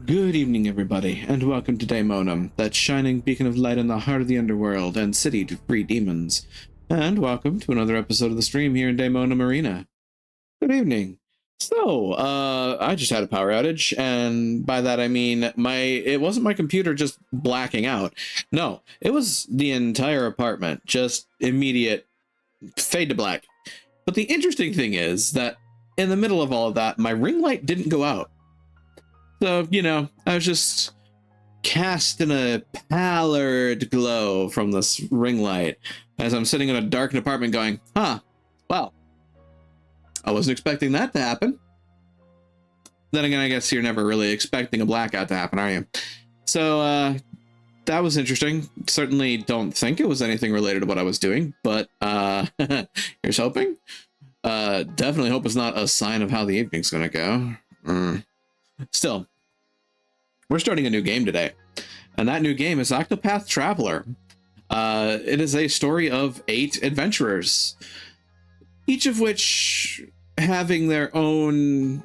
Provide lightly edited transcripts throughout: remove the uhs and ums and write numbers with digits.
Good evening, everybody, and welcome to Daemonum, that shining beacon of light in the heart of the underworld and city to free demons. And welcome to another episode of the stream here in Daemonum Arena. Good evening. So, I just had a power outage, and by that I mean it wasn't my computer just blacking out. No, it was the entire apartment, just immediate fade to black. But the interesting thing is that in the middle of all of that, my ring light didn't go out. So, I was just cast in a pallid glow from this ring light as I'm sitting in a darkened apartment going, well, I wasn't expecting that to happen. Then again, I guess you're never really expecting a blackout to happen, are you? So, that was interesting. Certainly don't think it was anything related to what I was doing, but here's hoping. Definitely hope it's not a sign of how the evening's gonna go. Still, we're starting a new game today, and that new game is Octopath Traveler. It is a story of 8 adventurers, each of which having their own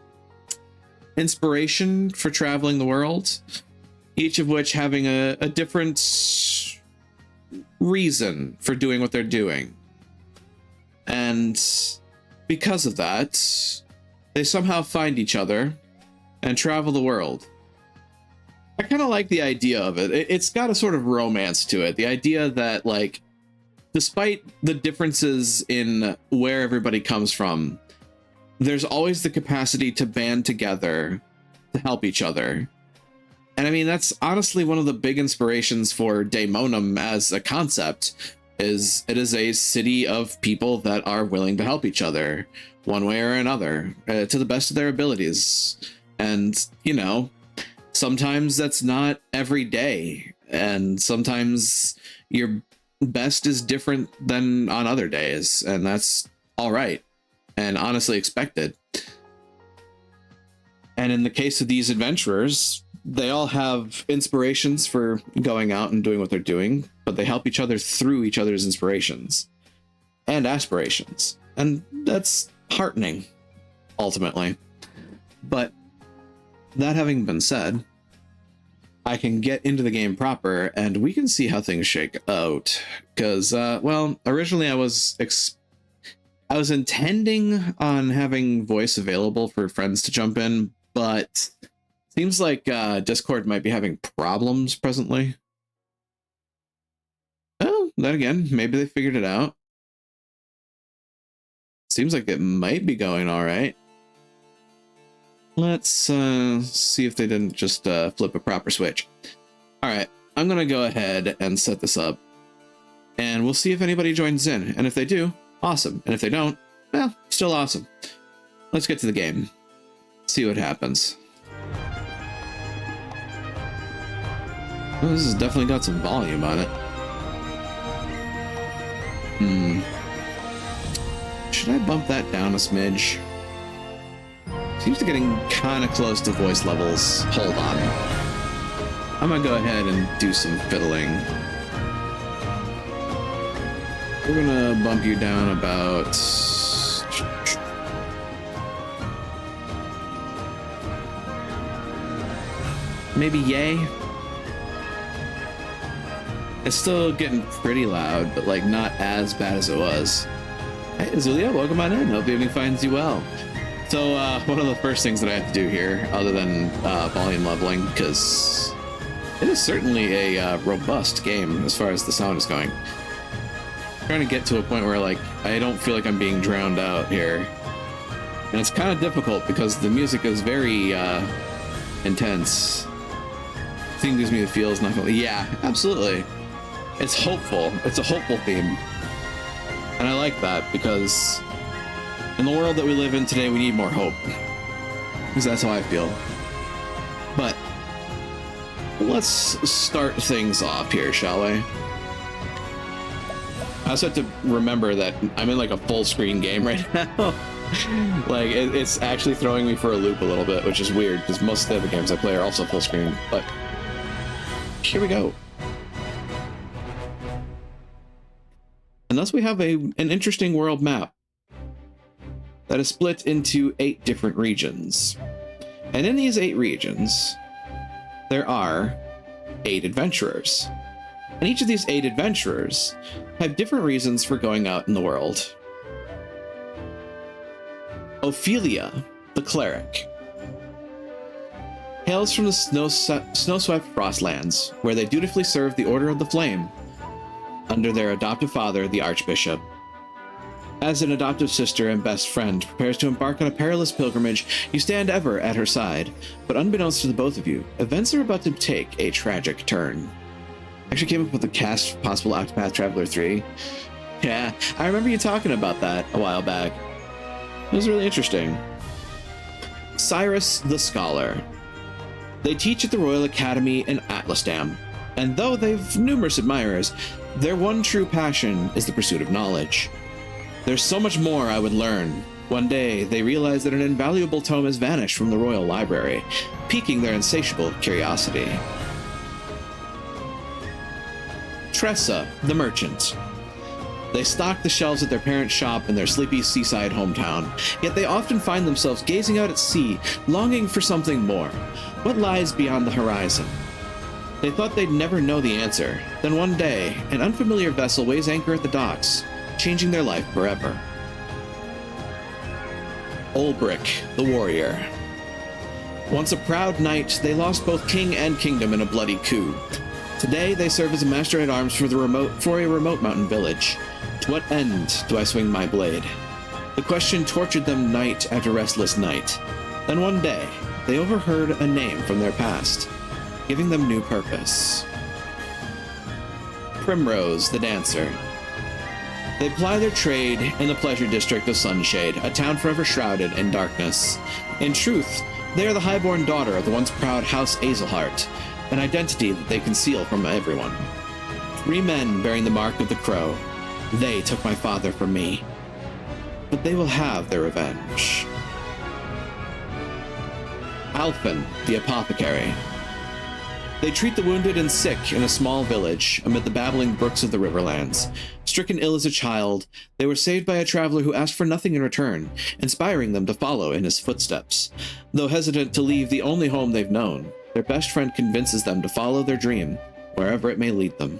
inspiration for traveling the world, each of which having a different reason for doing what they're doing. And because of that, they somehow find each other and travel the world. I kind of like the idea of it. It's got a sort of romance to it. The idea that, like, despite the differences in where everybody comes from, there's always the capacity to band together to help each other. And I mean, that's honestly one of the big inspirations for Daemonum as a concept. It is a city of people that are willing to help each other one way or another, to the best of their abilities. And, sometimes that's not every day. And sometimes your best is different than on other days. And that's all right. And honestly expected. And in the case of these adventurers, they all have inspirations for going out and doing what they're doing, but they help each other through each other's inspirations and aspirations. And that's heartening, ultimately. But that having been said, I can get into the game proper and we can see how things shake out. Because, originally I was intending on having voice available for friends to jump in, but seems like Discord might be having problems presently. Oh, then again, maybe they figured it out. Seems like it might be going all right. Let's see if they didn't just flip a proper switch. All right, I'm going to go ahead and set this up. And we'll see if anybody joins in. And if they do, awesome. And if they don't, well, still awesome. Let's get to the game. See what happens. Oh, this has definitely got some volume on it. Should I bump that down a smidge? Seems to be getting kind of close to voice levels. Hold on. I'm gonna go ahead and do some fiddling. We're gonna bump you down about... maybe yay? It's still getting pretty loud, but like not as bad as it was. Hey, Azulia, welcome on in. Hope the evening finds you well. So, one of the first things that I have to do here, other than volume leveling, because it is certainly a robust game as far as the sound is going. I'm trying to get to a point where, like, I don't feel like I'm being drowned out here. And it's kind of difficult because the music is very intense. The thing gives me the feels, not gonna... Yeah, absolutely. It's hopeful. It's a hopeful theme. And I like that because in the world that we live in today, we need more hope. Because that's how I feel. But let's start things off here, shall we? I also have to remember that I'm in like a full screen game right now. Like it's actually throwing me for a loop a little bit, which is weird because most of the other games I play are also full screen. But here we go. And thus we have an interesting world map that is split into 8 different regions. And in these 8 regions, there are 8 adventurers. And each of these 8 adventurers have different reasons for going out in the world. Ophelia, the cleric, hails from the snow-swept Frostlands, where they dutifully serve the Order of the Flame under their adoptive father, the Archbishop. As an adoptive sister and best friend prepares to embark on a perilous pilgrimage, you stand ever at her side. But unbeknownst to the both of you, events are about to take a tragic turn. I actually came up with the cast of possible Octopath Traveler 3. Yeah, I remember you talking about that a while back. It was really interesting. Cyrus the Scholar. They teach at the Royal Academy in Atlasdam, and though they've numerous admirers, their one true passion is the pursuit of knowledge. There's so much more I would learn. One day, they realize that an invaluable tome has vanished from the Royal Library, piquing their insatiable curiosity. Tressa, the Merchant. They stock the shelves at their parents' shop in their sleepy seaside hometown, yet they often find themselves gazing out at sea, longing for something more. What lies beyond the horizon? They thought they'd never know the answer. Then one day, an unfamiliar vessel weighs anchor at the docks, changing their life forever. Ulbrich, the Warrior. Once a proud knight, they lost both king and kingdom in a bloody coup. Today, they serve as a master-at-arms for a remote mountain village. To what end do I swing my blade? The question tortured them night after restless night. Then one day, they overheard a name from their past, giving them new purpose. Primrose, the Dancer. They ply their trade in the pleasure district of Sunshade, a town forever shrouded in darkness. In truth, they are the highborn daughter of the once proud House Azelhart, an identity that they conceal from everyone. 3 men bearing the mark of the Crow. They took my father from me. But they will have their revenge. Alphen, the Apothecary. They treat the wounded and sick in a small village amid the babbling brooks of the Riverlands. Stricken ill as a child, they were saved by a traveler who asked for nothing in return, inspiring them to follow in his footsteps. Though hesitant to leave the only home they've known, their best friend convinces them to follow their dream, wherever it may lead them.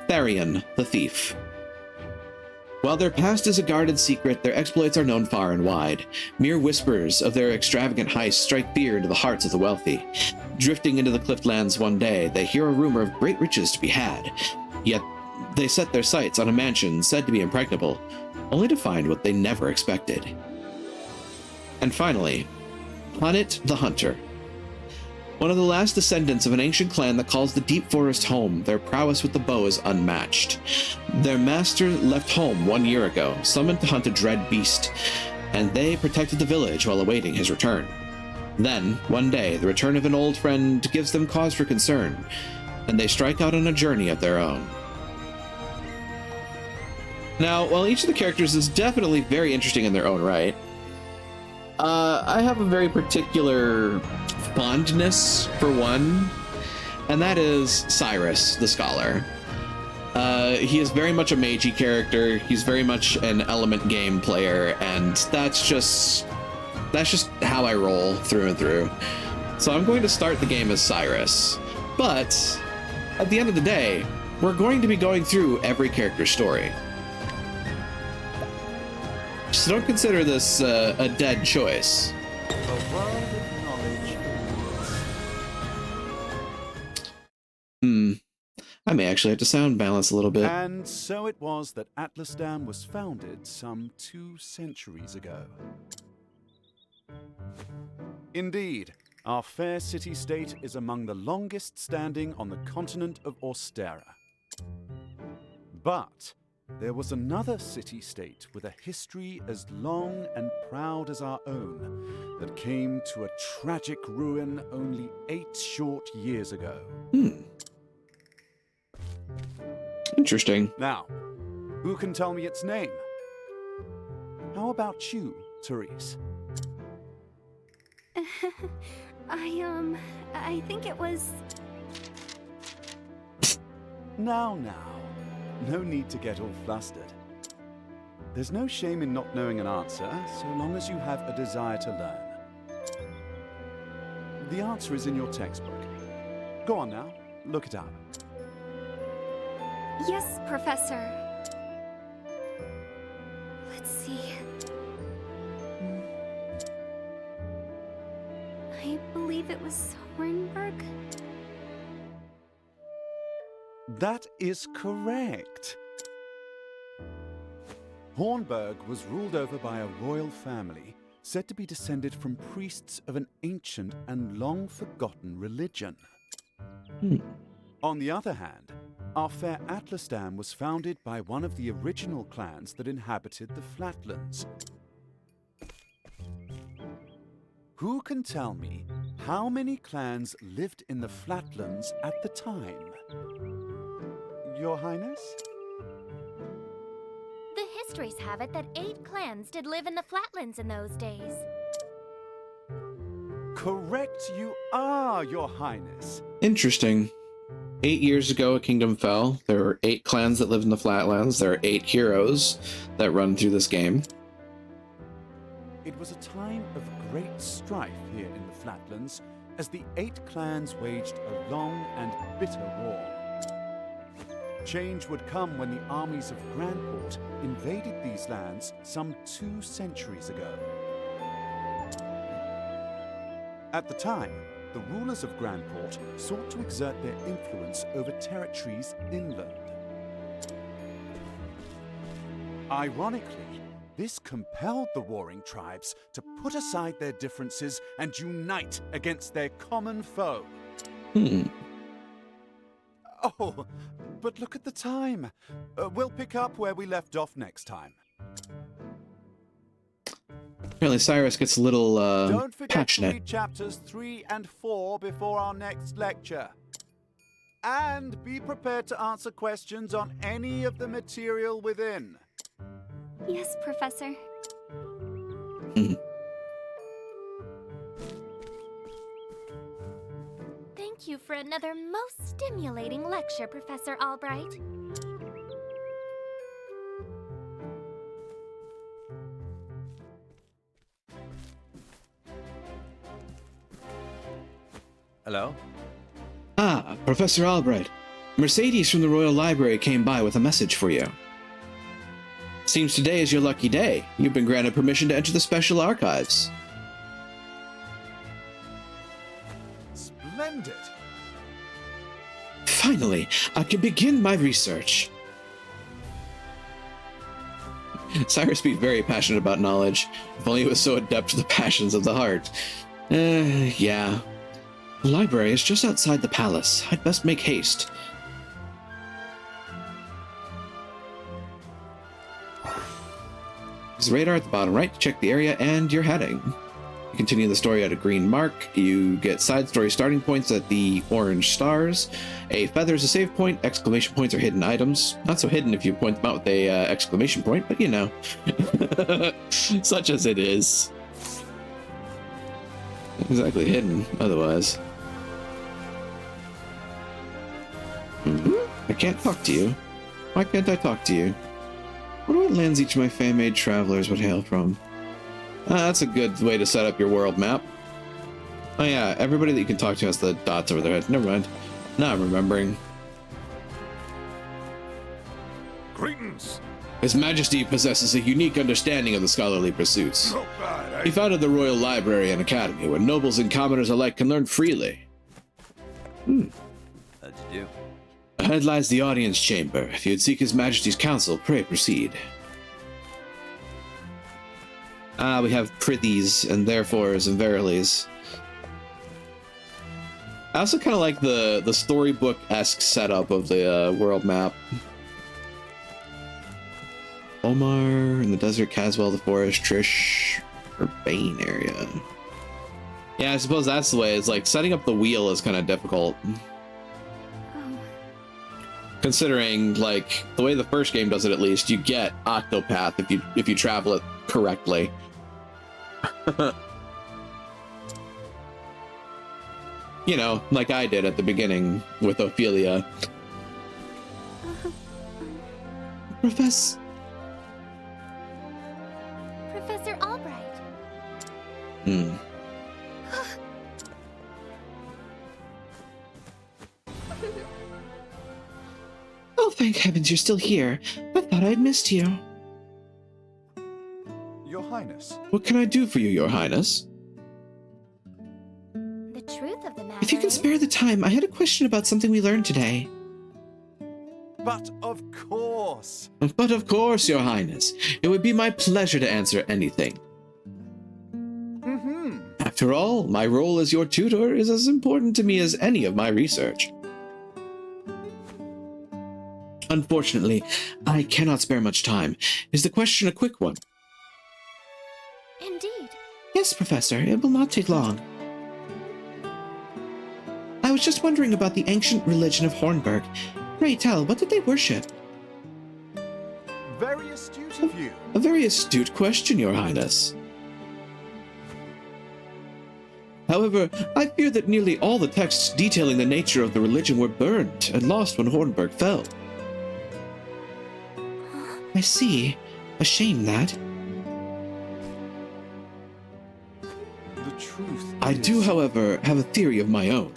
Therion, the Thief. While their past is a guarded secret, their exploits are known far and wide. Mere whispers of their extravagant heists strike fear into the hearts of the wealthy. Drifting into the Cliftlands one day, they hear a rumor of great riches to be had. Yet they set their sights on a mansion said to be impregnable, only to find what they never expected. And finally, Planet the Hunter. One of the last descendants of an ancient clan that calls the deep forest home, their prowess with the bow is unmatched. Their master left home 1 year ago, summoned to hunt a dread beast, and they protected the village while awaiting his return. Then, one day, the return of an old friend gives them cause for concern, and they strike out on a journey of their own. Now, while each of the characters is definitely very interesting in their own right, I have a very particular fondness for one, and that is Cyrus, the Scholar. He is very much a magey character. He's very much an element game player, and that's just how I roll through and through. So I'm going to start the game as Cyrus, but at the end of the day, we're going to be going through every character's story. So don't consider this a dead choice. A world of knowledge. I may actually have to sound balance a little bit. And so it was that Atlasdam was founded some 2 centuries ago. Indeed, our fair city-state is among the longest standing on the continent of Austera. But there was another city-state with a history as long and proud as our own that came to a tragic ruin only 8 short years ago. Interesting. Now, who can tell me its name? How about you, Therese? I think it was... Now. No need to get all flustered. There's no shame in not knowing an answer, so long as you have a desire to learn. The answer is in your textbook. Go on now, look it up. Yes, Professor. Let's see. I believe it was Hornburg. That is correct. Hornburg was ruled over by a royal family, said to be descended from priests of an ancient and long-forgotten religion. On the other hand, our fair Atlastan was founded by one of the original clans that inhabited the Flatlands. Who can tell me how many clans lived in the Flatlands at the time? Your Highness? The histories have it that 8 clans did live in the Flatlands in those days. Correct you are, Your Highness. Interesting. 8 years ago, a kingdom fell. There were 8 clans that lived in the Flatlands. There are 8 heroes that run through this game. It was a time of great strife here in the Flatlands as the 8 clans waged a long and bitter war. Change would come when the armies of Grandport invaded these lands some 2 centuries ago. At the time, the rulers of Grandport sought to exert their influence over territories inland. Ironically, this compelled the warring tribes to put aside their differences and unite against their common foe. Oh, but look at the time. We'll pick up where we left off next time. Apparently Cyrus gets a little Don't forget passionate. to read chapters 3 and 4 before our next lecture. And be prepared to answer questions on any of the material within. Yes, Professor. Thank you for another most stimulating lecture, Professor Albright. Hello? Ah, Professor Albright. Mercedes from the Royal Library came by with a message for you. Seems today is your lucky day. You've been granted permission to enter the Special Archives. Splendid! Finally, I can begin my research. Cyrus speaks very passionate about knowledge. If only he was so adept to the passions of the heart. Yeah. The library is just outside the palace. I'd best make haste. There's a radar at the bottom right to check the area and your heading. You continue the story at a green mark. You get side story starting points at the orange stars. A feather is a save point. Exclamation points are hidden items. Not so hidden if you point them out with a exclamation point, but you know. Such as it is. Not exactly hidden, otherwise. I can't talk to you. Why can't I talk to you? What lands each of my fan-made travelers would hail from? That's a good way to set up your world map. Oh yeah, everybody that you can talk to has the dots over their head. Never mind. Now I'm remembering. Greetings! His Majesty possesses a unique understanding of the scholarly pursuits. Not bad, He founded the Royal Library and Academy, where nobles and commoners alike can learn freely. How'd you do? Ahead lies the audience chamber. If you'd seek His Majesty's counsel, pray proceed. We have prithys and therefores and verilies. I also kind of like the storybook-esque setup of the world map. Omar in the desert, Caswell, the forest, Trish, Urbane area. Yeah, I suppose that's the way. It's like setting up the wheel is kind of difficult. Considering, like, the way the first game does it, at least, you get Octopath if you travel it correctly. You know, like I did at the beginning with Ophelia. Professor Professor Albright. thank heavens you're still here. I thought I had missed you. Your Highness. What can I do for you, Your Highness? The truth of the matter If you can is- spare the time, I had a question about something we learned today. But of course. But of course, Your Highness. It would be my pleasure to answer anything. Mm-hmm. After all, my role as your tutor is as important to me as any of my research. Unfortunately, I cannot spare much time. Is the question a quick one? Indeed. Yes, Professor. It will not take long. I was just wondering about the ancient religion of Hornburg. Pray tell, what did they worship? Very astute of you. A very astute question, Your Highness. However, I fear that nearly all the texts detailing the nature of the religion were burned and lost when Hornburg fell. I see. A shame that. The truth I is... do, however, have a theory of my own.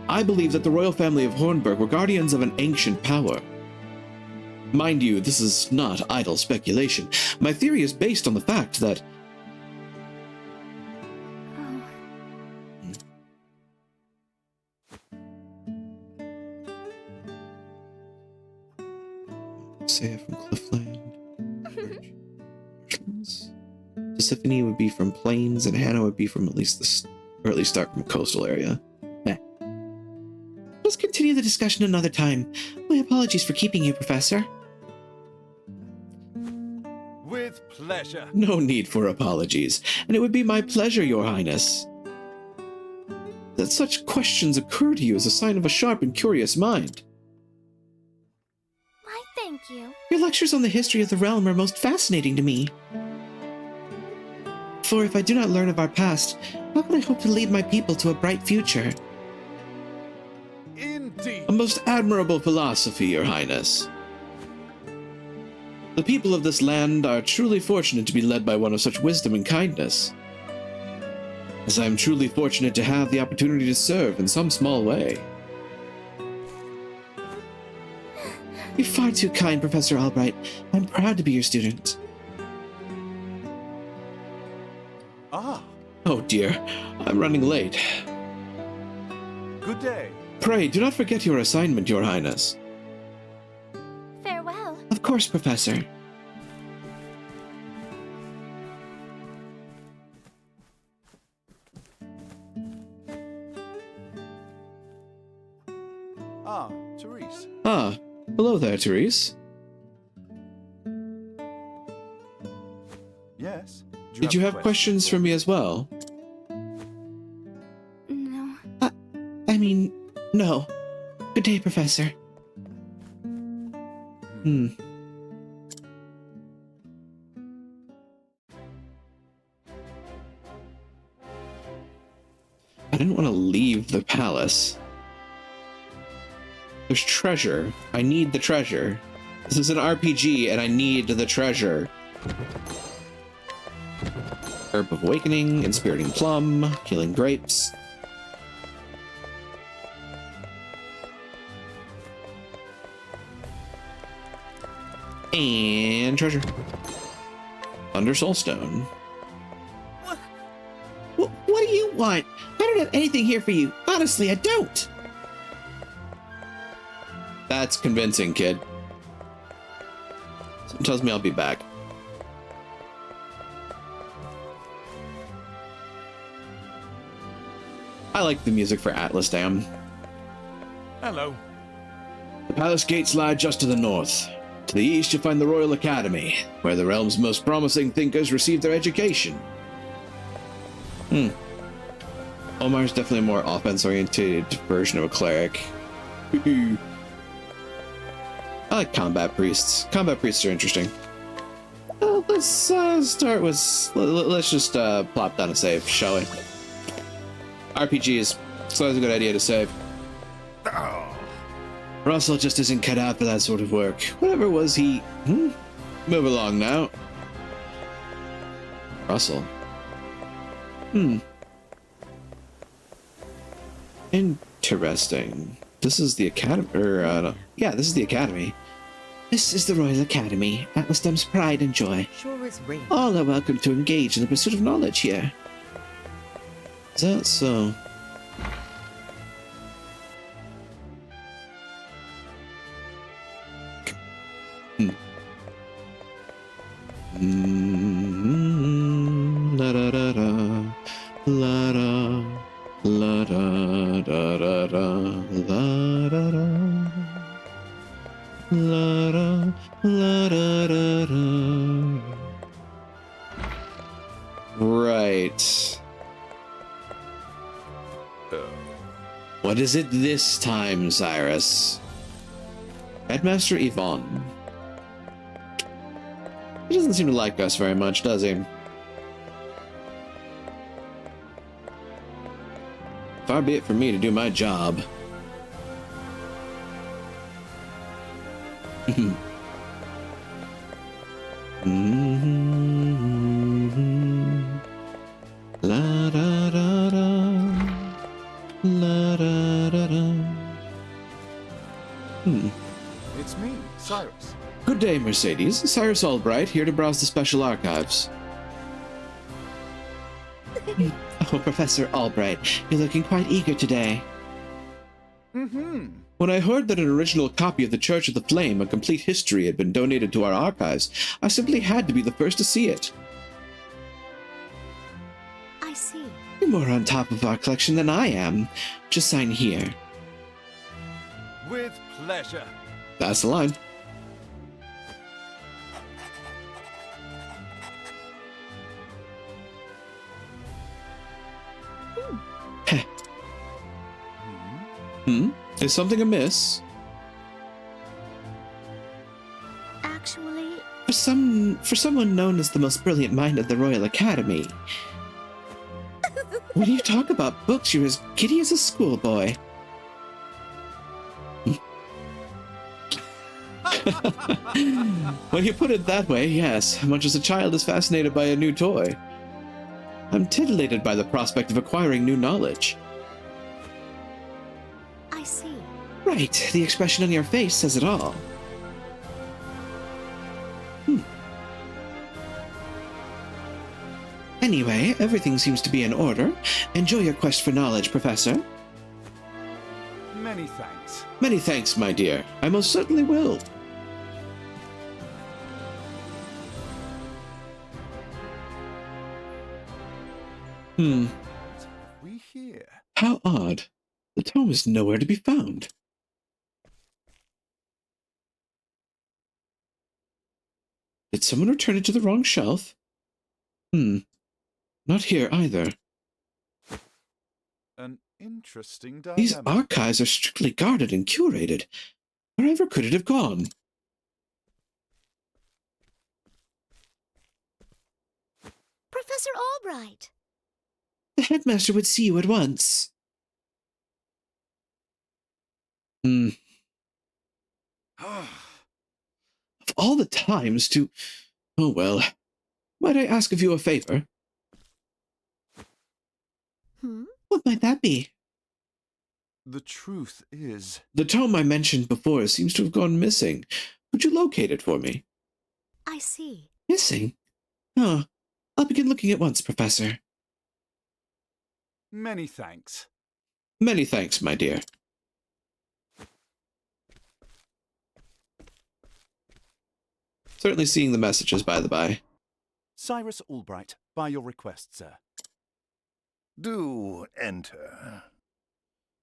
I believe that the royal family of Hornburg were guardians of an ancient power. Mind you, this is not idle speculation. My theory is based on the fact that... Oh. Say from Cliffland. Persephone would be from plains, and Hannah would be from at least start from a coastal area. Let's continue the discussion another time. My apologies for keeping you, Professor. With pleasure. No need for apologies, and it would be my pleasure, Your Highness. That such questions occur to you is a sign of a sharp and curious mind. Why, thank you. Your lectures on the history of the realm are most fascinating to me. For if I do not learn of our past, how can I hope to lead my people to a bright future? Indeed. A most admirable philosophy, Your Highness. The people of this land are truly fortunate to be led by one of such wisdom and kindness, as I am truly fortunate to have the opportunity to serve in some small way. You're far too kind, Professor Albright. I'm proud to be your student. Ah, Oh dear, I'm running late. good day. Pray, do not forget your assignment, Your Highness. Farewell. Of course, Professor. Ah, Therese. Ah, hello there, Therese. Yes. Did you have questions for me as well? No. I mean, no. Good day, Professor. I didn't want to leave the palace. There's treasure. I need the treasure. This is an RPG, and I need the treasure. Herb of Awakening, Inspiriting Plum, Healing Grapes. And treasure. Thunder Soulstone. What do you want? I don't have anything here for you. Honestly, I don't. That's convincing, kid. Something tells me I'll be back. I like the music for Atlas Dam. Hello. The palace gates lie just to the north. To the east, you'll find the Royal Academy, where the realm's most promising thinkers receive their education. Omar's definitely a more offense-oriented version of a cleric. I like combat priests. Combat priests are interesting. Let's start with... Let's just plop down a save, shall we? RPGs. It's always a good idea to save. Russell just isn't cut out for that sort of work. Whatever was he... Move along now. Russell. Interesting. This is the academy, or Yeah, this is the Academy. This is the Royal Academy, Atlasdam's pride and joy. Sure is rain. All are welcome to engage in the pursuit of knowledge here. Is that so? La da da da, la da, la da da da da, la da da, la da, la da da da. Right. What is it this time, Cyrus? Headmaster Yvonne. He doesn't seem to like us very much, does he? Far be it from me to do my job. La da da da. La da da da. It's me, Cyrus. Good day, Mercedes. Cyrus Albright, here to browse the special archives. Oh, Professor Albright, you're looking quite eager today. When I heard that an original copy of the Church of the Flame, a complete history, had been donated to our archives, I simply had to be the first to see it. I see. You're more on top of our collection than I am. Just sign here. With pleasure. That's the line. Is something amiss? Actually, For someone known as the most brilliant mind of the Royal Academy. When you talk about books, you're as giddy as a schoolboy. When you put it that way, yes, much as a child is fascinated by a new toy. I'm titillated by the prospect of acquiring new knowledge. I see. Right, the expression on your face says it all. Anyway, everything seems to be in order. Enjoy your quest for knowledge, Professor. Many thanks. Many thanks, my dear. I most certainly will. What have we here? How odd. The tome is nowhere to be found. Did someone return it to the wrong shelf? Not here either. An interesting dilemma. These archives are strictly guarded and curated. Wherever could it have gone? Professor Albright. The headmaster would see you at once. Of all the times to... Oh well. Might I ask of you a favor? What might that be? The truth is... The tome I mentioned before seems to have gone missing. Could you locate it for me? I see. Missing? Oh, I'll begin looking at once, Professor. Many thanks. Many thanks, my dear. Certainly seeing the messages, by the by. Cyrus Albright, by your request, sir. Do enter.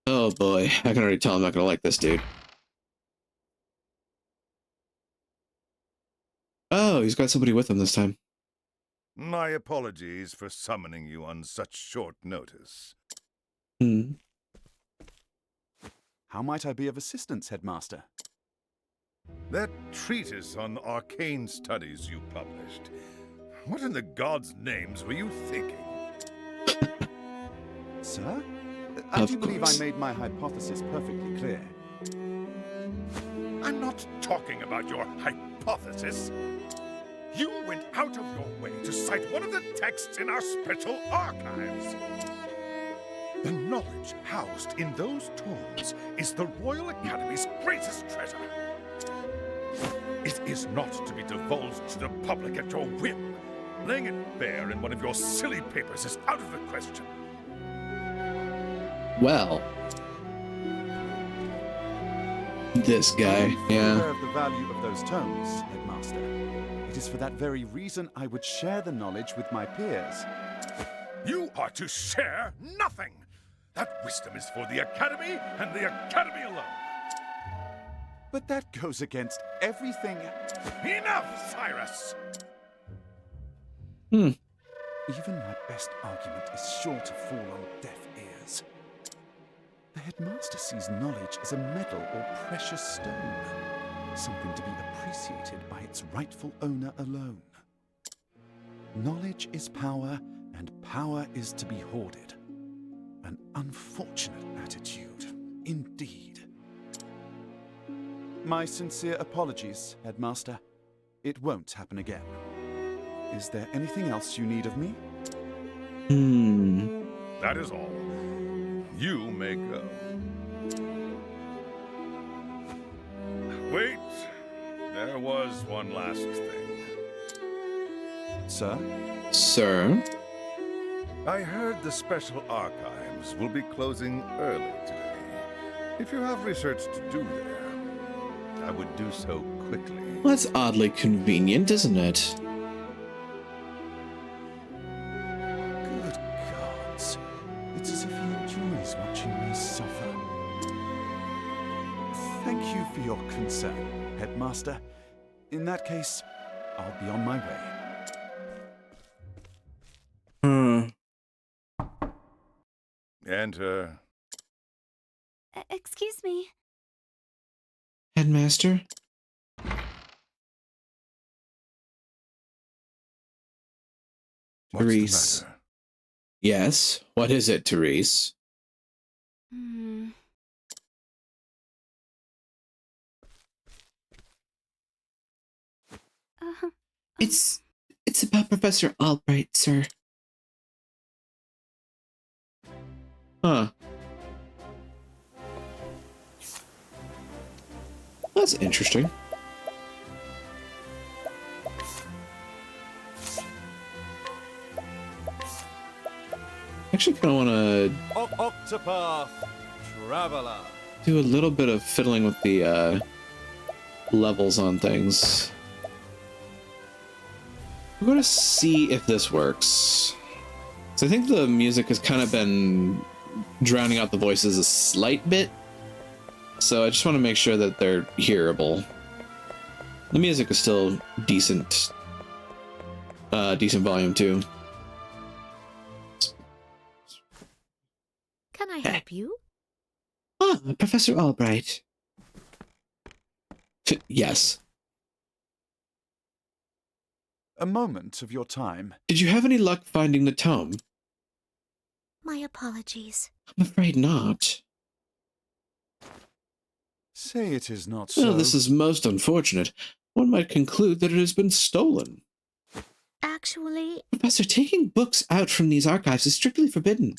Oh boy, I can already tell I'm not gonna like this dude. Oh, he's got somebody with him this time. My apologies for summoning you on such short notice. How might I be of assistance, Headmaster? That treatise on arcane studies you published. What in the gods' names were you thinking? Sir? I Of do believe I course. made my hypothesis perfectly clear. I'm not talking about your hypothesis. You went out of your way to cite one of the texts in our special archives. The knowledge housed in those tomes is the Royal Academy's greatest treasure. It is not to be divulged to the public at your whim. Laying it bare in one of your silly papers is out of the question. Well, this guy, I'm fully yeah. aware of the value of those tomes, Headmaster. It is for that very reason I would share the knowledge with my peers. You are to share nothing. That wisdom is for the Academy and the Academy alone. But that goes against everything. Enough, Cyrus! Hmm. Even my best argument is sure to fall on deaf ears. The Headmaster sees knowledge as a metal or precious stone, something to be appreciated by its rightful owner alone. Knowledge is power, and power is to be hoarded. An unfortunate attitude, indeed. My sincere apologies, Headmaster. It won't happen again. Is there anything else you need of me? That is all. You may go. Wait, there was one last thing. Sir? Sir? I heard the Special Archives will be closing early today. If you have research to do there, I would do so quickly. Well, that's oddly convenient, isn't it? Good gods. It's as if he enjoys watching me suffer. Thank you for your concern, Headmaster. In that case, I'll be on my way. Enter. Excuse me. Headmaster? What's Therese. the matter? Yes? What is it, Therese? Hmm. It's about Professor Albright, sir. Huh. That's interesting. Actually kind of want to Octopath Traveler. do a little bit of fiddling with the levels on things. We're going to see if this works. So I think the music has kind of been drowning out the voices a slight bit. So I just want to make sure that they're hearable. The music is still decent. Decent volume too. Can I help you? Ah, Professor Albright. Yes. A moment of your time. Did you have any luck finding the tome? My apologies. I'm afraid not. Say it is not so. Well, this is most unfortunate. One might conclude that it has been stolen. Actually, Professor, taking books out from these archives is strictly forbidden.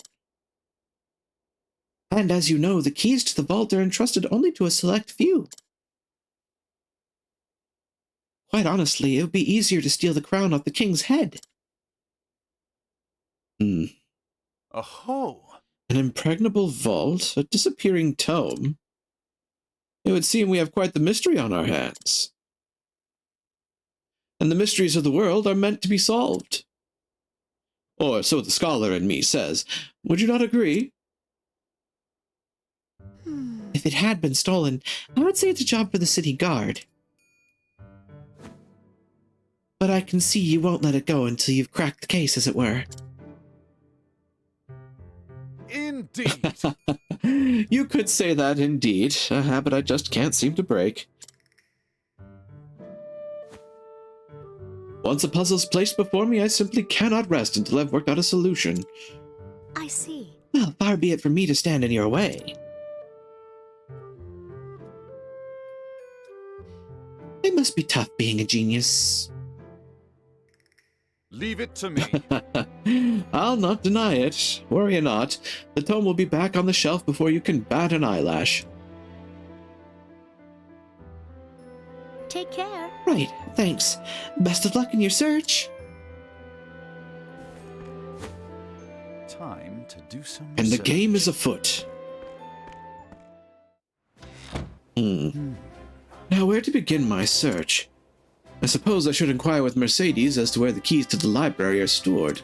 And as you know, the keys to the vault are entrusted only to a select few. Quite honestly, it would be easier to steal the crown off the king's head. Aho! An impregnable vault, a disappearing tome. It would seem we have quite the mystery on our hands. And the mysteries of the world are meant to be solved. Or so the scholar in me says. Would you not agree? If it had been stolen, I would say it's a job for the city guard. But I can see you won't let it go until you've cracked the case, as it were. Indeed! You could say that indeed, a habit I just can't seem to break. Once a puzzle's placed before me, I simply cannot rest until I've worked out a solution. I see. Well, far be it from me to stand in your way. It must be tough being a genius. Leave it to me. I'll not deny it. Worry not. The tome will be back on the shelf before you can bat an eyelash. Take care. Right, thanks. Best of luck in your search. Time to do some And the research. game is afoot. Now, where to begin my search? I suppose I should inquire with Mercedes as to where the keys to the library are stored.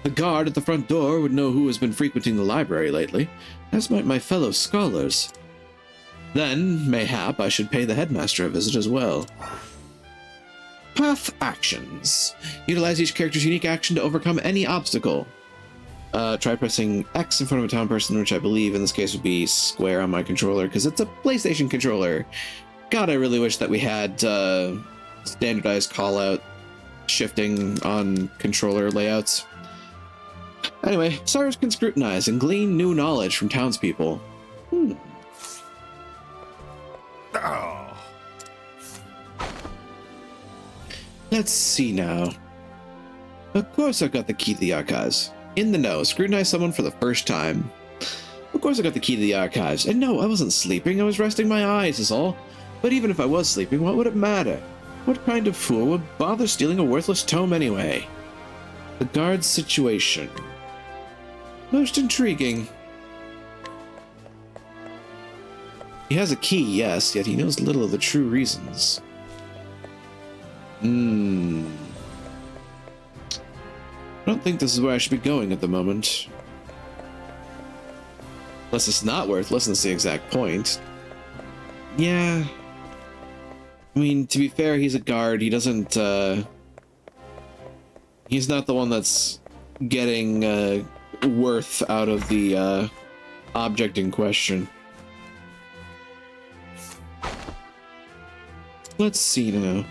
The guard at the front door would know who has been frequenting the library lately, as might my fellow scholars. Then, mayhap, I should pay the headmaster a visit as well. Path actions. Utilize each character's unique action to overcome any obstacle. Try pressing X in front of a town person, which I believe in this case would be square on my controller, because it's a PlayStation controller. God, I really wish that we had standardized call-out shifting on controller layouts. Anyway, Cyrus can scrutinize and glean new knowledge from townspeople. Oh, Let's see now. Of course I've got the key to the archives. In the know, scrutinize someone for the first time. Of course I got the key to the archives. And no, I wasn't sleeping, I was resting my eyes is all. But even if I was sleeping, what would it matter? What kind of fool would bother stealing a worthless tome anyway? The guard's situation. Most intriguing. He has a key, yes, yet he knows little of the true reasons. I don't think this is where I should be going at the moment. Unless it's not worthless, that's the exact point. Yeah. I mean, to be fair, he's a guard. He doesn't, he's not the one that's getting, worth out of the, object in question. Let's see now.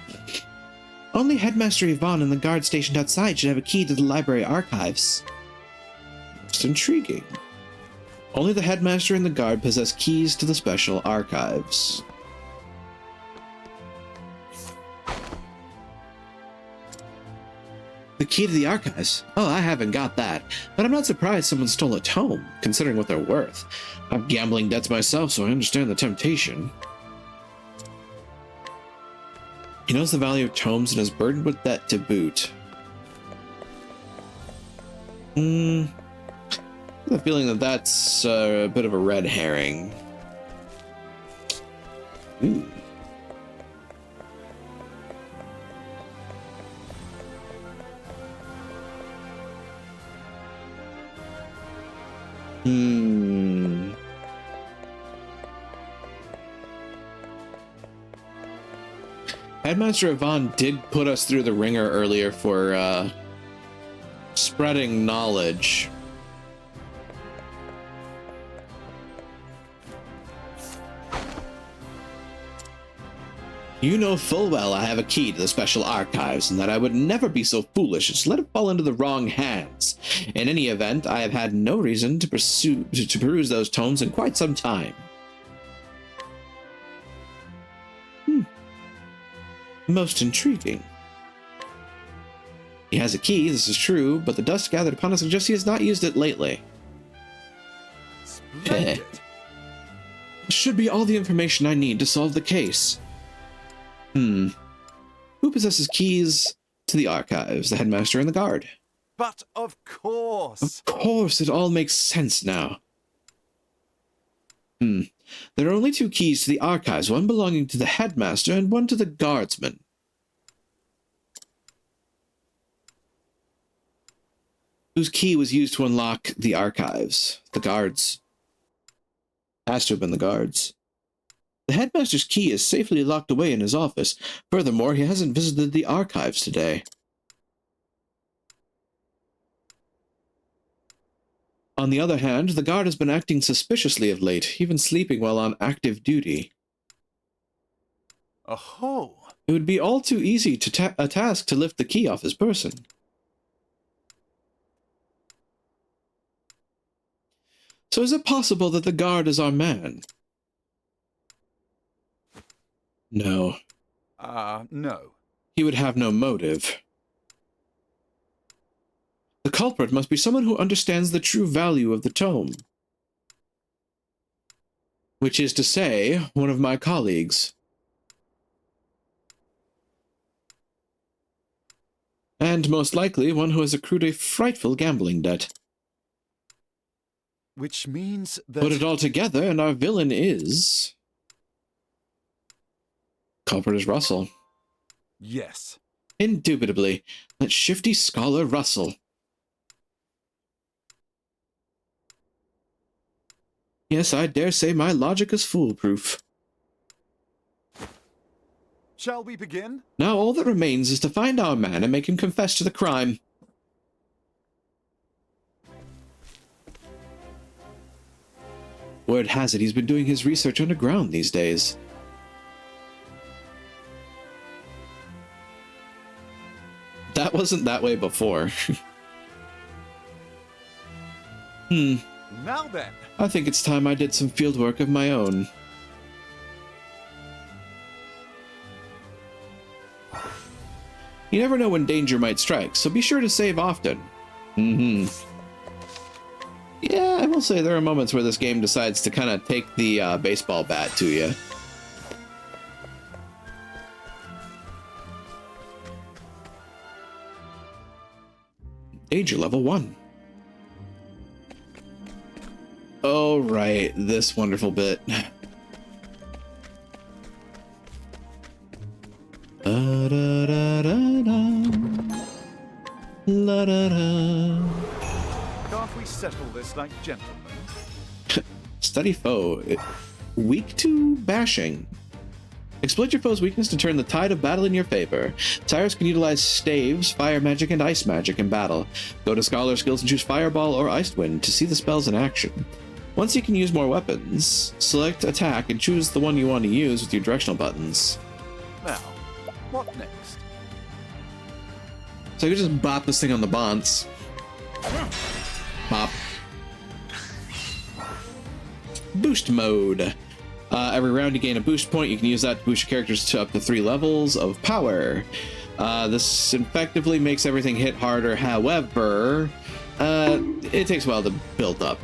Only Headmaster Yvonne and the guard stationed outside should have a key to the library archives. Most intriguing. Only the headmaster and the guard possess keys to the special archives. The key to the archives? Oh, I haven't got that. But I'm not surprised someone stole a tome, considering what they're worth. I've gambling debts myself, so I understand the temptation. He knows the value of tomes and is burdened with debt to boot. I have a feeling that that's a bit of a red herring. Ooh. Headmaster Yvonne did put us through the ringer earlier for spreading knowledge. You know full well I have a key to the special archives, and that I would never be so foolish as to let it fall into the wrong hands. In any event, I have had no reason to peruse those tomes in quite some time. Most intriguing. He has a key, this is true, but the dust gathered upon us suggests he has not used it lately. Splendid. Should be all the information I need to solve the case. Who possesses keys to the archives, the headmaster and the guard? But of course. Of course, it all makes sense now. There are only two keys to the archives, one belonging to the headmaster and one to the guardsman. Whose key was used to unlock the archives? The guards. Has to have been the guards. The headmaster's key is safely locked away in his office. Furthermore, he hasn't visited the archives today. On the other hand, the guard has been acting suspiciously of late, even sleeping while on active duty. Oh. It would be all too easy to a task to lift the key off his person. So is it possible that the guard is our man? No. No. He would have no motive. The culprit must be someone who understands the true value of the tome. Which is to say, one of my colleagues. And most likely, one who has accrued a frightful gambling debt. Which means that... Put it all together, and our villain is... Culprit is Russell. Yes. Indubitably. That shifty scholar Russell. Yes, I dare say my logic is foolproof. Shall we begin? Now all that remains is to find our man and make him confess to the crime. Word has it he's been doing his research underground these days. That wasn't that way before. Now then. I think it's time I did some field work of my own. You never know when danger might strike, so be sure to save often. Yeah, I will say there are moments where this game decides to kind of take the baseball bat to you. Danger level 1. Oh, right, this wonderful bit. Can't we settle this like gentlemen? Study foe. Weak to bashing. Exploit your foe's weakness to turn the tide of battle in your favor. Cyrus can utilize staves, fire magic, and ice magic in battle. Go to Scholar Skills and choose Fireball or Ice Wind to see the spells in action. Once you can use more weapons, select Attack and choose the one you want to use with your directional buttons. Now, what next? So I could just bop this thing on the bonds. Bop. Boost mode. Every round you gain a boost point. You can use that to boost your characters to up to 3 levels of power. This effectively makes everything hit harder. However, it takes a while to build up.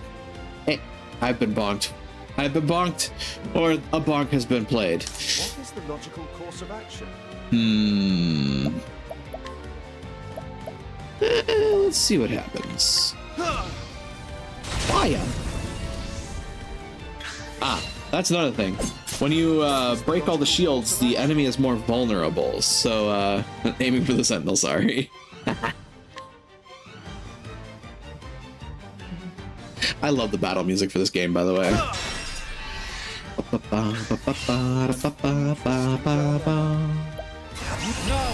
Hey, I've been bonked. I've been bonked, or a bonk has been played. What is the logical course of action? Let's see what happens. Fire! Ah, that's another thing. When you break all the shields, the enemy is more vulnerable. So, aiming for the sentinel, sorry. I love the battle music for this game, by the way. Now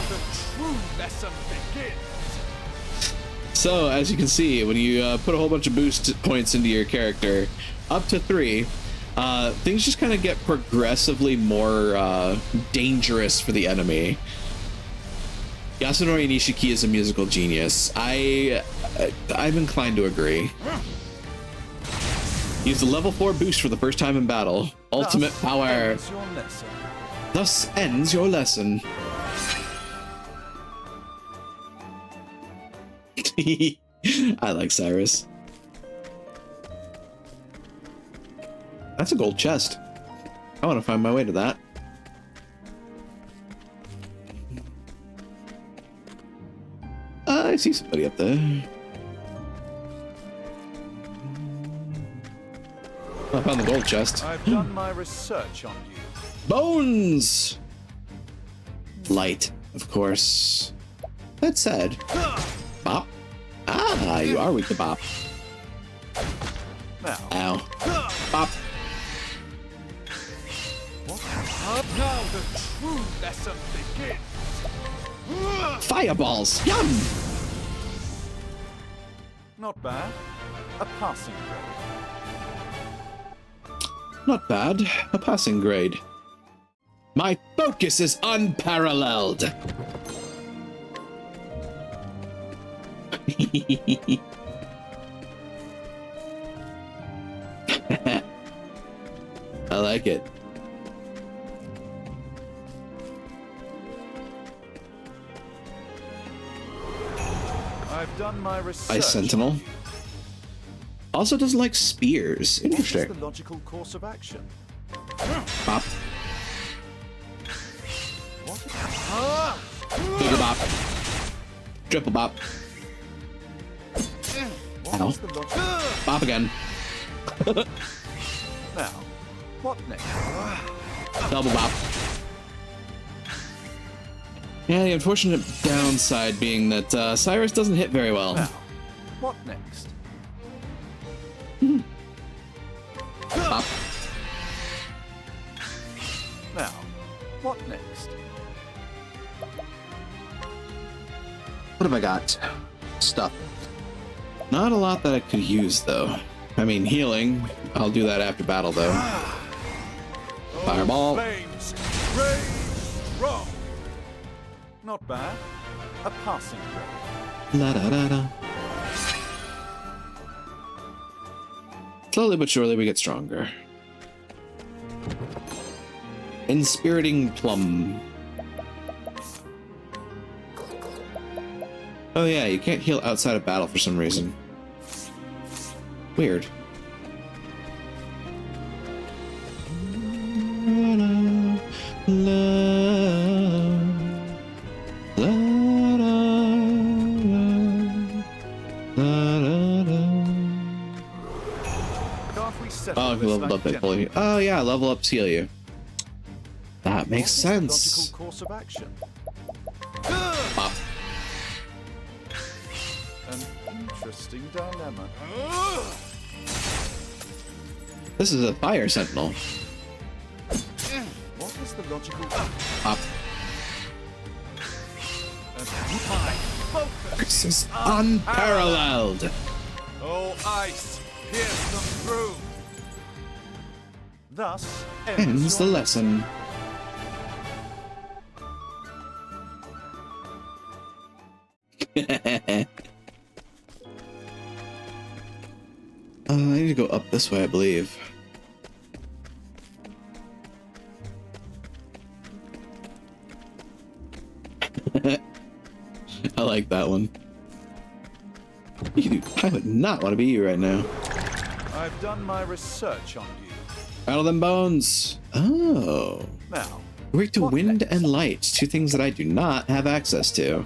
the true lesson begins. So, as you can see, when you put a whole bunch of boost points into your character, up to 3, things just kind of get progressively more dangerous for the enemy. Yasunori Nishiki is a musical genius. I'm inclined to agree. Use the level 4 boost for the first time in battle. Ultimate power. Thus ends your lesson. I like Cyrus. That's a gold chest. I want to find my way to that. I see somebody up there. I found the gold chest. I've done my research on you. Bones! Light, of course. That said, bop. Ah, you are weak to bop. Now. Ow. Bop. Now the true lesson begins. Fireballs! Yum! Not bad. A passing grade. Not bad. A passing grade. My focus is unparalleled! I like it. I've done my research. Ice Sentinel. Also doesn't like spears. What is Interesting. the logical course of action? Bop. What? Bigger bop. Triple bop. What Ow. is the logical... Bop again. Now, what next? Double bop. Yeah, the unfortunate downside being that Cyrus doesn't hit very well. Now, what next? Bop. Now, what next? What have I got? Stuff. Not a lot that I could use, though. I mean, healing. I'll do that after battle, though. Fireball. Flames, rage, strong. Not bad. A passing grade. La da da da. Slowly but surely we get stronger. Inspiriting Plum. Oh yeah, you can't heal outside of battle for some reason. Weird. Can't we settle Oh, this you leveled like up that gentlemen? fully. Oh yeah, level ups heal you. That makes What is the sense. logical course of action? Bop. An interesting dilemma. This is a fire sentinel. What is the logical... Pop. My focus! This is unparalleled. Oh, ice! Pierce them through! Thus Ends the your... lesson. I need to go up this way, I believe. I like that one. I would not want to be you right now. I've done my research on you. Battle them bones. Oh. Now, Weak to what wind next? and light, two things that I do not have access to.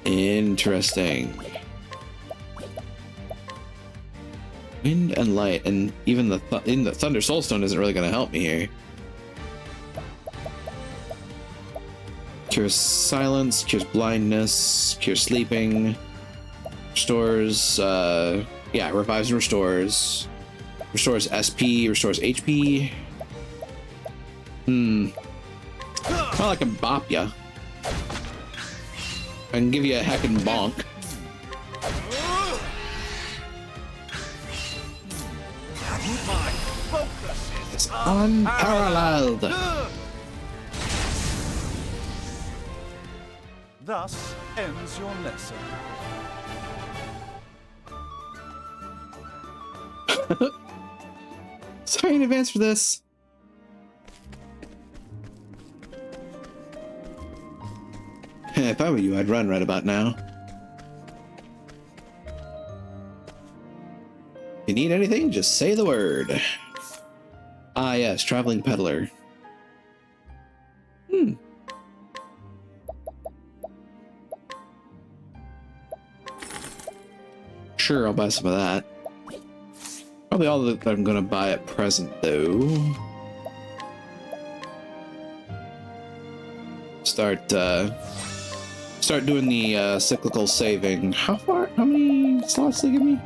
Interesting. Wind and light, and even the Thunder Soulstone isn't really going to help me here. Cures silence, cures blindness, cures sleeping, restores, yeah, revives and restores. Restores SP, restores HP. Well, I can bop ya. I can give you a heckin' bonk. My focus is It's unparalleled. Thus ends your lesson. Sorry in advance for this. If I were you, I'd run right about now. If you need anything, just say the word. Ah yes, traveling peddler. Sure, I'll buy some of that. Probably all that I'm gonna buy at present, though. Start doing the cyclical saving. How many slots they give me?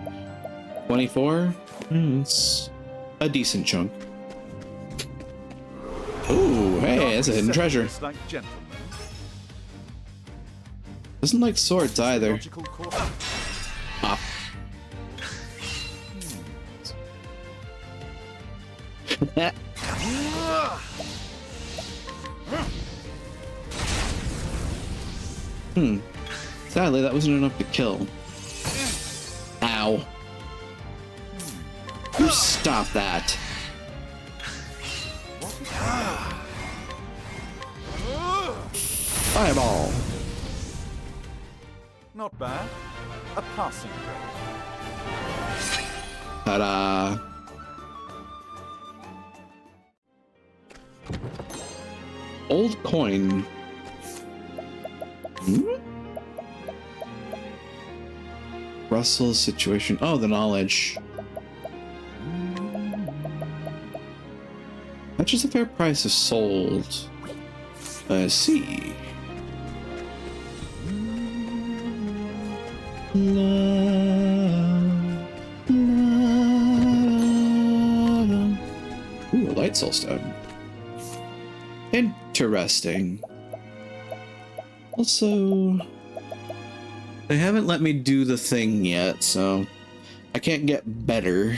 24? It's a decent chunk. Ooh, hey, that's a hidden treasure. It's like gentlemen. Doesn't like swords either. Logical course. Pop. Sadly, that wasn't enough to kill. Ow. You stop that. Ah! Fireball. Not bad. a passing grade. Ta-da! Old coin. Russell's situation. Oh, the knowledge. Much is the fair price is sold. I see. Ooh, a light soul stone. Interesting. Also, they haven't let me do the thing yet, so I can't get better.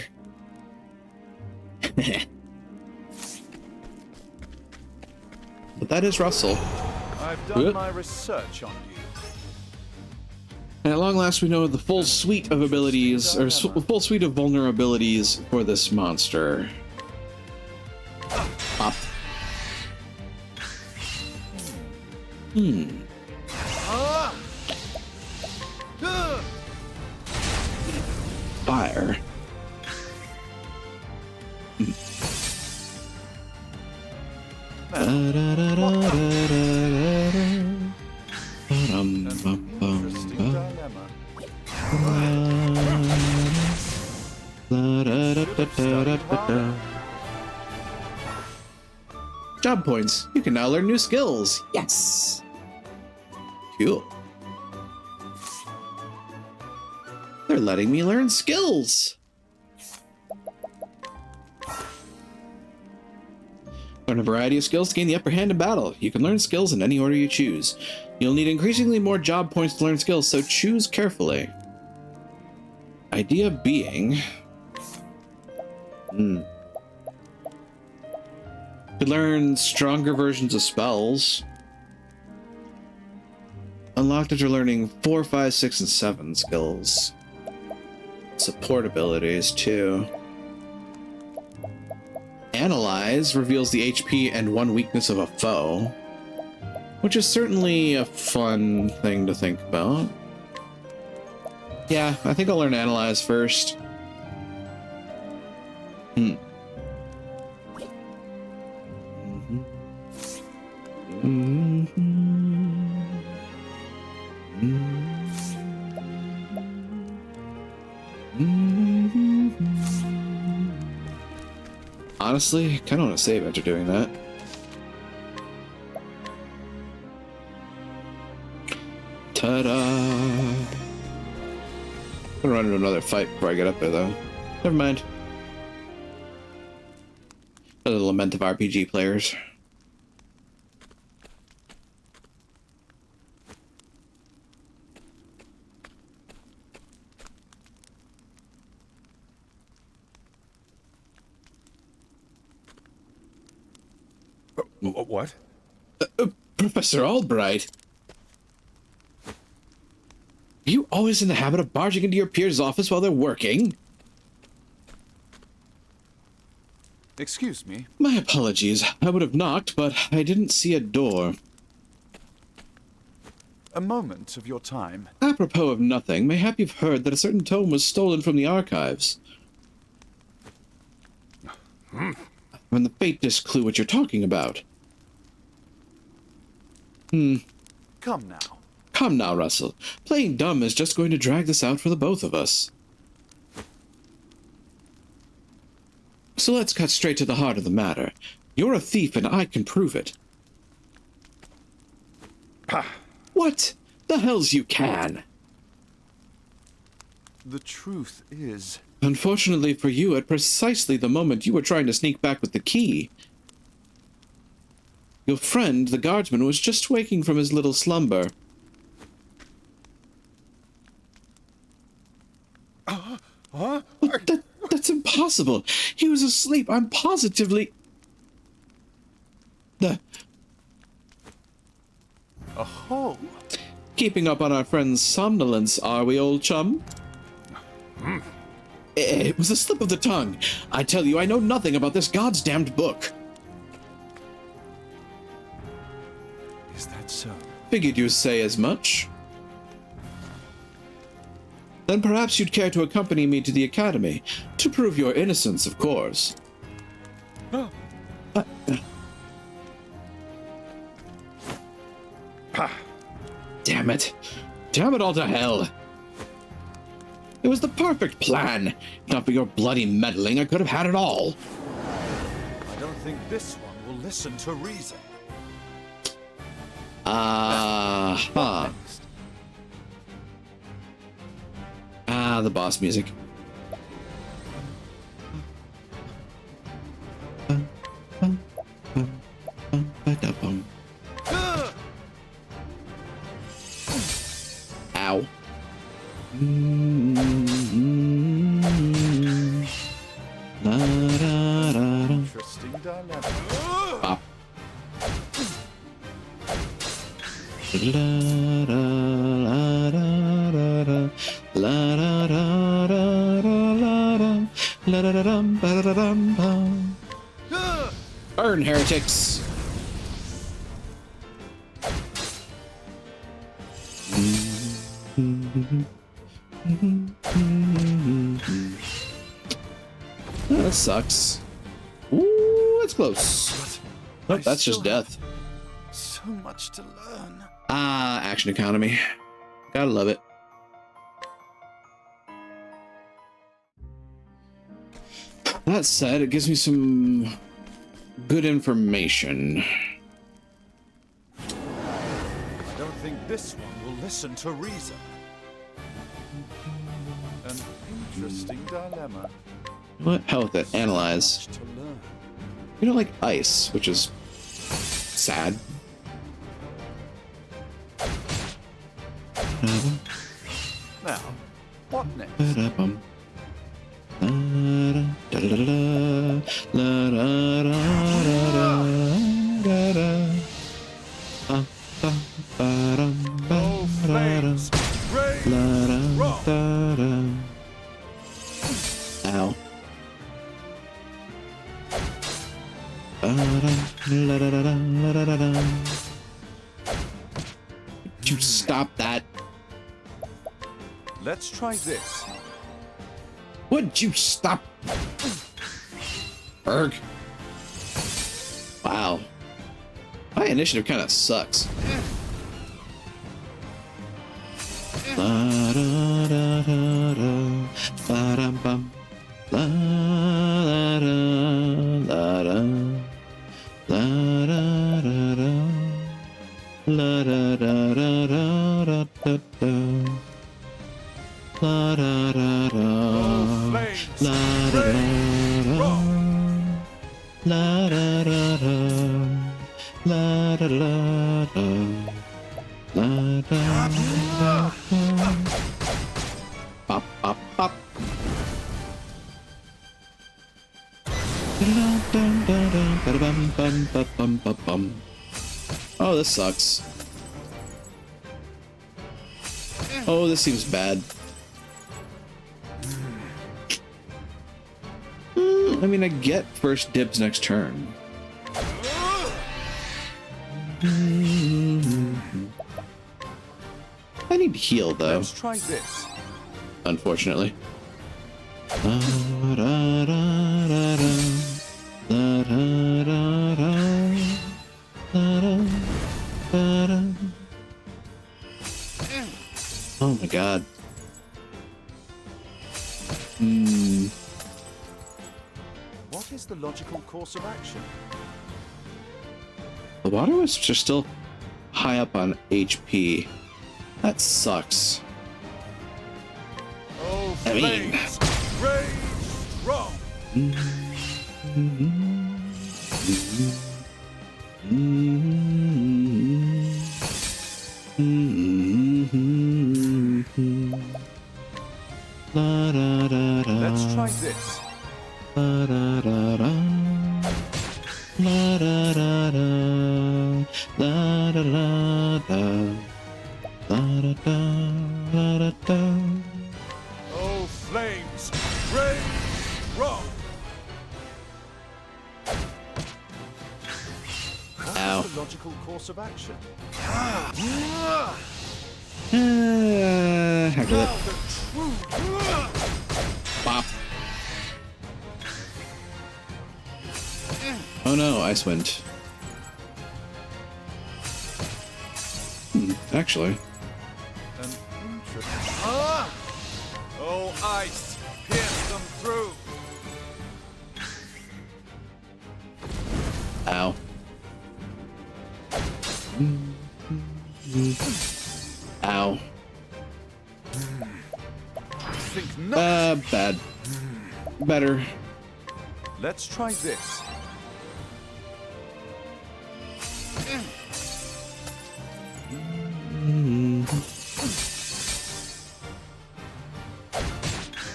But that is Russell. I've done my research on you. And at long last, we know the full suite of abilities, or full suite of vulnerabilities for this monster. Pop. Fire. Interesting dilemma. Job points. You can now learn new skills. Yes. Cool. They're letting me learn skills. Learn a variety of skills to gain the upper hand in battle. You can learn skills in any order you choose. You'll need increasingly more job points to learn skills, so choose carefully. Idea being... Could learn stronger versions of spells. Unlocked after learning 4, 5, 6, and 7 skills. Support abilities, too. Analyze reveals the HP and 1 weakness of a foe, which is certainly a fun thing to think about. Yeah, I think I'll learn Analyze first. Honestly, I kind of want to save after doing that. Ta-da! I'm gonna run into another fight before I get up there, though. Never mind. The lament of RPG players. What? Professor Albright? Are you always in the habit of barging into your peers' office while they're working? Excuse me. My apologies. I would have knocked, but I didn't see a door. A moment of your time. Apropos of nothing, mayhap you've heard that a certain tome was stolen from the archives. When the fate disc clue what you're talking about. Come now. Come now, Russell. Playing dumb is just going to drag this out for the both of us. So let's cut straight to the heart of the matter. You're a thief and I can prove it. What? The hells you can! The truth is... Unfortunately for you, at precisely the moment you were trying to sneak back with the key, your friend, the guardsman, was just waking from his little slumber. That's impossible. He was asleep. I'm positively... Oh. Keeping up on our friend's somnolence, are we, old chum? It was a slip of the tongue. I tell you, I know nothing about this goddamned book. Is that so? Figured you'd say as much. Then perhaps you'd care to accompany me to the academy, to prove your innocence, of course. Damn it. Damn it all to hell. It was the perfect plan. If not for your bloody meddling, I could have had it all. I don't think this one will listen to reason. Huh. The boss music. Ow. Interesting dilemma. Pop. Burn, heretics! That sucks. Ooh, that's close. Oh, that's just death. So much to learn. Action economy. Gotta love it. That said, it gives me some good information. I don't think this one will listen to reason. An interesting dilemma. What? Hell with it. Analyze. Much to learn. You don't like ice, which is sad. Now, what next? Oh, flames! Rage! Rock! Ow. You stop that. Let's try this. Would you stop? Berg. Wow. My initiative kind of sucks. La da da da da, ba dum bum, la da da la da, la da da da, la da da da da da da, la da da da, Flames! la da da da, la da da da, la da da da. La, da, da, da. Pop, pop, pop. Oh, this sucks. Oh, this seems bad. I mean, I get first dibs next turn. I need to heal, though. Let's try this. Unfortunately. Oh my god. What is the logical course of action? The water wisps are still high up on HP. That sucks. Oh, I mean- flames! Rage! Rock! Let's try this. La da da da, la da da da, la da la da, la da da la da da. Oh, flames! Rage! Rock! Ow. What's the logical course of action? After Now that. the true Oh no, Icewind. Actually. An interesting... Ah! Oh, ice! Pierce them through! Ow. Ow. Think not. Bad. Better. Let's try this.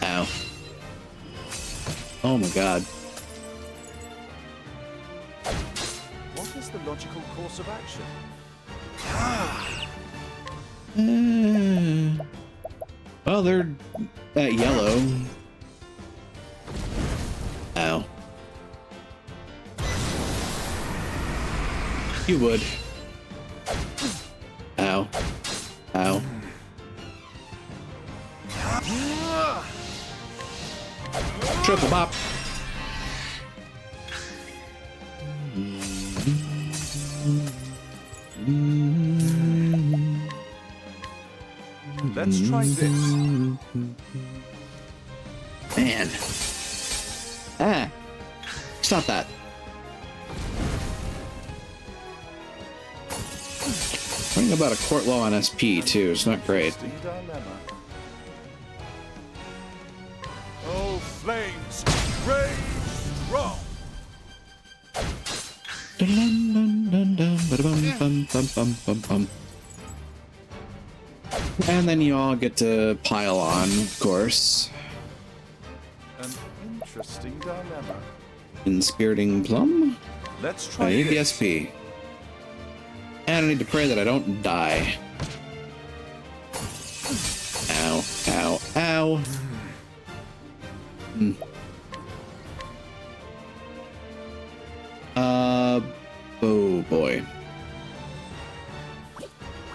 Ow. Oh my god. What is the logical course of action? Well, they're at yellow. Ow. You would. Ow. Ow. Triple bop. Let's try this. Man. Ah. Stop that. Learning about a court law on SP too. It's not great. Interesting dilemma. Oh, flames! Rage strong! And then you all get to pile on, of course. An interesting dilemma. Inspiriting Plum? Let's I try need the this. SP. And I need to pray that I don't die. Ow, ow, ow. Oh boy.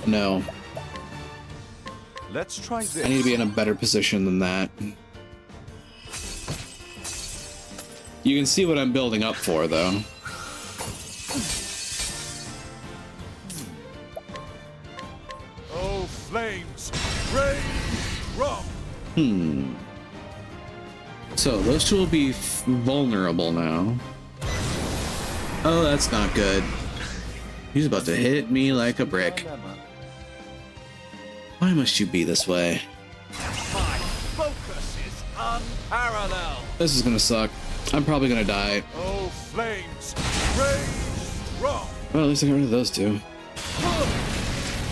No. Let's try this. I need to be in a better position than that. You can see what I'm building up for, though. Oh, flames! Rage strong! So, those two will be vulnerable now. Oh, that's not good. He's about to hit me like a brick. Dilemma. Why must you be this way? My focus is unparalleled! This is gonna suck. I'm probably gonna die. Oh, flames! Rage strong! Well, at least I got rid of those two.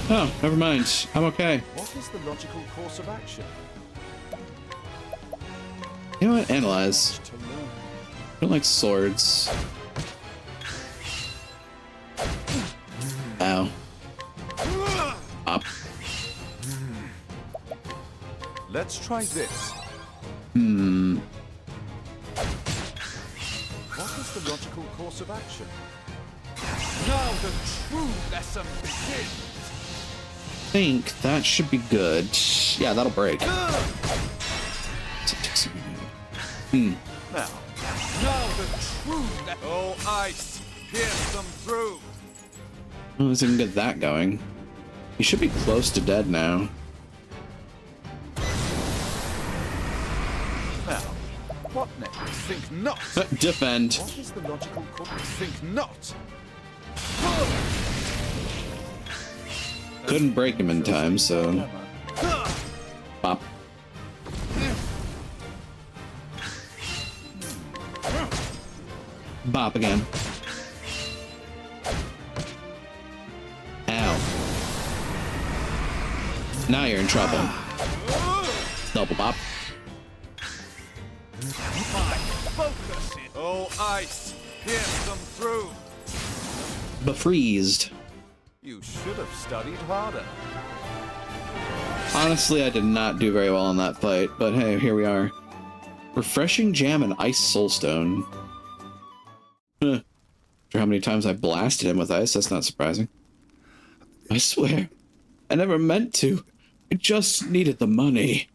Oh, never mind. I'm okay. What is the logical course of action? You know what? Analyze. To learn. I don't like swords. Ow. Up. Let's try this. What is the logical course of action? Now the true lesson begins! I think that should be good. Yeah, that'll break. Now the true lesson. Oh, ice! Pierce them through! Well, let's even get that going. He should be close to dead now. Now, what next? Think not! Defend. What is the logical course? Think not! Couldn't break him in time, so... Pop. Bop again. Ow. Now you're in trouble. Double bop. My focus is... Oh, ice! Pierce them through! Befreezed. You should have studied harder. Honestly, I did not do very well in that fight, but hey, here we are. Refreshing Jam and Ice Soulstone. Huh. After how many times I blasted him with ice, that's not surprising. I swear, I never meant to. I just needed the money.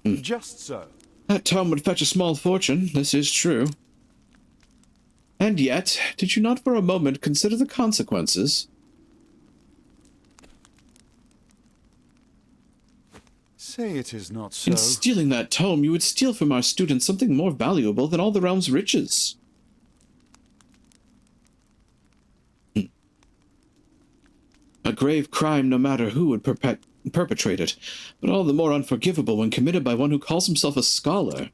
Just so. That tome would fetch a small fortune, this is true. And yet, did you not for a moment consider the consequences? Say it is not so. In stealing that tome, you would steal from our students something more valuable than all the realm's riches. A grave crime no matter who would perpetrate it, but all the more unforgivable when committed by one who calls himself a scholar.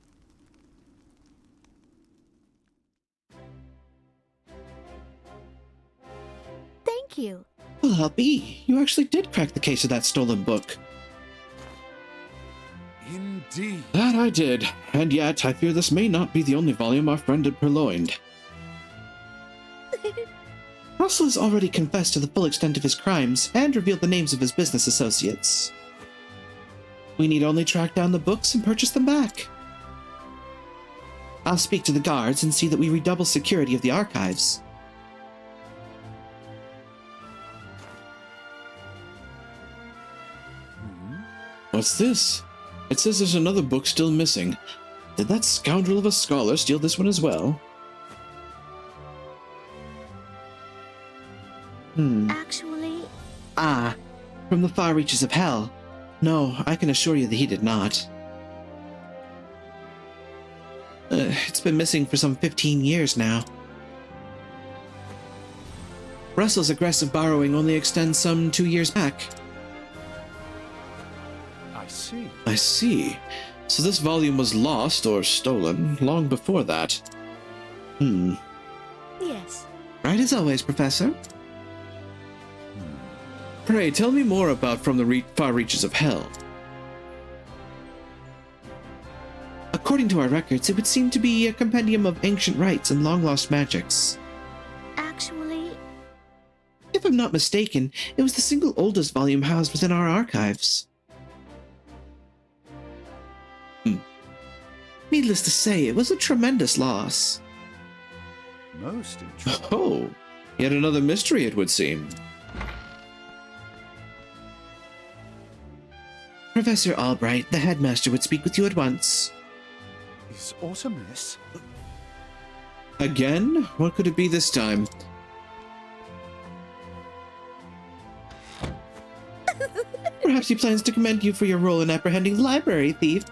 Thank you. Well, I'll be. You actually did crack the case of that stolen book. Indeed. That I did, and yet I fear this may not be the only volume our friend had purloined. Russell has already confessed to the full extent of his crimes and revealed the names of his business associates. We need only track down the books and purchase them back. I'll speak to the guards and see that we redouble security of the archives. What's this? It says there's another book still missing. Did that scoundrel of a scholar steal this one as well? Actually... Ah, from the far reaches of hell. No, I can assure you that he did not. It's been missing for some 15 years now. Russell's aggressive borrowing only extends some 2 years back. I see. So this volume was lost or stolen long before that. Yes. Right as always, Professor. Pray, tell me more about From the Far Reaches of Hell. According to our records, it would seem to be a compendium of ancient rites and long-lost magics. Actually... If I'm not mistaken, it was the single oldest volume housed within our archives. Needless to say, it was a tremendous loss. Most interesting. Oh, yet another mystery, it would seem. Professor Albright, the headmaster, would speak with you at once. Is Artemis? Again? What could it be this time? Perhaps he plans to commend you for your role in apprehending the library thief.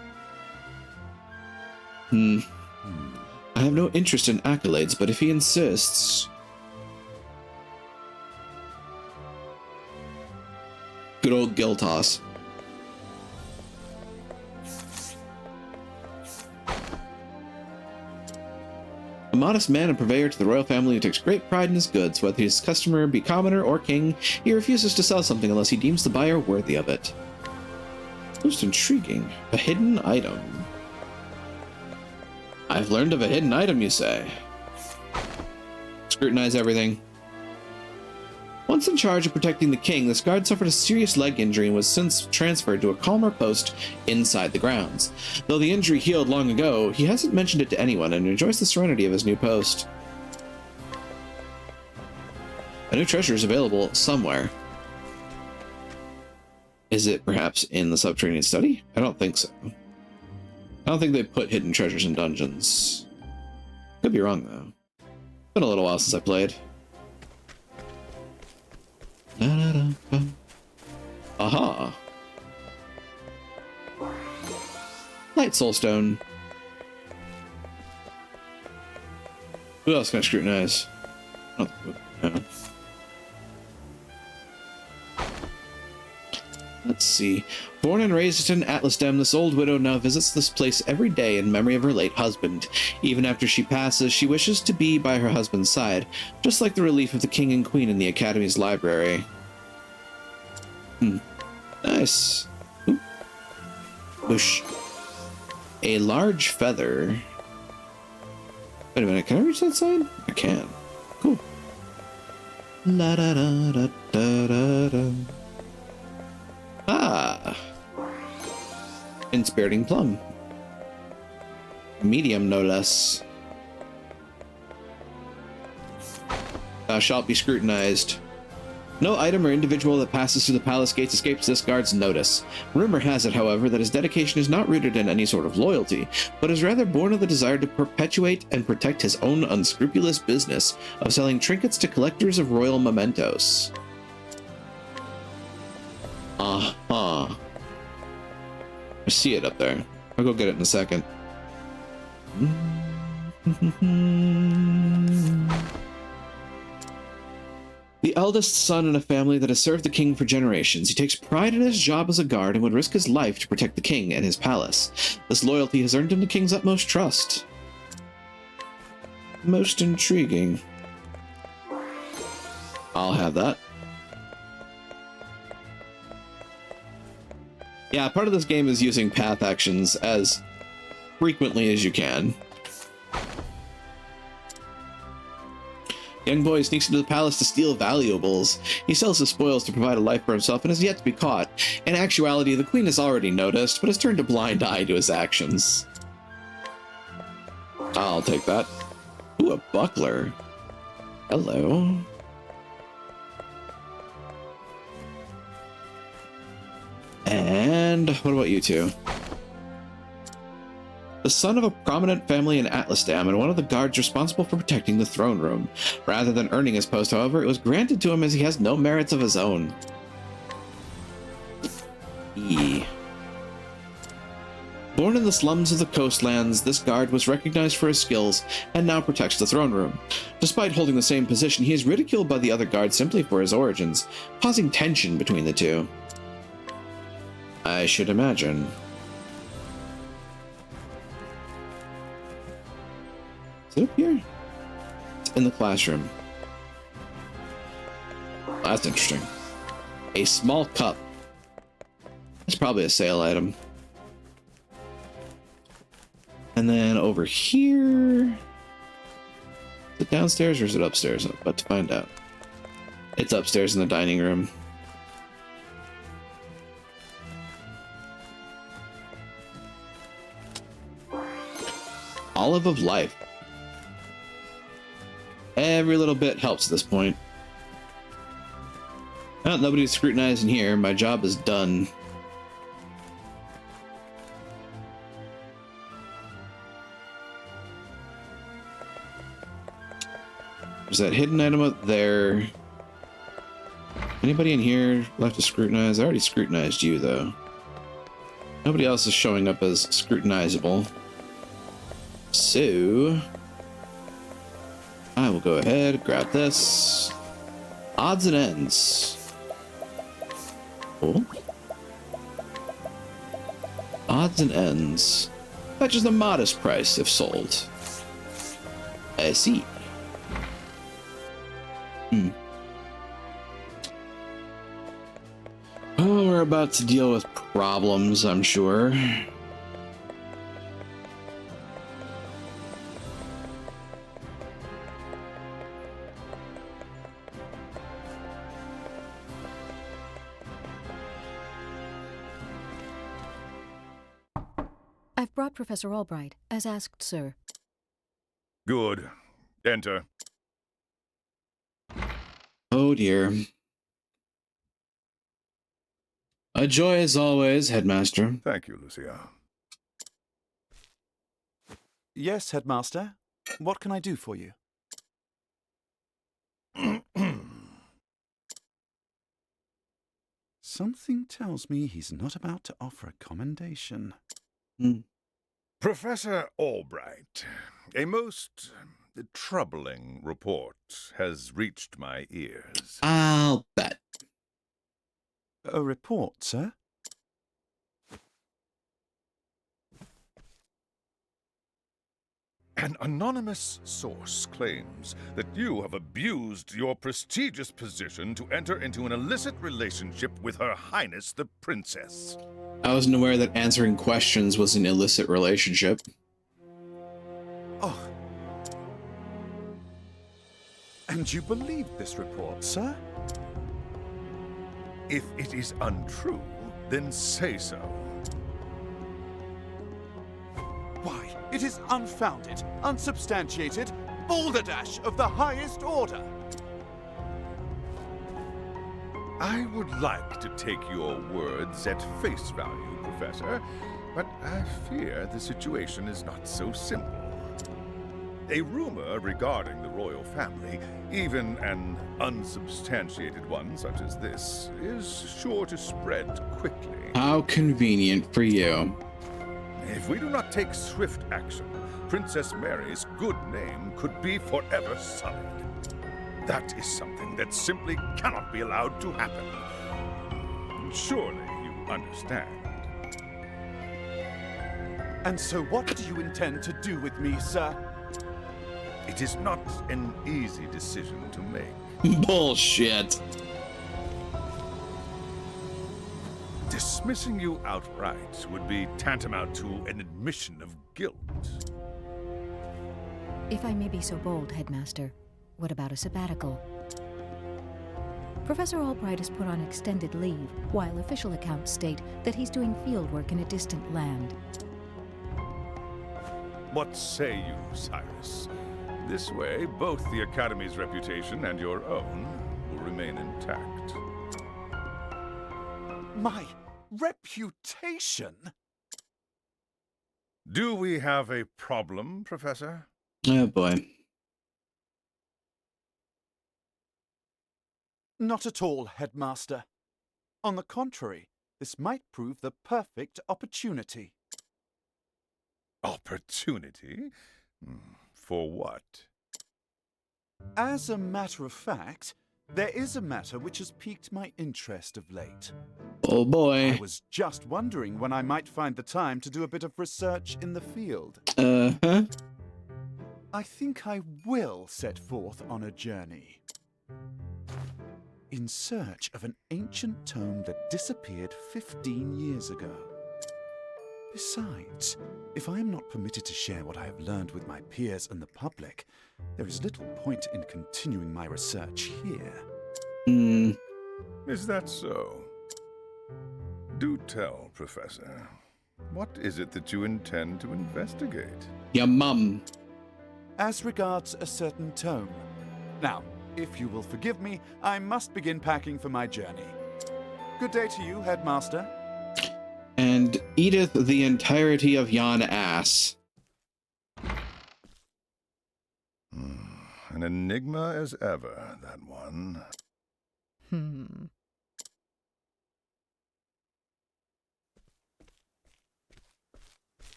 I have no interest in accolades, but if he insists... Good old Geltos. A modest man and purveyor to the royal family who takes great pride in his goods, whether his customer be commoner or king, he refuses to sell something unless he deems the buyer worthy of it. Most intriguing. A hidden item. I've learned of a hidden item, you say? Scrutinize everything. Once in charge of protecting the king, this guard suffered a serious leg injury and was since transferred to a calmer post inside the grounds. Though the injury healed long ago, he hasn't mentioned it to anyone and enjoys the serenity of his new post. A new treasure is available somewhere. Is it perhaps in the subterranean study? I don't think so. I don't think they put hidden treasures in dungeons. Could be wrong, though. Been a little while since I played. Aha! Light Soulstone. Who else can I scrutinize? Oh, no. Let's see. Born and raised in Atlasdem, this old widow now visits this place every day in memory of her late husband. Even after she passes, she wishes to be by her husband's side, just like the relief of the king and queen in the Academy's library. Nice. Oop. Whoosh. A large feather. Wait a minute, can I reach that side? I can. Cool. La da da da da da da. Ah! Inspiriting plum. Medium, no less. Thou shalt be scrutinized. No item or individual that passes through the palace gates escapes this guard's notice. Rumor has it, however, that his dedication is not rooted in any sort of loyalty, but is rather born of the desire to perpetuate and protect his own unscrupulous business of selling trinkets to collectors of royal mementos. Uh-huh. I see it up there. I'll go get it in a second. The eldest son in a family that has served the king for generations, he takes pride in his job as a guard and would risk his life to protect the king and his palace. This loyalty has earned him the king's utmost trust. Most intriguing. I'll have that. Yeah, part of this game is using path actions as frequently as you can. Young boy sneaks into the palace to steal valuables. He sells his spoils to provide a life for himself and is yet to be caught. In actuality, the queen has already noticed, but has turned a blind eye to his actions. I'll take that. Ooh, a buckler. Hello. And what about you two? The son of a prominent family in Atlasdam and one of the guards responsible for protecting the throne room. Rather than earning his post, however, it was granted to him as he has no merits of his own. Born in the slums of the coastlands, this guard was recognized for his skills and now protects the throne room. Despite holding the same position, he is ridiculed by the other guards simply for his origins, causing tension between the two. I should imagine. Is it up here? It's in the classroom. That's interesting. A small cup. It's probably a sale item. And then over here... Is it downstairs or is it upstairs? I'm about to find out. It's upstairs in the dining room. Olive of Life. Every little bit helps at this point. Well, nobody's scrutinizing here. My job is done. There's that hidden item up there. Anybody in here left to scrutinize? I already scrutinized you, though. Nobody else is showing up as scrutinizable. So... I will go ahead, grab this. Odds and ends. Oh. Odds and ends. Fetches a modest price if sold. I see. Oh, we're about to deal with problems, I'm sure. I've brought Professor Albright, as asked, sir. Good. Enter. Oh dear. A joy as always, Headmaster. Thank you, Lucia. Yes, Headmaster. What can I do for you? Something tells me he's not about to offer a commendation. Professor Albright, a most troubling report has reached my ears. I'll bet. A report, sir? An anonymous source claims that you have abused your prestigious position to enter into an illicit relationship with Her Highness the Princess. I wasn't aware that answering questions was an illicit relationship. Oh. And you believe this report, sir? If it is untrue, then say so. Why, it is unfounded, unsubstantiated balderdash of the highest order. I would like to take your words at face value, Professor, but I fear the situation is not so simple. A rumor regarding the royal family, even an unsubstantiated one such as this, is sure to spread quickly. How convenient for you. If we do not take swift action, Princess Mary's good name could be forever sullied. That is something that simply cannot be allowed to happen. Surely you understand. And so what do you intend to do with me, sir? It is not an easy decision to make. Bullshit. Dismissing you outright would be tantamount to an admission of guilt. If I may be so bold, Headmaster, what about a sabbatical? Professor Albright is put on extended leave, while official accounts state that he's doing field work in a distant land. What say you, Cyrus? This way, both the Academy's reputation and your own will remain intact. My reputation? Do we have a problem, Professor? Oh boy. Not at all, Headmaster. On the contrary, this might prove the perfect opportunity. Opportunity? For what? As a matter of fact, there is a matter which has piqued my interest of late. Oh boy. I was just wondering when I might find the time to do a bit of research in the field. Uh-huh. I think I will set forth on a journey. In search of an ancient tome that disappeared 15 years ago. Besides, if I am not permitted to share what I have learned with my peers and the public, there is little point in continuing my research here. Is that so? Do tell, Professor. What is it that you intend to investigate? Your mum. As regards a certain tome. Now, if you will forgive me, I must begin packing for my journey. Good day to you, Headmaster. And eateth the entirety of yon ass. An enigma as ever, that one.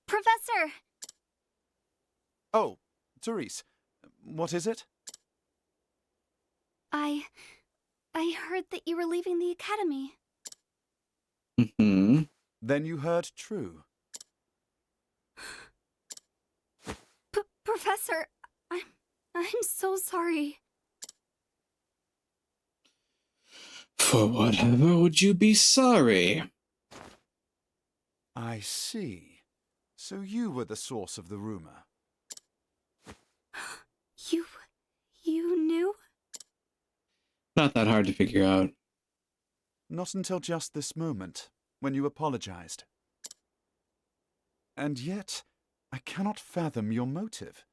Professor! Oh, Therese, what is it? I heard that you were leaving the academy. Then you heard true. Professor, I'm so sorry. For whatever would you be sorry? I see. So you were the source of the rumor. You knew? Not that hard to figure out. Not until just this moment, when you apologized. And yet, I cannot fathom your motive.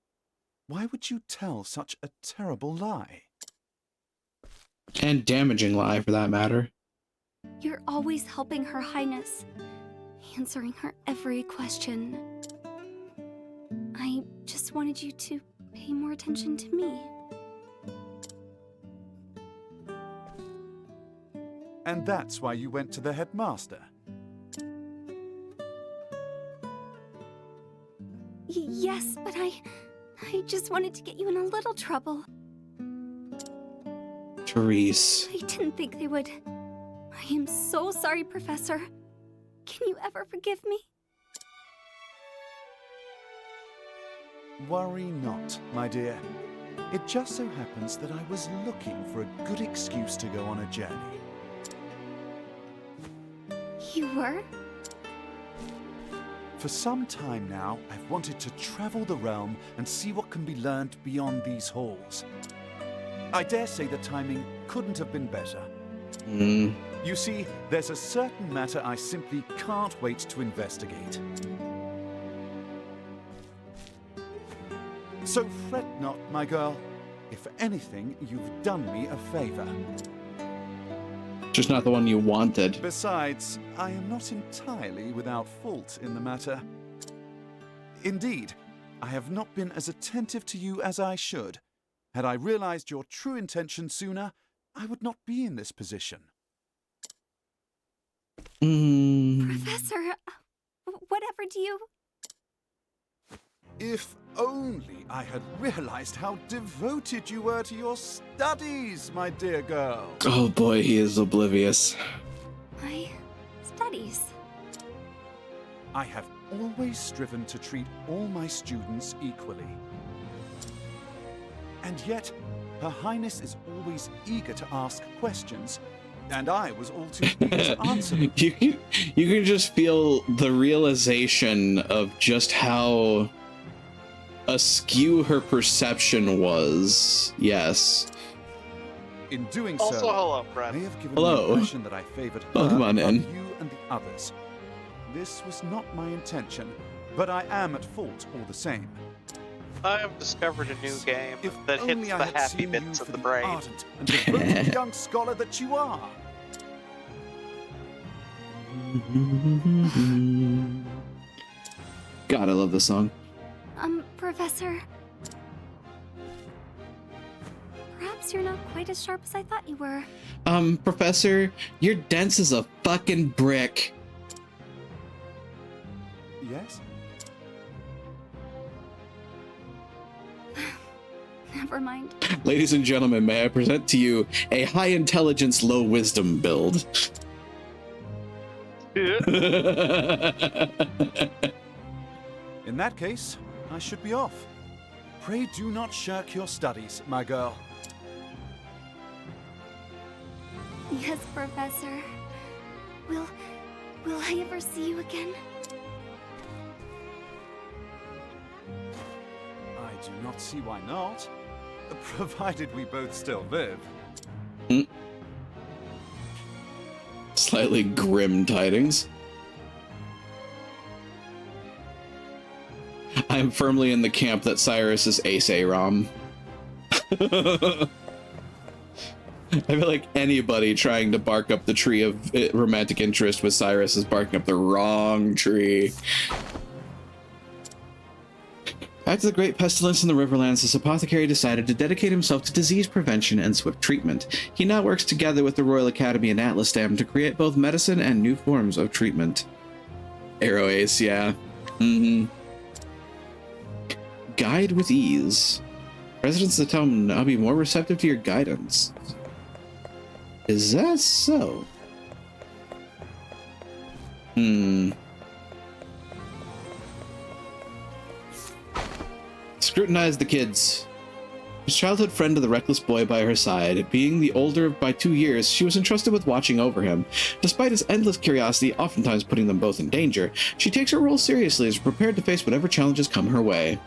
Why would you tell such a terrible lie? And damaging lie, for that matter. You're always helping Her Highness, answering her every question. I just wanted you to pay more attention to me. And that's why you went to the headmaster. Yes, but I just wanted to get you in a little trouble. Therese. I didn't think they would. I am so sorry, Professor. Can you ever forgive me? Worry not, my dear. It just so happens that I was looking for a good excuse to go on a journey. You were? For some time now, I've wanted to travel the realm and see what can be learned beyond these halls. I dare say the timing couldn't have been better. You see, there's a certain matter I simply can't wait to investigate. So fret not, my girl. If anything, you've done me a favor. Just not the one you wanted. Besides, I am not entirely without fault in the matter. Indeed, I have not been as attentive to you as I should. Had I realized your true intention sooner, I would not be in this position. Professor, whatever do you... If only I had realized how devoted you were to your studies, my dear girl. Oh boy, he is oblivious. My studies. I have always striven to treat all my students equally. And yet, Her Highness is always eager to ask questions, and I was all too eager to answer them. You can just feel the realization of just how askew her perception was. Yes. In doing Also, so, hello, I friend. have given Hello. the impression that I favored her Welcome on above in. you and the others. This was not my intention, but I am at fault all the same. I have discovered a new game If that hits only the I had happy seen you bits of for the the brain. ardent and devoted young scholar that you are. God, I love this song. Professor... Perhaps you're not quite as sharp as I thought you were. Professor, you're dense as a fucking brick. Yes? Never mind. Ladies and gentlemen, may I present to you a high intelligence, low wisdom build. In that case, I should be off. Pray do not shirk your studies, my girl. Yes, Professor. Will I ever see you again? I do not see why not, provided we both still live. Slightly grim tidings. I am firmly in the camp that Cyrus is Ace Aram. I feel like anybody trying to bark up the tree of romantic interest with Cyrus is barking up the wrong tree. After the Great Pestilence in the Riverlands, this apothecary decided to dedicate himself to disease prevention and swift treatment. He now works together with the Royal Academy in Atlasdam to create both medicine and new forms of treatment. Arrow Ace, yeah. Guide with ease. Residents of the town will now be more receptive to your guidance. Is that so? Scrutinize the kids. His childhood friend of the reckless boy by her side, being the older by 2 years, she was entrusted with watching over him. Despite his endless curiosity, oftentimes putting them both in danger, she takes her role seriously and is prepared to face whatever challenges come her way.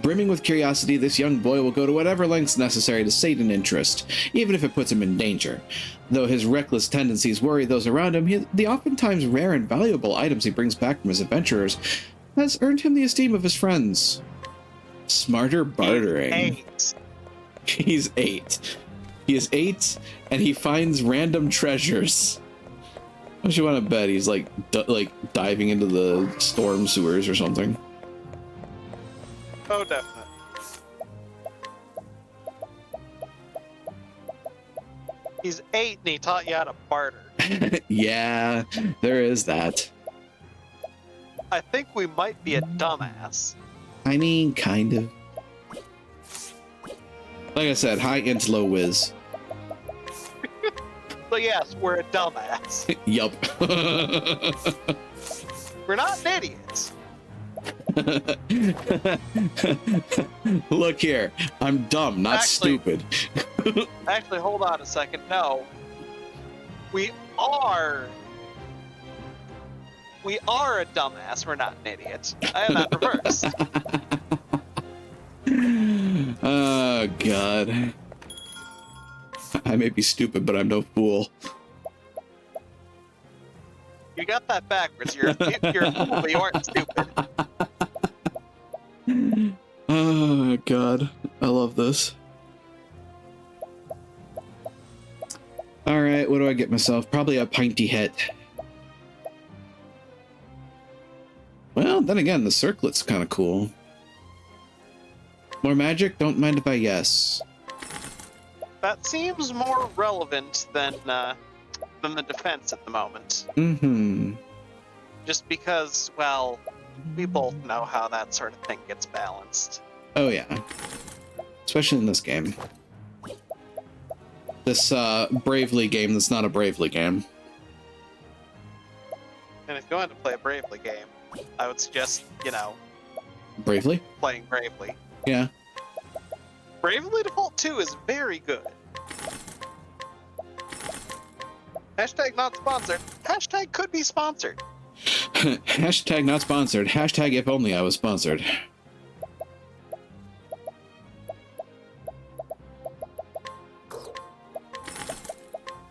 Brimming with curiosity, this young boy will go to whatever lengths necessary to sate an interest, even if it puts him in danger. Though his reckless tendencies worry those around him, the oftentimes rare and valuable items he brings back from his adventurers has earned him the esteem of his friends. Smarter bartering. 8. He's 8. He is 8, and he finds random treasures. What you want to bet? He's like diving into the storm sewers or something. Oh, definitely. He's 8 and he taught you how to barter. Yeah, there is that. I think we might be a dumbass. I mean, kind of. Like I said, high int, low whiz. So yes, we're a dumbass. Yup. We're not idiots. Look here, I'm dumb, not stupid. Actually, hold on a second. No. We are a dumbass. We're not an idiot. I have that reversed. Oh, God. I may be stupid, but I'm no fool. You got that backwards. You're a fool, but you aren't stupid. Oh, God. I love this. Alright, what do I get myself? Probably a pinty hit. Well, then again, the circlet's kind of cool. More magic? Don't mind if I yes. That seems more relevant than the defense at the moment. Mm-hmm. Just because, well, we both know how that sort of thing gets balanced. Oh, yeah. Especially in this game. This Bravely game that's not a Bravely game. And if you want to play a Bravely game, I would suggest, you know, Bravely? playing Bravely. Yeah. Bravely Default 2 is very good. Hashtag not sponsored. Hashtag could be sponsored. Hashtag not sponsored. Hashtag if only I was sponsored.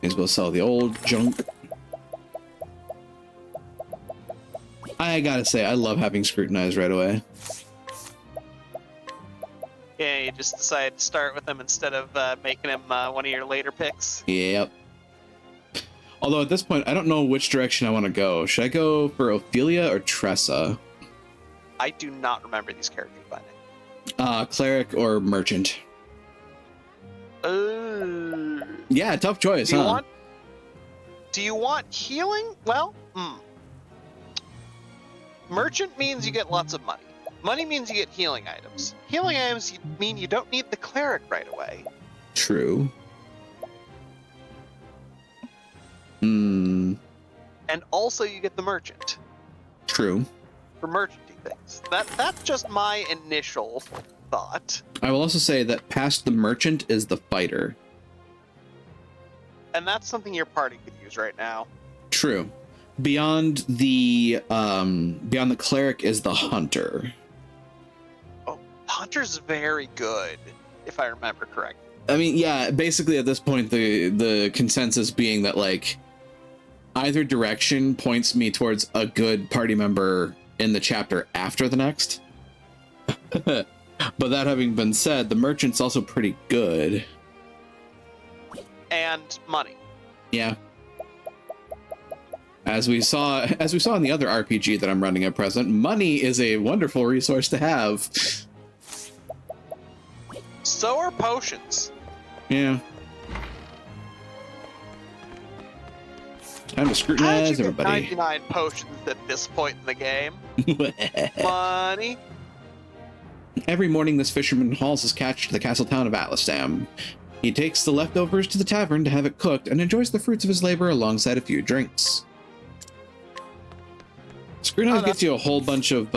May as well sell the old junk. I gotta say, I love having scrutinized right away. Yeah, you just decide to start with him instead of making him one of your later picks. Yep. Although at this point, I don't know which direction I want to go. Should I go for Ophelia or Tressa? I do not remember these characters by name. Cleric or Merchant? Uh, Yeah, tough choice, huh? Do you want healing? Well, Merchant means you get lots of money. Money means you get healing items. Healing items mean you don't need the cleric right away. True. Hmm. And also you get the merchant True. for merchanty things. That's just my initial thought. I will also say that past the Merchant is the Fighter. And that's something your party could use right now. True. Beyond the Cleric is the Hunter. Oh, Hunter's very good, if I remember correctly. I mean, yeah, basically at this point, the consensus being that, like, either direction points me towards a good party member in the chapter after the next. But that having been said, the Merchant's also pretty good. And money. Yeah. As we saw in the other RPG that I'm running at present, money is a wonderful resource to have. So are potions. Yeah. Time to How did scrutinize you get everybody. 99 potions at this point in the game? Money. Every morning, this fisherman hauls his catch to the castle town of Atlasdam. He takes the leftovers to the tavern to have it cooked and enjoys the fruits of his labor alongside a few drinks. Scrutinize gets you a whole bunch of,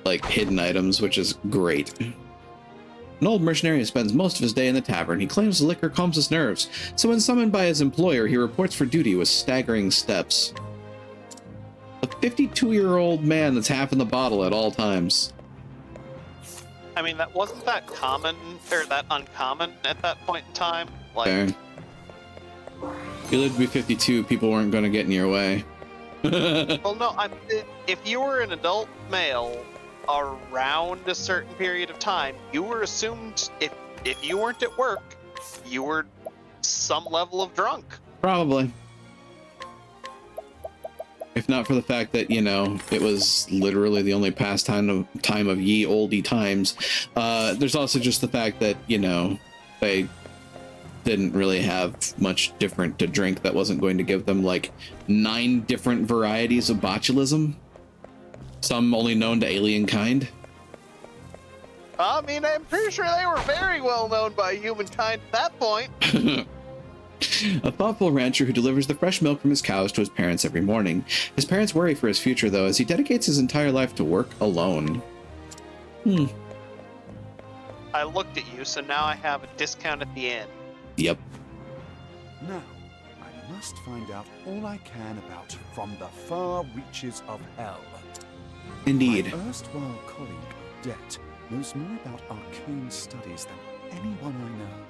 like, hidden items, which is great. An old mercenary spends most of his day in the tavern. He claims the liquor calms his nerves, so when summoned by his employer, he reports for duty with staggering steps. A 52-year-old man that's half in the bottle at all times. I mean, that wasn't that common, or that uncommon at that point in time. Like, Fair. If you lived to be 52, people weren't going to get in your way. well, no, if you were an adult male around a certain period of time, you were assumed, if you weren't at work, you were some level of drunk. Probably. If not for the fact that, you know, it was literally the only pastime of ye olde times. There's also just the fact that, you know, they didn't really have much different to drink that wasn't going to give them, like, 9 different varieties of botulism. Some only known to alien kind. I mean, I'm pretty sure they were very well known by humankind at that point. A thoughtful rancher who delivers the fresh milk from his cows to his parents every morning. His parents worry for his future, though, as he dedicates his entire life to work alone. I looked at you, so now I have a discount at the end. Yep. Now, I must find out all I can about From the Far Reaches of Hell. Indeed. My erstwhile colleague, Det, knows more about arcane studies than anyone I know.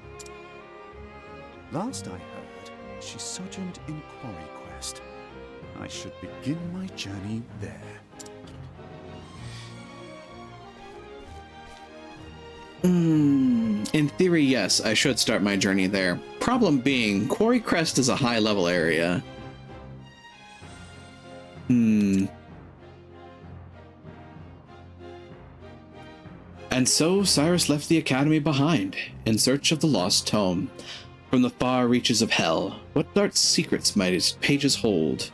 Last I heard, she sojourned in Quarry Quest. I should begin my journey there. In theory, yes, I should start my journey there. Problem being, Quarry Crest is a high-level area. And so Cyrus left the academy behind, in search of the lost tome. From the far reaches of hell, what dark secrets might its pages hold?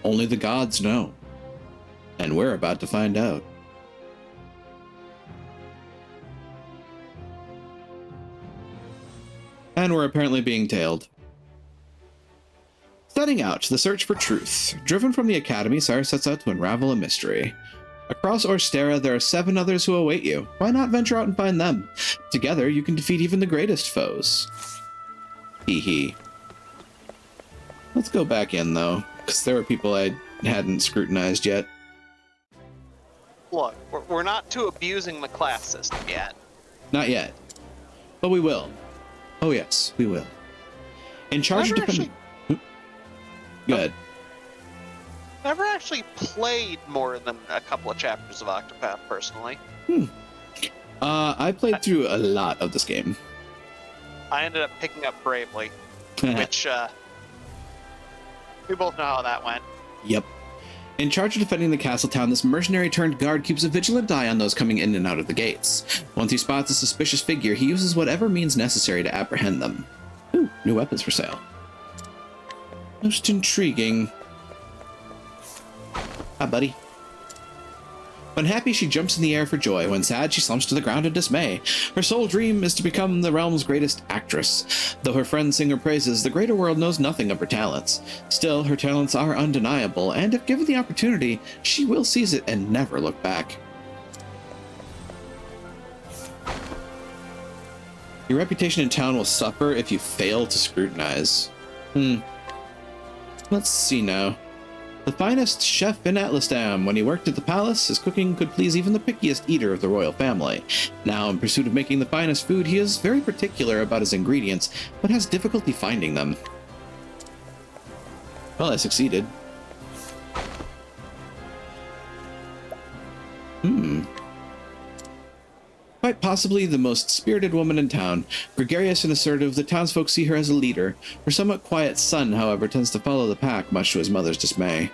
Only the gods know. And we're about to find out. And we're apparently being tailed. Setting out, the search for truth. Driven from the academy, Cyrus sets out to unravel a mystery. Across Orstera, there are 7 others who await you. Why not venture out and find them? Together, you can defeat even the greatest foes. Hee hee. Let's go back in, though, because there were people I hadn't scrutinized yet. Look, we're not too abusing the class system yet. Not yet. But we will. Oh yes, we will. In charge of defending... Good. Never actually played more than a couple of chapters of Octopath, personally. I played through a lot of this game. I ended up picking up Bravely, which, we both know how that went. Yep. In charge of defending the castle town, this mercenary-turned-guard keeps a vigilant eye on those coming in and out of the gates. Once he spots a suspicious figure, he uses whatever means necessary to apprehend them. Ooh, new weapons for sale. Most intriguing. Hi, buddy. When happy, she jumps in the air for joy. When sad, she slumps to the ground in dismay. Her sole dream is to become the realm's greatest actress. Though her friends sing her praises, the greater world knows nothing of her talents. Still, her talents are undeniable, and if given the opportunity, she will seize it and never look back. Your reputation in town will suffer if you fail to scrutinize. Let's see now. The finest chef in Atlasdam. When he worked at the palace, his cooking could please even the pickiest eater of the royal family. Now, in pursuit of making the finest food, he is very particular about his ingredients, but has difficulty finding them. Well, I succeeded. Quite possibly the most spirited woman in town. Gregarious and assertive, the townsfolk see her as a leader. Her somewhat quiet son, however, tends to follow the pack, much to his mother's dismay.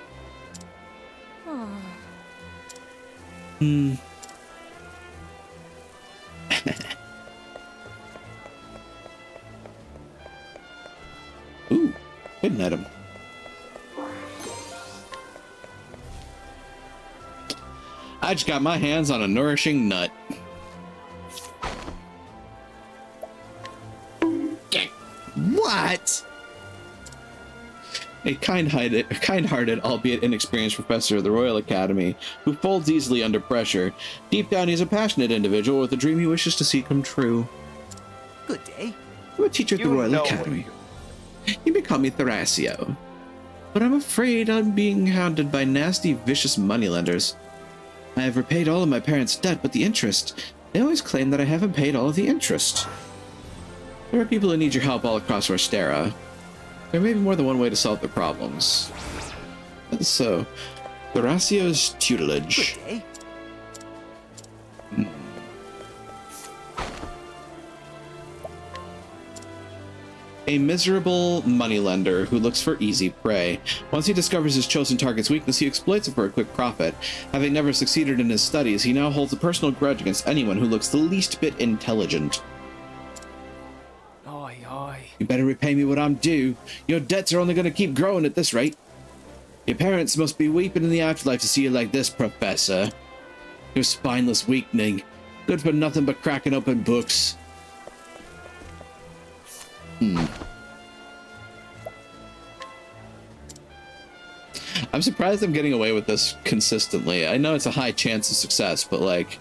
Ooh, hidden item. I just got my hands on a nourishing nut. What? A kind-hearted, albeit inexperienced professor of the Royal Academy, who folds easily under pressure. Deep down, he's a passionate individual with a dream he wishes to see come true. Good day. I'm a teacher at the Royal Academy. You may call me Thrasio. But I'm afraid I'm being hounded by nasty, vicious moneylenders. I have repaid all of my parents' debt, but the interest... They always claim that I haven't paid all of the interest. There are people who need your help all across Orstera. There may be more than one way to solve their problems. So, Thrasio's tutelage. Good day. A miserable moneylender who looks for easy prey. Once he discovers his chosen target's weakness, he exploits it for a quick profit. Having never succeeded in his studies, he now holds a personal grudge against anyone who looks the least bit intelligent. You better repay me what I'm due. Your debts are only going to keep growing at this rate. Your parents must be weeping in the afterlife to see you like this, Professor. You're spineless weakling. Good for nothing but cracking open books. I'm surprised I'm getting away with this consistently. I know it's a high chance of success, but like...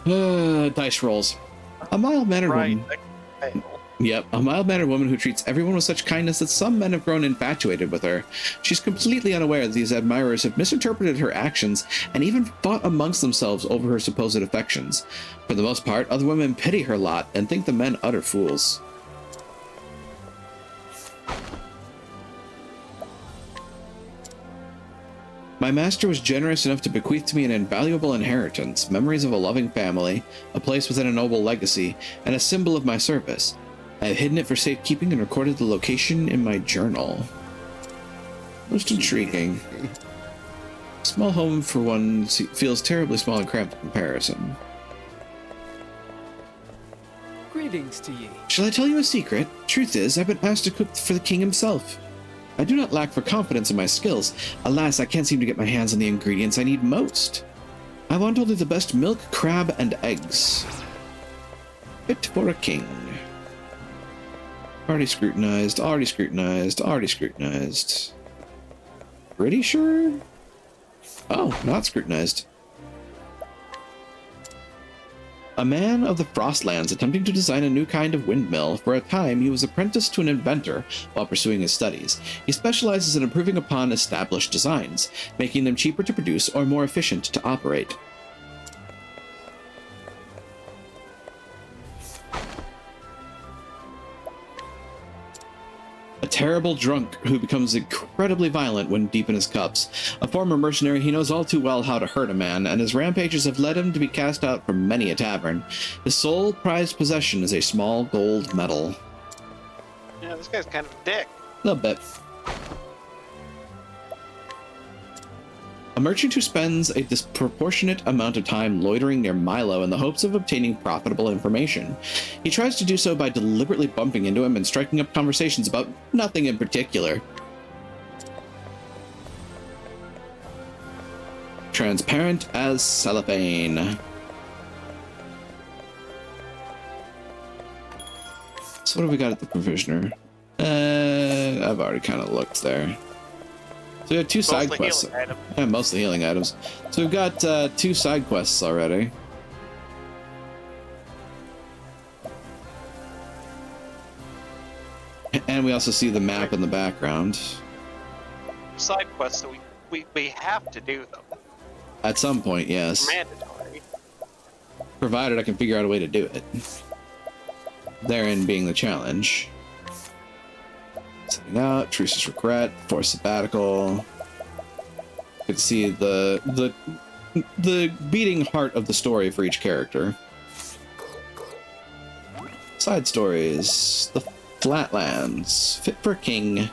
dice rolls. A mild-mannered woman... Yep, a mild-mannered woman who treats everyone with such kindness that some men have grown infatuated with her. She's completely unaware that these admirers have misinterpreted her actions and even fought amongst themselves over her supposed affections. For the most part, other women pity her lot and think the men utter fools. My master was generous enough to bequeath to me an invaluable inheritance, memories of a loving family, a place within a noble legacy, and a symbol of my service. I have hidden it for safekeeping and recorded the location in my journal. Most intriguing. Small home for one feels terribly small and cramped in comparison. Greetings to ye. Shall I tell you a secret? Truth is, I've been asked to cook for the king himself. I do not lack for confidence in my skills. Alas, I can't seem to get my hands on the ingredients I need most. I want only the best milk, crab, and eggs. Fit for a king. Already scrutinized, already scrutinized, already scrutinized. Pretty sure? Oh, not scrutinized. A man of the Frostlands attempting to design a new kind of windmill. For a time, he was apprenticed to an inventor while pursuing his studies. He specializes in improving upon established designs, making them cheaper to produce or more efficient to operate. A terrible drunk who becomes incredibly violent when deep in his cups. A former mercenary, he knows all too well how to hurt a man, and his rampages have led him to be cast out from many a tavern. His sole prized possession is a small gold medal. Yeah, this guy's kind of a dick. A little bit. A merchant who spends a disproportionate amount of time loitering near Milo in the hopes of obtaining profitable information. He tries to do so by deliberately bumping into him and striking up conversations about nothing in particular. Transparent as cellophane. So what have we got at the provisioner? I've already kind of looked there. So we have two side quests. Yeah, mostly healing items. So we've got 2 side quests already. And we also see the map in the background. Side quests, so we have to do them. At some point, yes. Mandatory. Provided I can figure out a way to do it. Therein being the challenge. Setting out, Truce's Regret, Forced Sabbatical. You can see the beating heart of the story for each character. Side stories. The Flatlands, Fit for a King,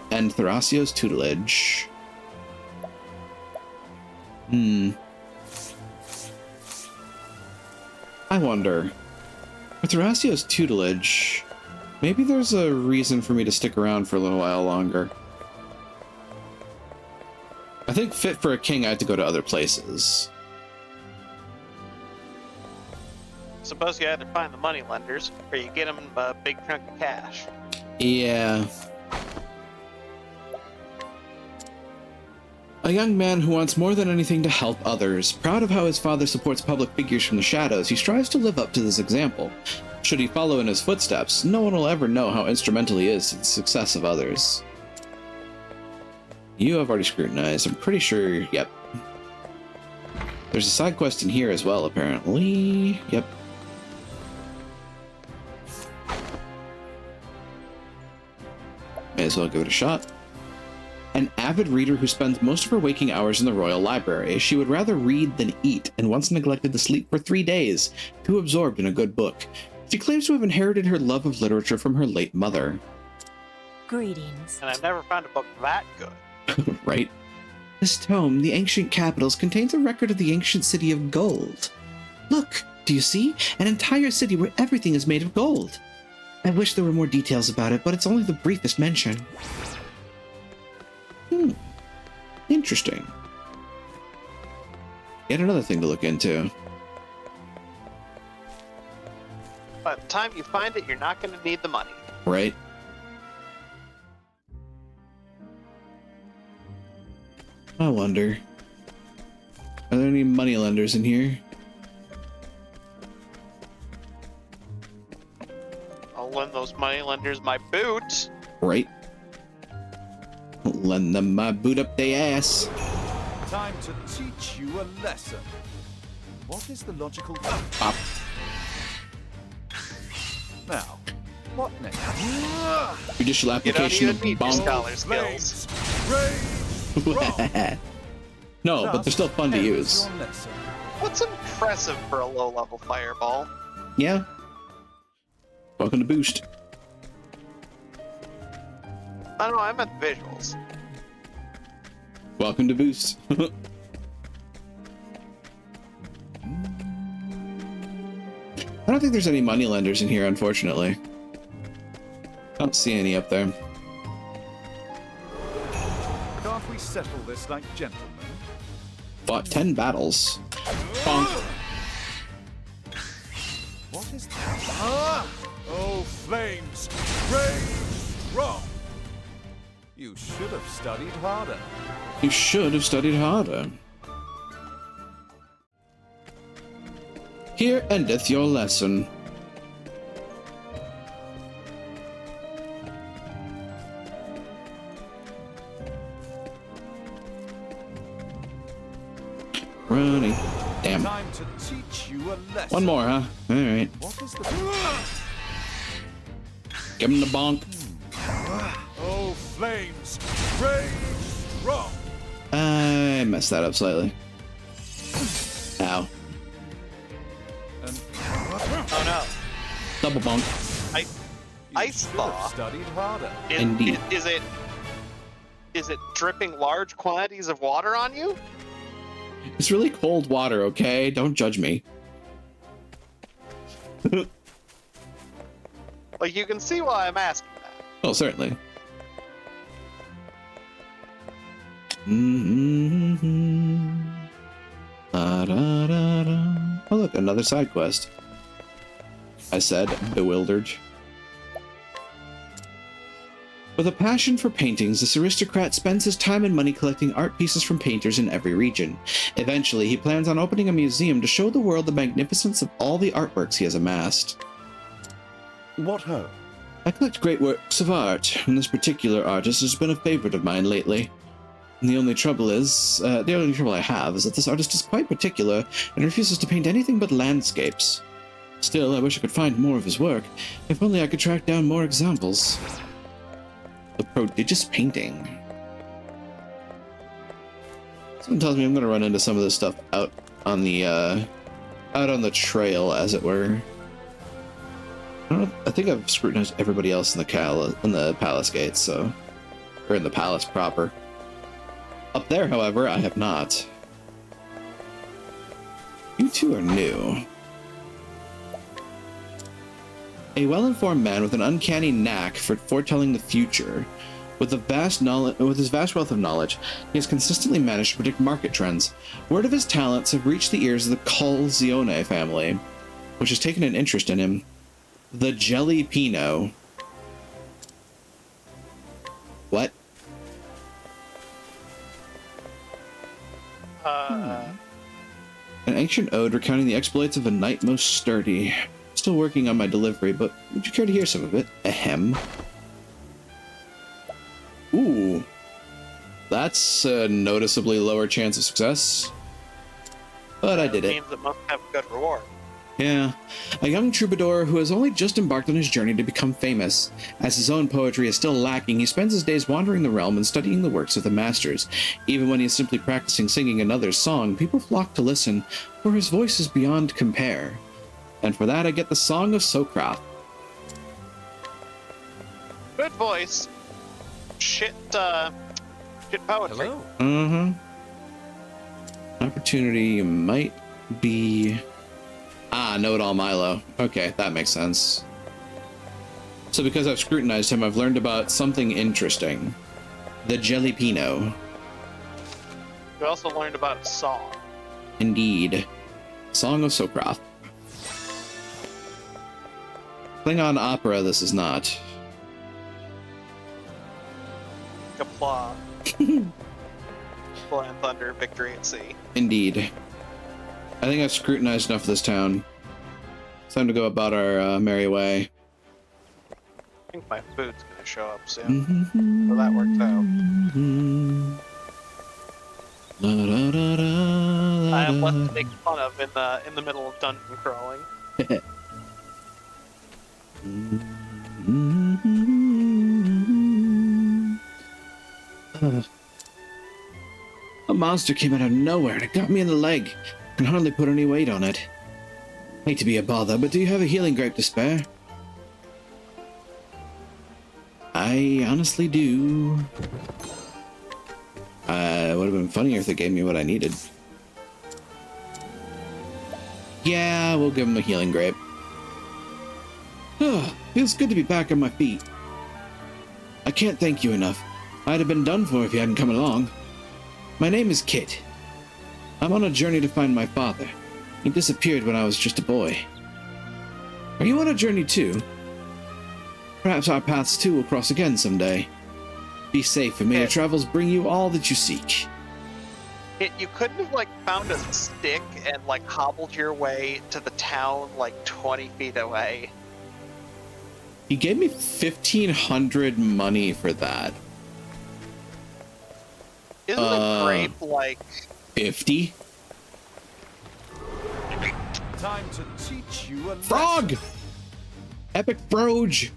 and Thrasio's Tutelage. I wonder, with Thrasio's Tutelage, maybe there's a reason for me to stick around for a little while longer. I think Fit for a King I had to go to other places. Suppose you either find the money lenders or you get them a big chunk of cash. Yeah. A young man who wants more than anything to help others. Proud of how his father supports public figures from the shadows, he strives to live up to this example. Should he follow in his footsteps, no one will ever know how instrumental he is to the success of others. You have already scrutinized. I'm pretty sure, yep. There's a side quest in here as well, apparently. Yep. May as well give it a shot. An avid reader who spends most of her waking hours in the Royal Library. She would rather read than eat, and once neglected to sleep for 3 days, too absorbed in a good book. She claims to have inherited her love of literature from her late mother. Greetings. And I've never found a book that good. Right? This tome, The Ancient Capitals, contains a record of the ancient city of gold. Look, do you see? An entire city where everything is made of gold. I wish there were more details about it, but it's only the briefest mention. Interesting. Yet another thing to look into. By the time you find it, you're not going to need the money. Right? I wonder. Are there any moneylenders in here? I'll lend those moneylenders my boots. Right? Lend them my boot up they ass. Time to teach you a lesson. What is the logical... Pop. Now, what next? Judicial You don't application even of need your bonk. scholar skills. Raise, roll. No, but they're still fun to ends use. your lesson. What's impressive for a low-level fireball? Yeah. Welcome to Boost. I don't know, I meant the visuals. Welcome to Boost. I don't think there's any moneylenders in here, unfortunately. I don't see any up there. Can't we settle this like gentlemen? Fought 10 battles. Bonk. What is that? Ah! Oh, flames! Rage strong! You should have studied harder. You should have studied harder. Here endeth your lesson. Running. Damn. Time to teach you a lesson. One more, huh? Alright. What is the... Give him the bonk. Oh, flames! Rage strong! I messed that up slightly. Ow. And Oh no. Double bonk. you Ice should thaw. have studied harder. Indeed. Is it dripping large quantities of water on you? It's really cold water, okay? Don't judge me. Like, you can see why I'm asking that. Oh, certainly. Mm-hmm. Da, da, da, da. Oh, look, another side quest. I said, bewildered. With a passion for paintings, this aristocrat spends his time and money collecting art pieces from painters in every region. Eventually, he plans on opening a museum to show the world the magnificence of all the artworks he has amassed. What ho? I collect great works of art, and this particular artist has been a favorite of mine lately. And the only trouble I have is that this artist is quite particular and refuses to paint anything but landscapes. Still, I wish I could find more of his work, if only I could track down more examples. The prodigious painting. Someone tells me I'm going to run into some of this stuff out on the trail, as it were. I think I've scrutinized everybody else in the palace gates, so, or in the palace proper. Up there, however, I have not. You two are new. A well-informed man with an uncanny knack for foretelling the future. With his vast wealth of knowledge, he has consistently managed to predict market trends. Word of his talents have reached the ears of the Colzione family, which has taken an interest in him. The Jelly Pino. What? An ancient ode recounting the exploits of a knight most sturdy. Still working on my delivery, but would you care to hear some of it? Ahem. Ooh. That's a noticeably lower chance of success. But I did it. Means it must have a good reward. Yeah. A young troubadour who has only just embarked on his journey to become famous. As his own poetry is still lacking, he spends his days wandering the realm and studying the works of the masters. Even when he is simply practicing singing another's song, people flock to listen, for his voice is beyond compare. And for that, I get the Song of Socrath. Good voice. Shit poetry. Hello. Mm-hmm. Opportunity might be... Ah, Know-It-All Milo. Okay, that makes sense. So because I've scrutinized him, I've learned about something interesting. The Jellypino. We also learned about a song. Indeed. Song of Socrath. Klingon opera, this is not. Kapla. Blood and Thunder, Victory at Sea. Indeed. I think I've scrutinized enough of this town. It's time to go about our merry way. I think my food's gonna show up soon. So that works out. I have less to make fun of in the middle of dungeon crawling. A monster came out of nowhere and it got me in the leg. Can hardly put any weight on it. Hate to be a bother, but do you have a healing grape to spare? I honestly do. Would have been funnier if they gave me what I needed. Yeah, we'll give him a healing grape. Feels good to be back on my feet. I can't thank you enough. I'd have been done for if you hadn't come along. My name is Kit. I'm on a journey to find my father. He disappeared when I was just a boy. Are you on a journey too? Perhaps our paths too will cross again someday. Be safe and may your travels bring you all that you seek. You couldn't have, like, found a stick and, like, hobbled your way to the town, like, 20 feet away. He gave me 1,500 money for that. Isn't a grape, like... 50? Time to teach you a Frog! lesson. Epic Froge!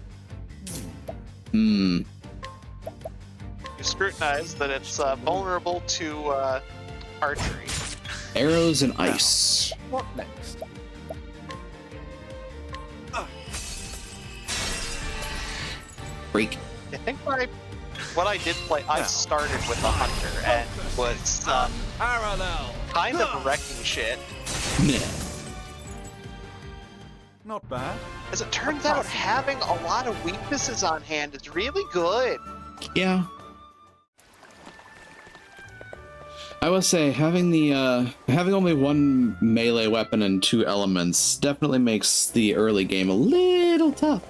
You scrutinize that it's vulnerable to archery. Arrows and ice. What next? Break. I think what I did play, I started with a hunter and was Parallel. kind of wrecking shit. Nah. Not bad. As it turns out, having a lot of weaknesses on hand is really good. Yeah. I will say having the having only one melee weapon and 2 elements definitely makes the early game a little tough.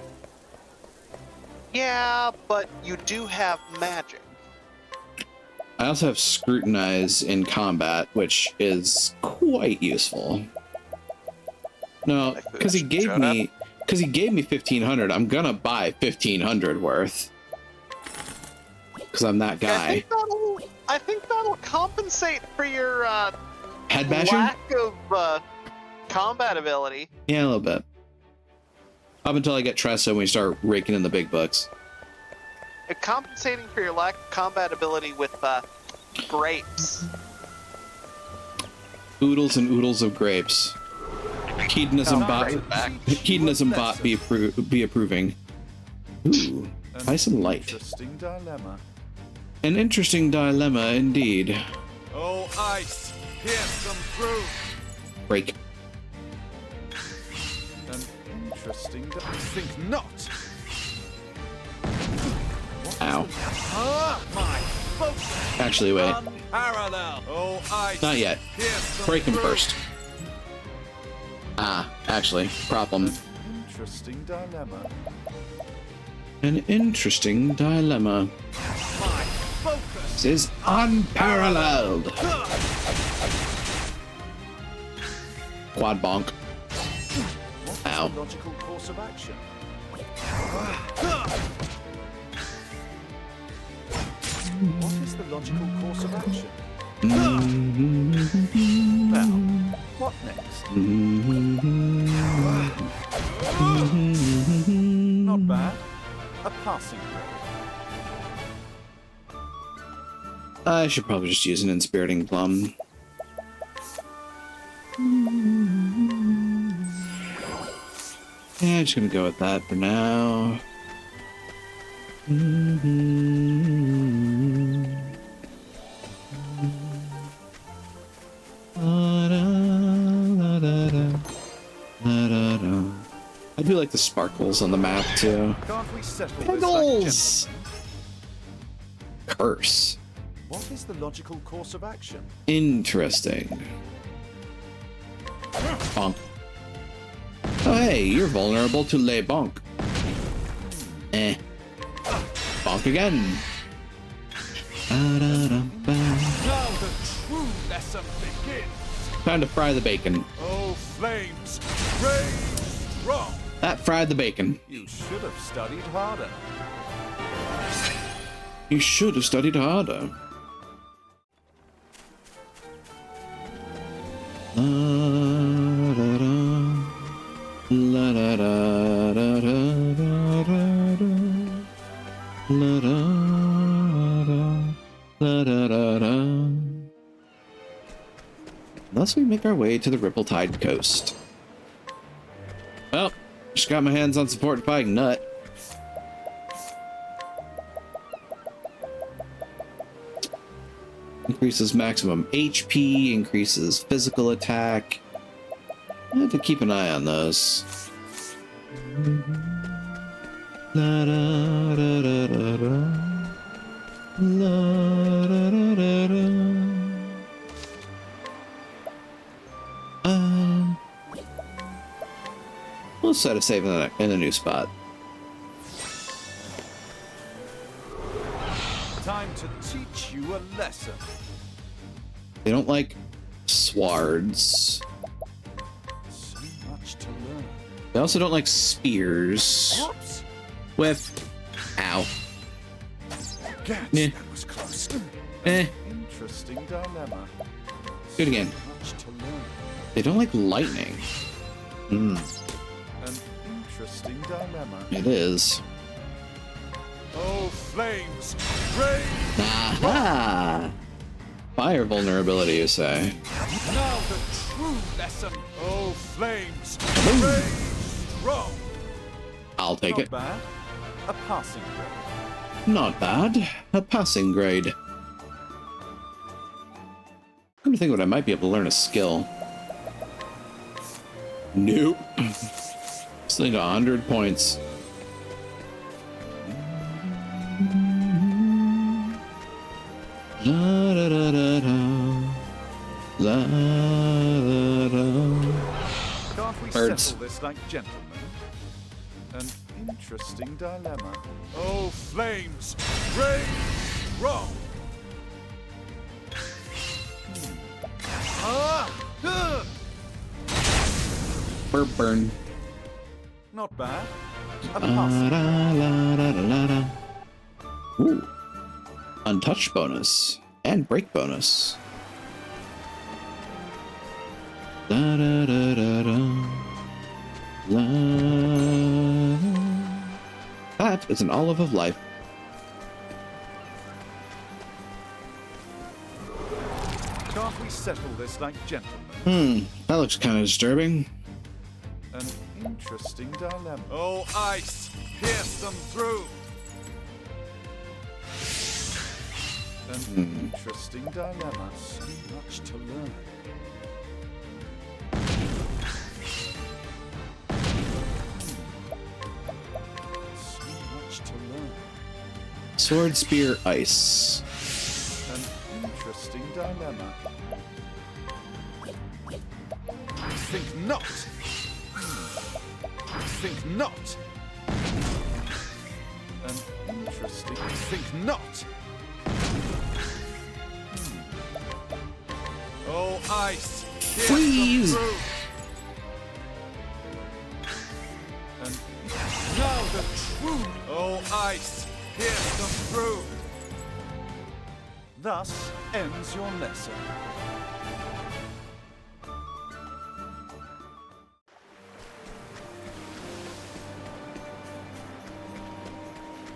Yeah, but you do have magic. I also have Scrutinize in combat, which is quite useful. No, because he gave me 1,500. I'm gonna buy 1,500 worth. Because I'm that guy. I think that'll compensate for your Head bashing? lack of combat ability. Yeah, a little bit. Up until I get Tressa and we start raking in the big bucks. Compensating for your lack of combat ability with grapes. Oodles and oodles of grapes. Hedonism bot. Hedonism bot be approving. Ooh, nice and light. Interesting dilemma. An interesting dilemma indeed. Oh, ice, pierce them through. Break. An interesting. I think not. Ow. My focus. Actually, wait. Parallel. Oh, ice. Not yet. Pierce them Break him through. first. Ah, actually, problem. Interesting dilemma. An interesting dilemma. My focus. This is unparalleled. Quad bonk. What's Ow. the logical course of action? What is the logical course of action? Now, what next? Not bad. A passing grade. I should probably just use an inspiriting plum. Yeah, I'm just gonna go with that for now. I do like the sparkles on the map too. Can't we settle this Pegbles! like Curse. gentlemen? What is the logical course of action? Interesting. Bonk. Oh hey, you're vulnerable to lay bonk. Eh. Bonk again. Now the true lesson begins. Time to fry the bacon. Oh, flames, rage strong. That fried the bacon. You should have studied harder. You should have studied harder. La da da da da da da da da da da da da. As we make our way to the Ripple-Tide coast. Well, just got my hands on support fighting Nut. Increases maximum HP, increases physical attack. I have to keep an eye on those. La da da da da da. La da da da da. We'll set a save in a new spot. Time to teach you a lesson. They don't like swords. So much to learn. They also don't like spears. Whoops! Whiff. Ow. Gats, Yeah. that was close. Interesting dilemma. Do it again. So much to learn. They don't like lightning. Hmm. An interesting dilemma. It is. Oh, flames! Rain! Aha! Fire vulnerability, you say? Now the true lesson. Oh, flames! Boom. Rain! Strong! I'll take Not it. bad. A passing grade. Not bad. A passing grade. I'm thinking what I might be able to learn a skill. Nope. Still need 100 points. La da da da da. La da da. Can't we Birds. settle this like gentlemen? An interesting dilemma. Oh, flames! Rain! Strong! Burn. Not bad. A La passing da la da da la da. Ooh. Untouched bonus and break bonus. Da da da da da. La. That is an olive of life. Can't we settle this like gentlemen? That looks kind of disturbing. An interesting dilemma. Oh, ice! Pierce them through! An interesting dilemma. So much to learn. So much to learn. Sword, spear, ice. An interesting dilemma. I think not. I think not. An interesting. I think not. Oh, ice! Pierce them Freeze! through. And now the true. Oh, ice! Pierce them through. Thus ends your lesson.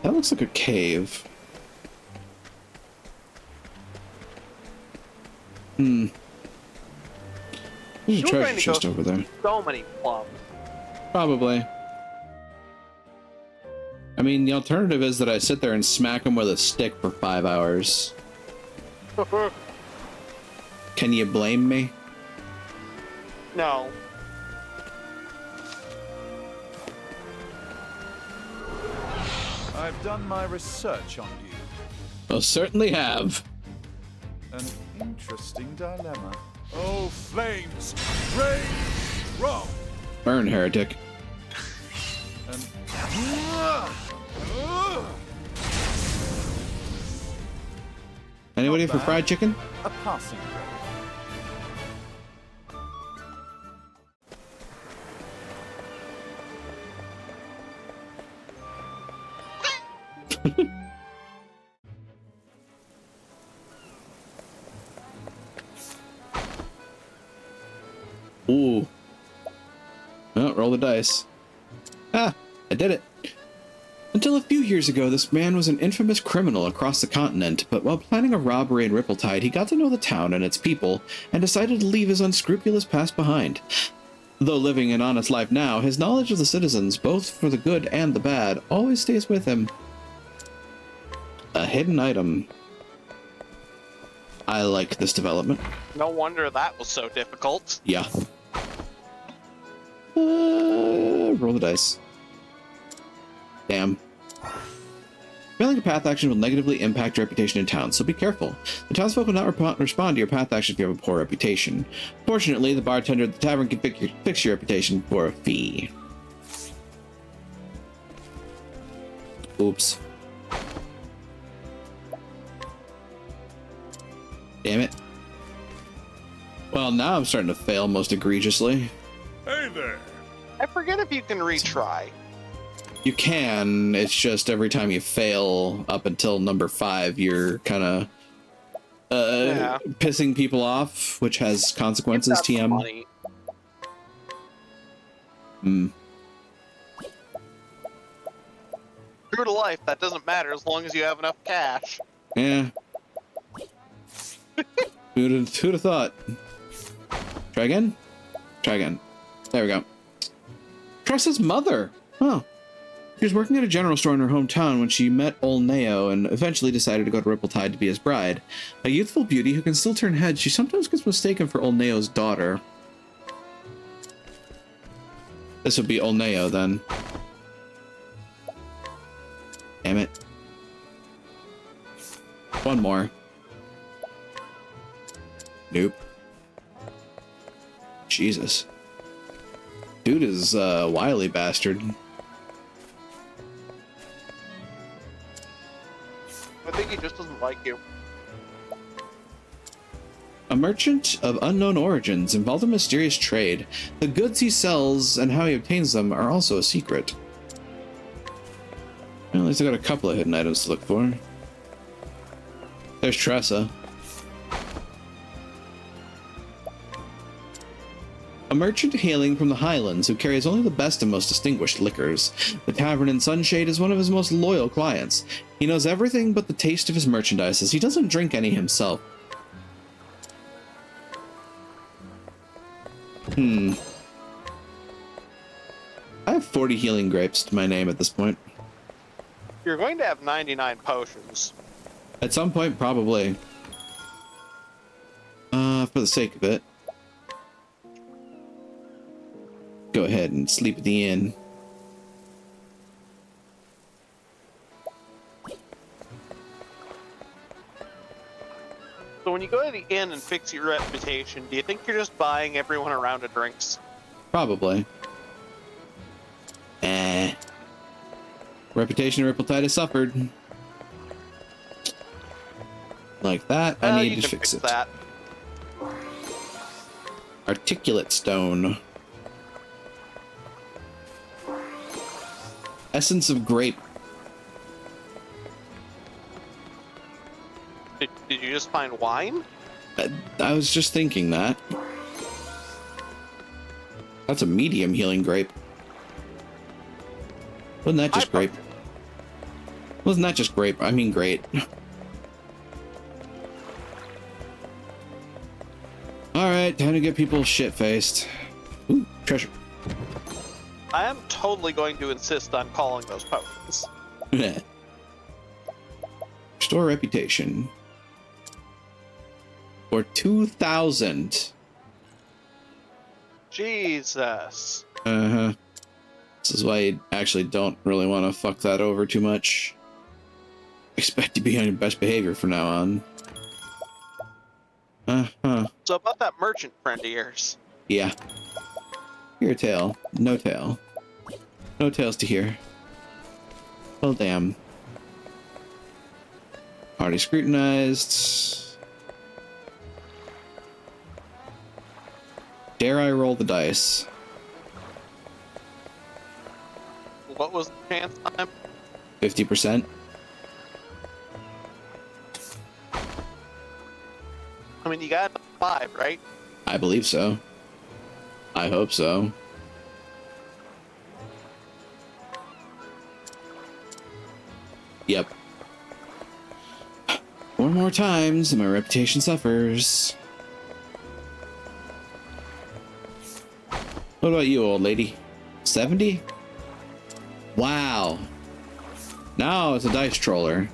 That looks like a cave. There's a You're treasure going to chest go over there. so many plums. Probably. I mean, the alternative is that I sit there and smack them with a stick for 5 hours. Can you blame me? No. I've done my research on you. Most certainly have. An interesting dilemma. Oh, flames! Rain! Wrong! Burn, heretic. And Anybody Not for bad. fried chicken? a passing grade. Ooh. Oh, roll the dice. Ah, I did it. Until a few years ago, this man was an infamous criminal across the continent, but while planning a robbery in Rippletide, he got to know the town and its people, and decided to leave his unscrupulous past behind. Though living an honest life now, his knowledge of the citizens, both for the good and the bad, always stays with him. A hidden item. I like this development. No wonder that was so difficult. Yeah. Roll the dice. Damn. Failing a path action will negatively impact your reputation in town, so be careful. The townsfolk will not respond to your path action if you have a poor reputation. Fortunately, the bartender at the tavern can fix your reputation for a fee. Oops. Damn it. Well, now I'm starting to fail most egregiously. Hey there! I forget if you can retry. You can, it's just every time you fail up until number 5, you're kind of pissing people off, which has consequences, TM. Money. True to life, that doesn't matter as long as you have enough cash. Yeah. Who'd have thought? Try again? Try again. There we go. Tressa's mother! Oh. She was working at a general store in her hometown when she met old Neo and eventually decided to go to Rippletide to be his bride. A youthful beauty who can still turn heads, she sometimes gets mistaken for old Neo's daughter. This would be old Neo then. Damn it. One more. Nope. Jesus. Dude is a wily bastard. I think he just doesn't like you. A merchant of unknown origins involved in mysterious trade. The goods he sells and how he obtains them are also a secret. Well, at least I got a couple of hidden items to look for. There's Tressa. A merchant hailing from the Highlands who carries only the best and most distinguished liquors. The tavern in Sunshade is one of his most loyal clients. He knows everything but the taste of his merchandise, as he doesn't drink any himself. I have 40 healing grapes to my name at this point. You're going to have 99 potions. At some point, probably. For the sake of it. Go ahead and sleep at the inn. So when you go to the inn and fix your reputation, do you think you're just buying everyone a round of drinks? Probably. Reputation of Rippletide has suffered. Like that, I need to fix it. That. Articulate stone. Essence of grape. Did you just find wine? I was just thinking that. That's a medium healing grape. Wasn't that just grape? Wasn't that just grape? I mean great. Alright, time to get people shit-faced. Ooh, treasure. I am totally going to insist on calling those potions. Restore reputation. For 2,000. Jesus. Uh-huh. This is why you actually don't really want to fuck that over too much. Expect to be on your best behavior from now on. Uh-huh. So about that merchant friend of yours. Yeah. Hear a tale. No tale. No tales to hear. Well, damn. Already scrutinized. Dare I roll the dice? What was the chance time? 50%? I mean, you got 5, right? I believe so. I hope so. Yep. 4 more times and my reputation suffers. What about you, old lady? 70? Wow. Now it's a dice troller.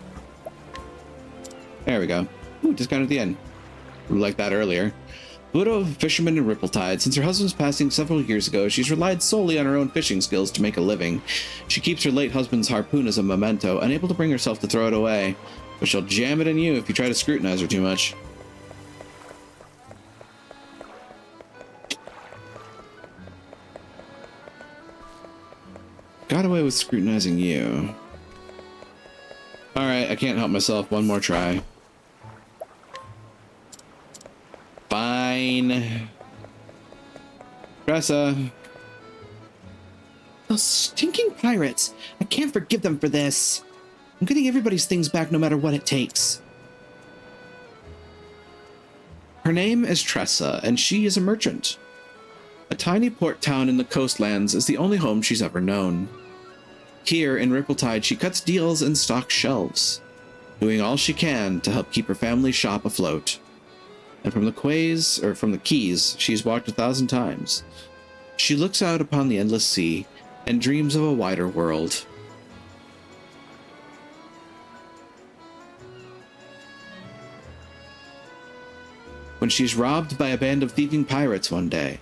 There we go. Ooh, discount at the end. Like that earlier. Widow, fisherman in Rippletide. Since her husband's passing several years ago, she's relied solely on her own fishing skills to make a living. She keeps her late husband's harpoon as a memento, unable to bring herself to throw it away. But she'll jam it in you if you try to scrutinize her too much. Got away with scrutinizing you. Alright, I can't help myself. One more try. Fine. Tressa. Those stinking pirates. I can't forgive them for this. I'm getting everybody's things back no matter what it takes. Her name is Tressa, and she is a merchant. A tiny port town in the coastlands is the only home she's ever known. Here in Rippletide, she cuts deals and stocks shelves, doing all she can to help keep her family's shop afloat. And from the quays, she's walked 1,000 times. She looks out upon the endless sea and dreams of a wider world. When she's robbed by a band of thieving pirates one day,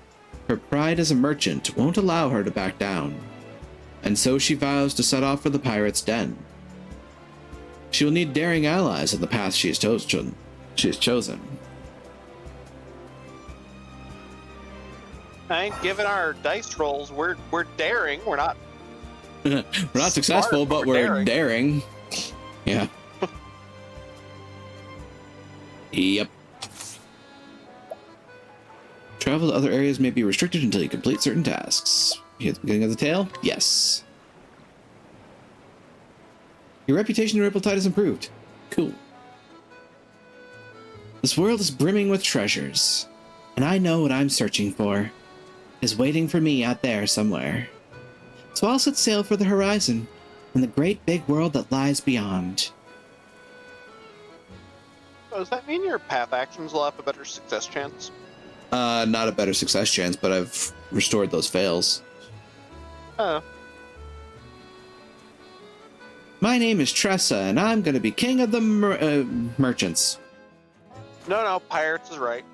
her pride as a merchant won't allow her to back down, and so she vows to set off for the pirates' den. She will need daring allies on the path she has chosen. I ain't given our dice rolls. We're daring. We're not. We're not successful, but we're daring. Yeah. Yep. Travel to other areas may be restricted until you complete certain tasks. You at the beginning of the tale? Yes. Your reputation in Rippletide has improved. Cool. This world is brimming with treasures, and I know what I'm searching for is waiting for me out there somewhere. So I'll set sail for the horizon and the great big world that lies beyond. Oh, does that mean your path actions will have a better success chance? Not a better success chance, but I've restored those fails. Oh. My name is Tressa, and I'm gonna be king of the merchants. No, pirates is right.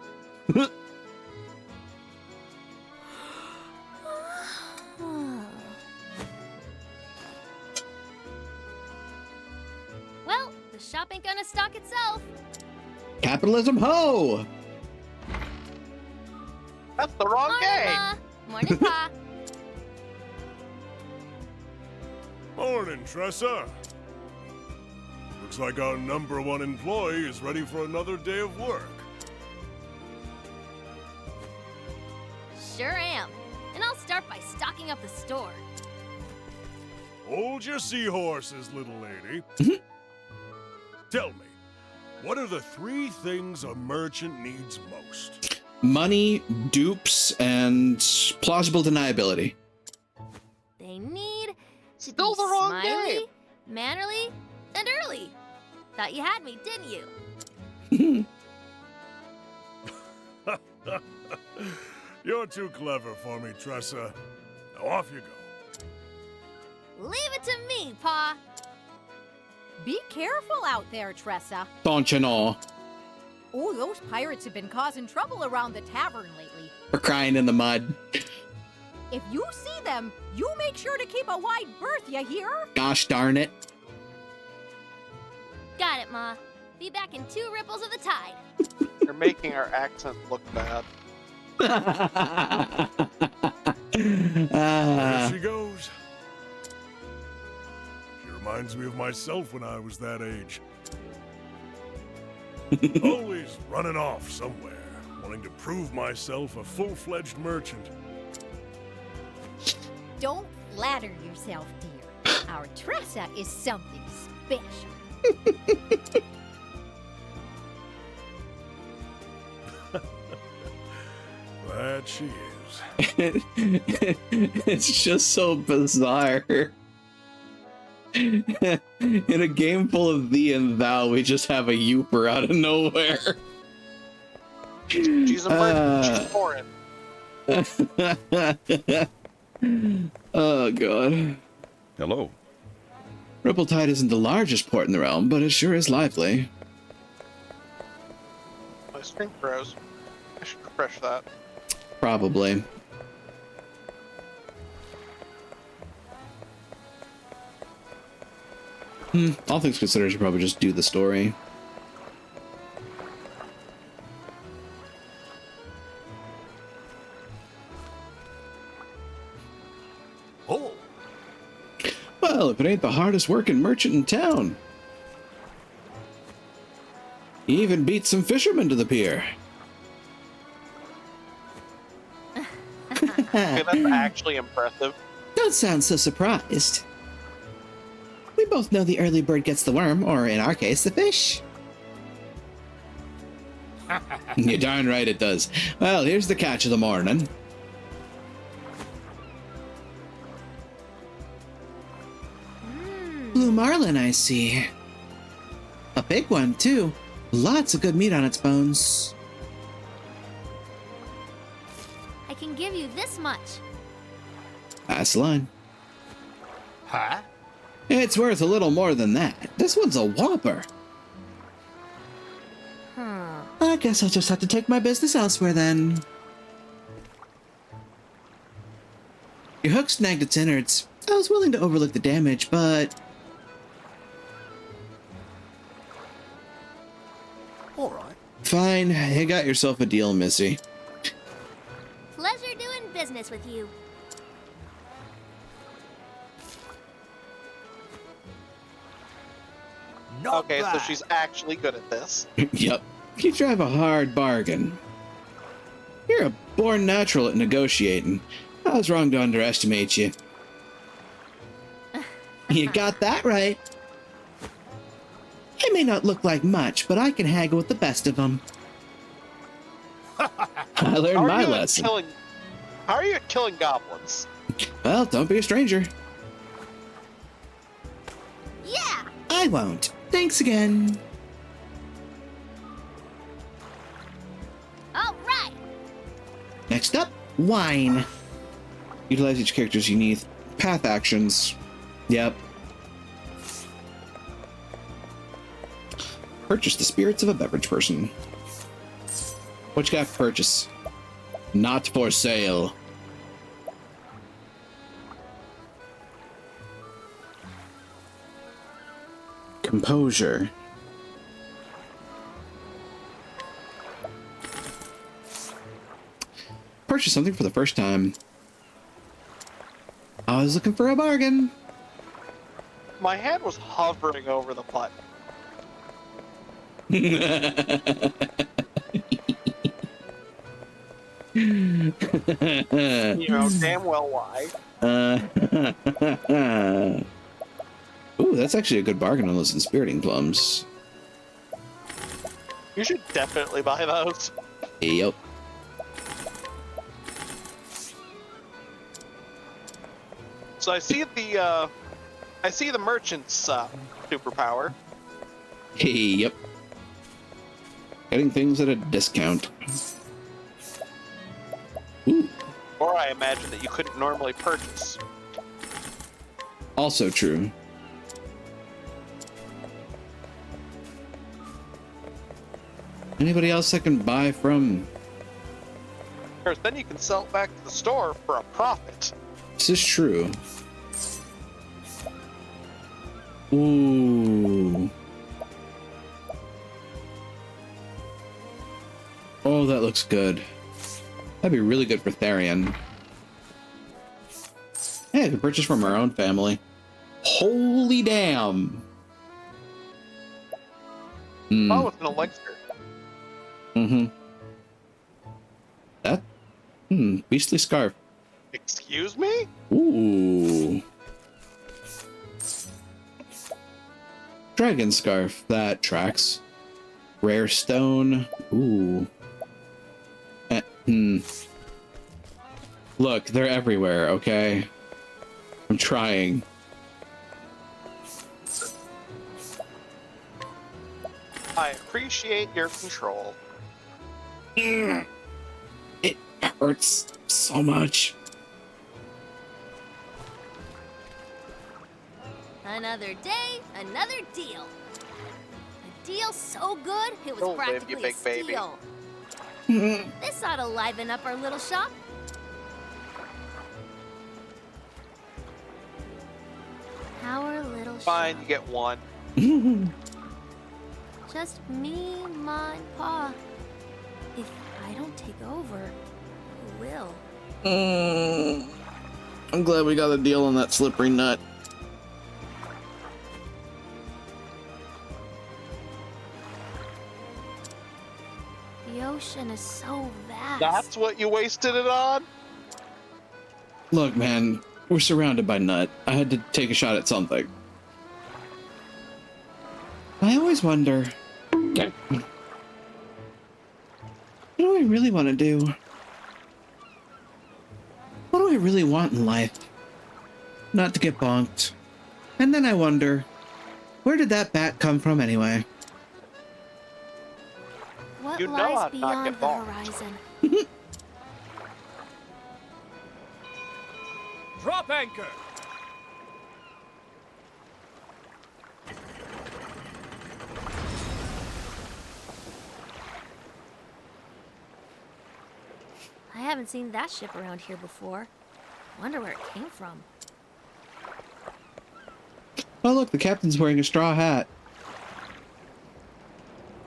Well, the shop ain't gonna stock itself. Capitalism, ho! That's the wrong game. Ma. Morning, Pa. Morning, Tressa. Looks like our #1 employee is ready for another day of work. Sure am. And I'll start by stocking up the store. Hold your seahorses, little lady. Tell me, what are the 3 things a merchant needs most? Money, dupes, and plausible deniability. They need to Still be the wrong smiley, game. mannerly, and early. Thought you had me, didn't you? You're too clever for me, Tressa. Now off you go. Leave it to me, Pa. Be careful out there, Tressa. Don't you know? Oh, those pirates have been causing trouble around the tavern lately. We're crying in the mud. If you see them, you make sure to keep a wide berth, you hear? Gosh darn it. Got it, Ma. Be back in 2 ripples of the tide. You're making our accent look bad. There she goes. She reminds me of myself when I was that age. Always running off somewhere, wanting to prove myself a full-fledged merchant. Don't flatter yourself, dear. Our Tressa is something special. That she is. It's just so bizarre. In a game full of thee and thou, we just have a youper out of nowhere. She's emerging. She's foreign. Oh, God. Hello. Ripple Tide isn't the largest port in the realm, but it sure is lively. My string froze. I should refresh that. Probably. All things considered, I should probably just do the story. Oh, Well, if it ain't the hardest working merchant in town. He even beat some fishermen to the pier. Okay, that's actually impressive. Don't sound so surprised. We both know the early bird gets the worm, or in our case, the fish. You're darn right it does. Well, here's the catch of the morning. Blue marlin, I see. A big one, too. Lots of good meat on its bones. I can give you this much. That's the line. huh? It's worth a little more than that. This one's a whopper. I guess I'll just have to take my business elsewhere then. Your hook snagged its innards. I was willing to overlook the damage, but... All right. Fine, you got yourself a deal, Missy. Pleasure doing business with you. Not Okay, so bad. she's actually good at this. Yep. You drive a hard bargain. You're a born natural at negotiating. I was wrong to underestimate you. You got that right. It may not look like much, but I can haggle with the best of them. I learned my lesson. How are you at killing goblins? Well, don't be a stranger. Yeah! I won't. Thanks again. All right! Next up, wine. Utilize each character's unique path actions. Yep. Purchase the spirits of a beverage person. What you got for purchase? Not for sale. Composure. Purchase something for the first time. I was looking for a bargain. My hand was hovering over the button. You know damn well why. Ooh, that's actually a good bargain on those inspiriting plums. You should definitely buy those. Yep. So I see the merchant's superpower. Yep. Getting things at a discount. Ooh. Or I imagine that you couldn't normally purchase. Also true. Anybody else I can buy from? Of course, then you can sell it back to the store for a profit. This is true. Ooh. Oh, that looks good. That'd be really good for Therian. Hey, I can purchase from our own family. Holy damn! Oh, with an elixir. Mm-hmm. That? Beastly scarf. Excuse me? Ooh. Dragon scarf. That tracks. Rare stone. Ooh. Look, they're everywhere, okay? I'm trying. I appreciate your control. It hurts so much. Another day, another deal. A deal so good, it was Don't live, you practically a big baby. steal. This ought to liven up our little shop. Our little Fine, shop. you get one. Just me, Ma, and Pa. If I don't take over, who will? I'm glad we got a deal on that slippery nut. The ocean is so vast. That's what you wasted it on? Look, man, we're surrounded by nut. I had to take a shot at something. I always wonder, what do I really want to do? What do I really want in life? Not to get bonked. And then I wonder, where did that bat come from anyway? What You know lies I'd not beyond get the bonked. horizon? Drop anchor! I haven't seen that ship around here before. Wonder where it came from. Oh look, the captain's wearing a straw hat.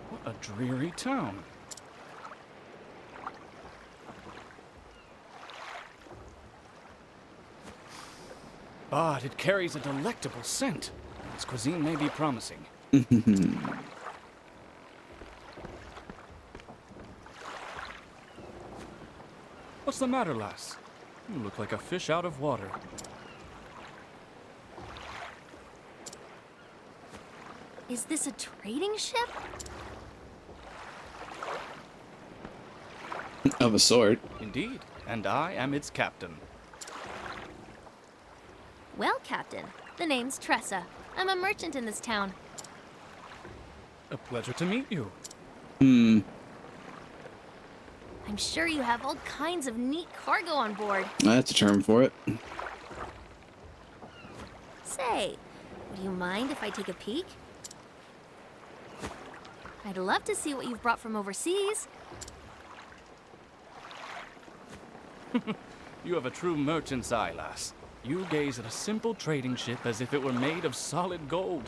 What a dreary town. But it carries a delectable scent. Its cuisine may be promising. What's the matter, lass? You look like a fish out of water. Is this a trading ship? Of a sort. Indeed, and I am its captain. Well, Captain, the name's Tressa. I'm a merchant in this town. A pleasure to meet you. I'm sure you have all kinds of neat cargo on board. That's a term for it. Say, would you mind if I take a peek? I'd love to see what you've brought from overseas. You have a true merchant's eye, lass. You gaze at a simple trading ship as if it were made of solid gold.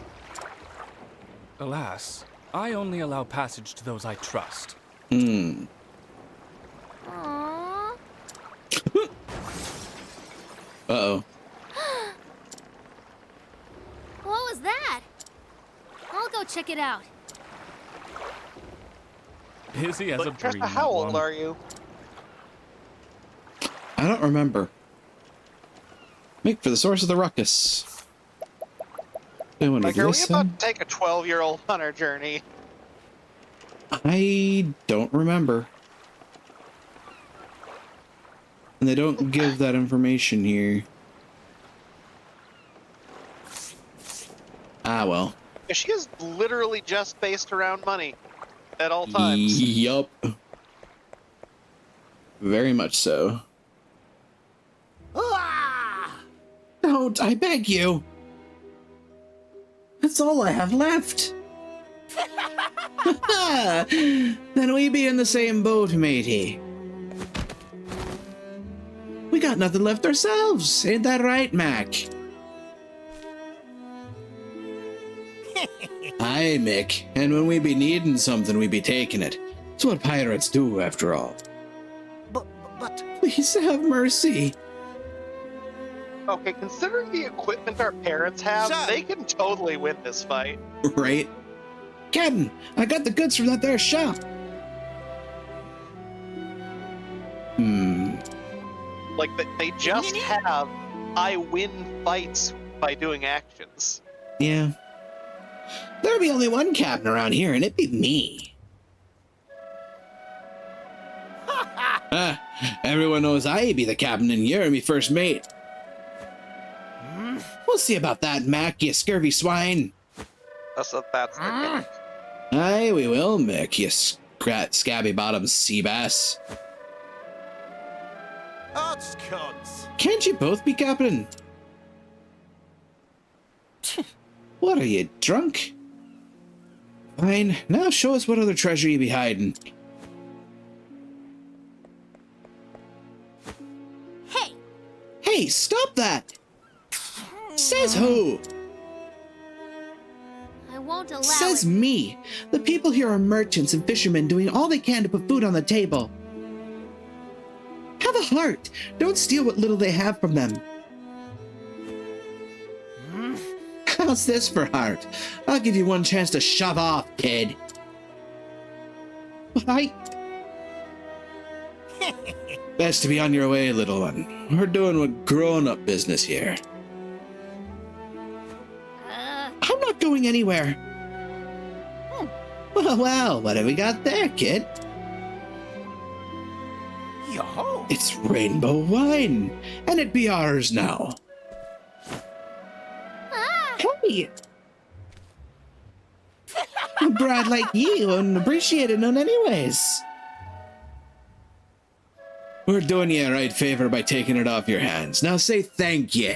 Alas, I only allow passage to those I trust. Aww. Uh-oh. What was that? I'll go check it out. Busy as a But Tressa, bream. how old are you? I don't remember. Make for the source of the ruckus. I want to Like, are we listen. about to take a 12-year-old on our journey? I don't remember. And they don't give that information here. Ah, well. She is literally just based around money at all times. Yup. Very much so. Don't, I beg you. That's all I have left. Then we be in the same boat, matey. We got nothing left ourselves. Ain't that right, Mac? Aye, Mick. And when we be needing something, we be taking it. It's what pirates do, after all. But Please have mercy. Okay, considering the equipment our parents have, Son. they can totally win this fight. Right? Captain, I got the goods from that there shop. Like, they just have I win fights by doing actions. Yeah. There'll be only one captain around here, and it be me. Everyone knows I be the captain and you're me first mate. We'll see about that, Mac, you scurvy swine. That's the gimmick. Aye, we will, Mick, you scabby-bottom sea bass. Odds cods. Can't you both be Captain? What, are you drunk? Fine, now show us what other treasure you be hiding. Hey! Hey, stop that! Says who? I won't allow Says it. me. The people here are merchants and fishermen doing all they can to put food on the table. Have a heart. Don't steal what little they have from them. How's this for heart? I'll give you one chance to shove off, kid. Best to be on your way, little one. We're doing what grown-up business here. I'm not going anywhere. Well, what have we got there, kid? Yo! It's rainbow wine, and it be ours now. Hey! A bride like you wouldn't appreciate it none anyways. We're doing you a right favor by taking it off your hands. Now say thank you.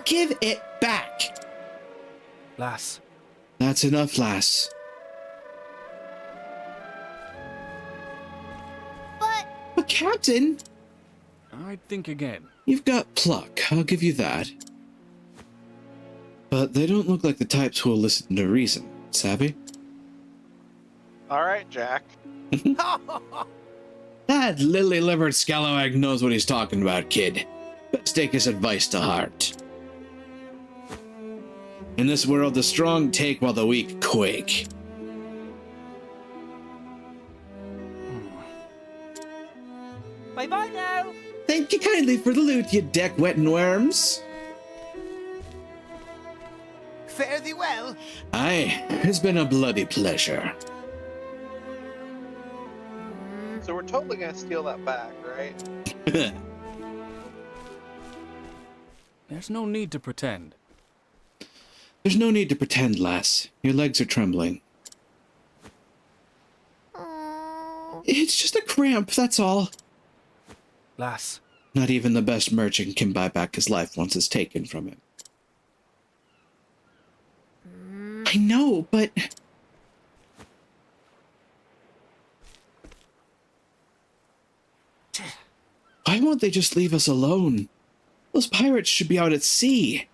Give it back. Lass, That's enough, lass. But Captain, I'd think again. you've got pluck, I'll give you that. But they don't look like the types who will listen to reason, savvy? All right, Jack. That lily-livered scalawag knows what he's talking about, kid. Best take his advice to heart. In this world, the strong take while the weak quake. Bye-bye now. Thank you kindly for the loot, you deck-wetting worms. Fare thee well. Aye, it's been a bloody pleasure. So we're totally gonna steal that back, right? There's no need to pretend. There's no need to pretend, lass. Your legs are trembling. It's just a cramp, that's all. Lass, Not even the best merchant can buy back his life once it's taken from him. I know, but... Why won't they just leave us alone? Those pirates should be out at sea.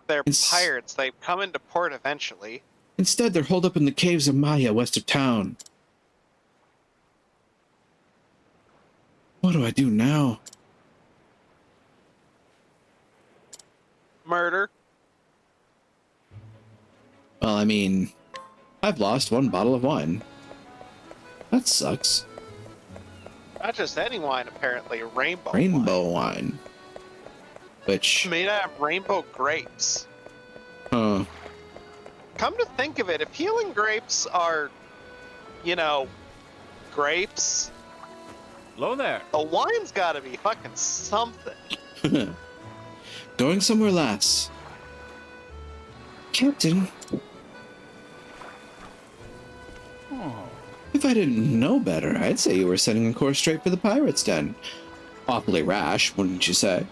They're It's- pirates. They come into port eventually. Instead, they're holed up in the caves of Maya west of town. What do I do now? Murder. Well, I mean, I've lost one bottle of wine. That sucks. Not just any wine, apparently. Rainbow Rainbow wine. Which, wine. Made out of rainbow grapes. huh. Come to think of it, if healing grapes are, you know, grapes, hello there. the wine's gotta be fucking something. Going somewhere, lass. Captain, Oh, if I didn't know better, I'd say you were setting a course straight for the pirates' den. Awfully rash, wouldn't you say?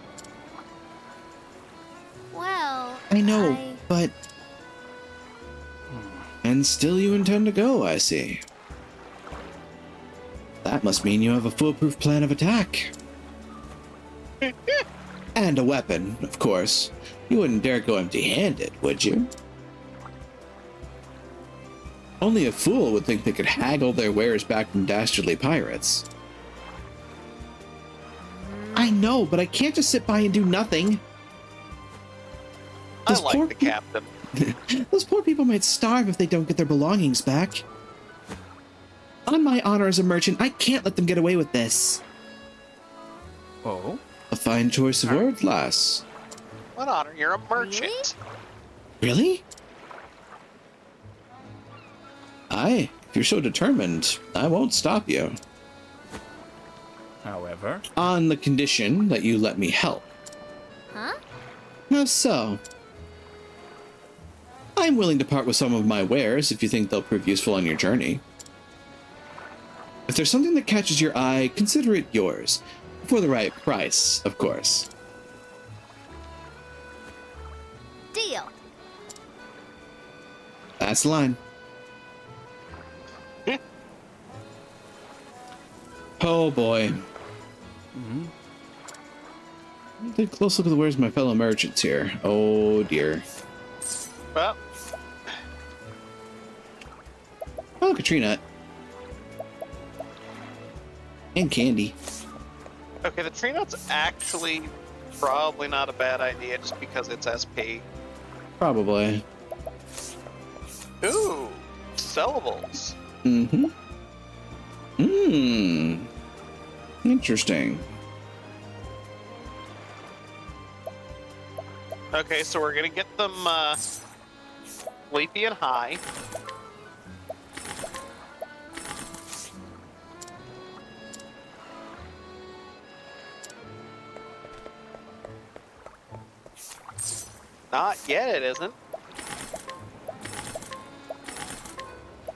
Well, I know, but... And still you intend to go, I see. That must mean you have a foolproof plan of attack. And a weapon, of course. You wouldn't dare go empty-handed, would you? Only a fool would think they could haggle their wares back from dastardly pirates. I know, but I can't just sit by and do nothing. I Those poor like the captain. Those poor people might starve if they don't get their belongings back. On my honor as a merchant, I can't let them get away with this. oh, A fine choice of words, lass. What honor? You're a merchant. Really? Aye, if you're so determined, I won't stop you. however, On the condition that you let me help. huh? How so? I'm willing to part with some of my wares if you think they'll prove useful on your journey. If there's something that catches your eye, consider it yours. For the right price, of course. Deal. That's the line. Oh boy. Take a close look at the wares of my fellow merchants here. Oh dear. Well, Oh, look, a tree nut. And candy. okay, the tree nut's actually probably not a bad idea just because it's SP. Probably. Ooh, sellables. Mm-hmm. Interesting. Okay, so we're gonna get them sleepy and high. Not yet, it isn't.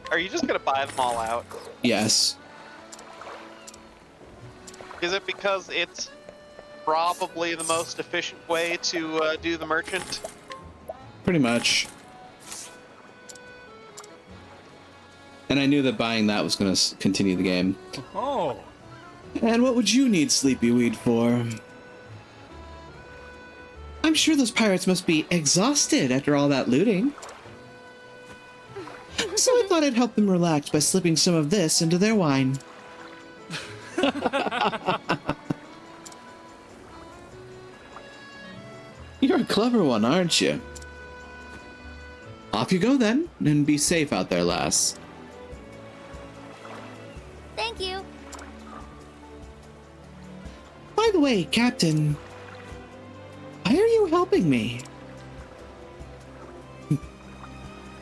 Are you just gonna buy them all out? Yes. Is it because it's probably the most efficient way to do the merchant? Pretty much. And I knew that buying that was going to continue the game. Oh, And what would you need Sleepy Weed for? I'm sure those pirates must be exhausted after all that looting. So I thought I'd help them relax by slipping some of this into their wine. You're a clever one, aren't you? Off you go then, and be safe out there, lass. Thank you. By the way, Captain, why are you helping me?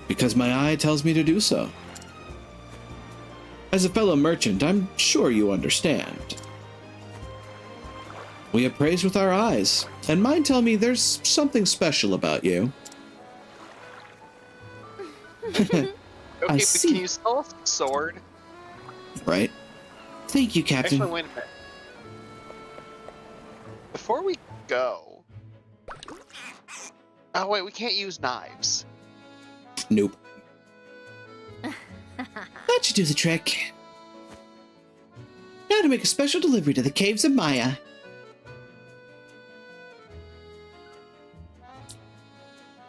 Because my eye tells me to do so. As a fellow merchant, I'm sure you understand. We appraise with our eyes, and mine tell me there's something special about you. Okay, but see. can you sell us a sword? Right? Thank you, Captain. Actually, wait a minute. Before we go... Oh, wait, we can't use knives. Nope. That should do the trick. Now to make a special delivery to the caves of Maya.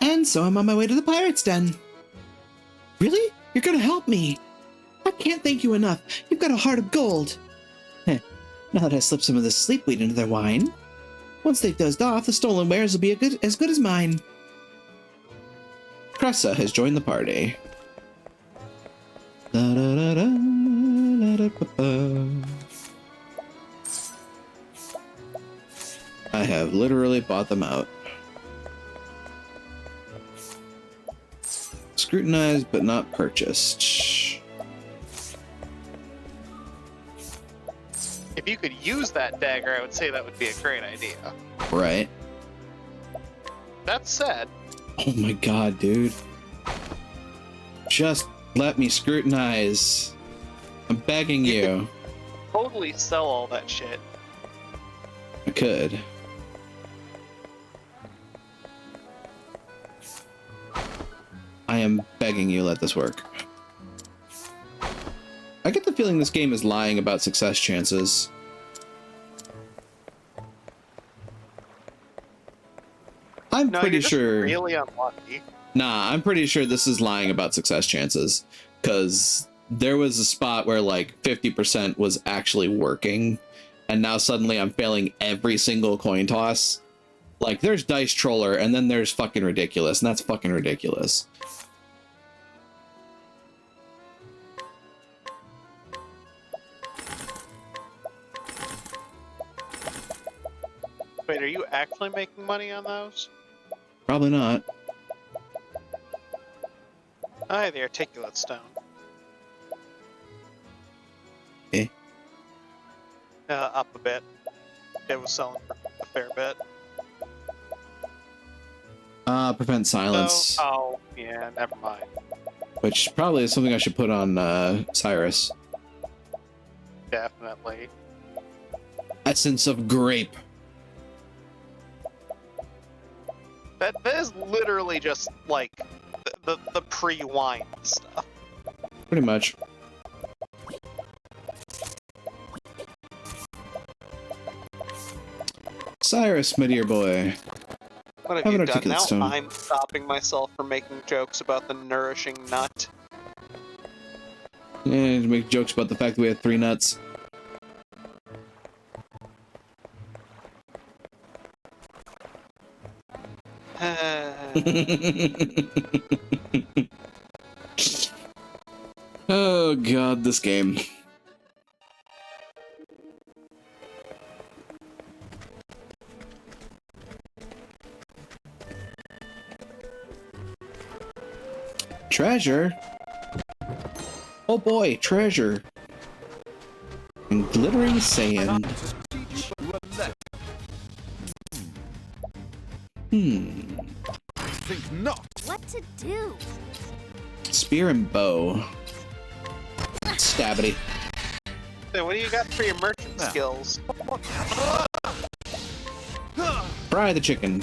And so I'm on my way to the pirate's den. Really? You're gonna help me? I can't thank you enough. You've got a heart of gold. Heh. Now that I slipped some of this sleepweed into their wine, once they've dozed off, the stolen wares will be as good as mine. Cressa has joined the party. I have literally bought them out. Scrutinized but not purchased. If you could use that dagger, I would say that would be a great idea. Right. That said... Oh my god, dude. Just let me scrutinize. I'm begging you. Totally sell all that shit. I could. I am begging you, let this work. I get the feeling this game is lying about success chances. I'm pretty sure. Really unlucky. Nah, I'm pretty sure this is lying about success chances. Because there was a spot where like 50% was actually working. And now suddenly I'm failing every single coin toss. Like there's Dice Troller and then there's fucking ridiculous. And that's fucking ridiculous. Wait, are you actually making money on those? Probably not. Oh, the articulate stone. Eh? Up a bit. It was selling for a fair bit. Prevent silence. So, oh, yeah. Yeah, never mind. Which probably is something I should put on Cyrus. Definitely. Essence of grape. That is literally just like the pre-wine stuff. Pretty much. Cyrus, my dear boy. What have Have you an done articulate now? stone. I'm stopping myself from making jokes about the nourishing nut. Yeah, to make jokes about the fact that we had 3 nuts. Oh god, this game. Treasure? Oh boy, treasure. And glittering sand. Think not. What to do? Spear and bow. Stabbity. So what do you got for your merchant Now. skills? Fry the chicken.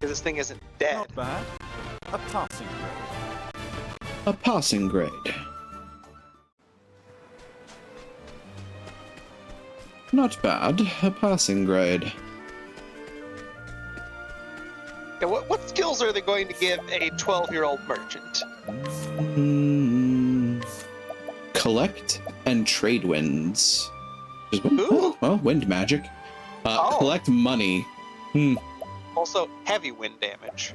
This thing isn't dead. Not bad. A passing grade. A passing grade. Not bad. A passing grade. Yeah, what skills are they going to give a 12-year-old merchant? Collect and trade winds. Ooh. Well, wind magic. Oh. Collect money. Also, heavy wind damage.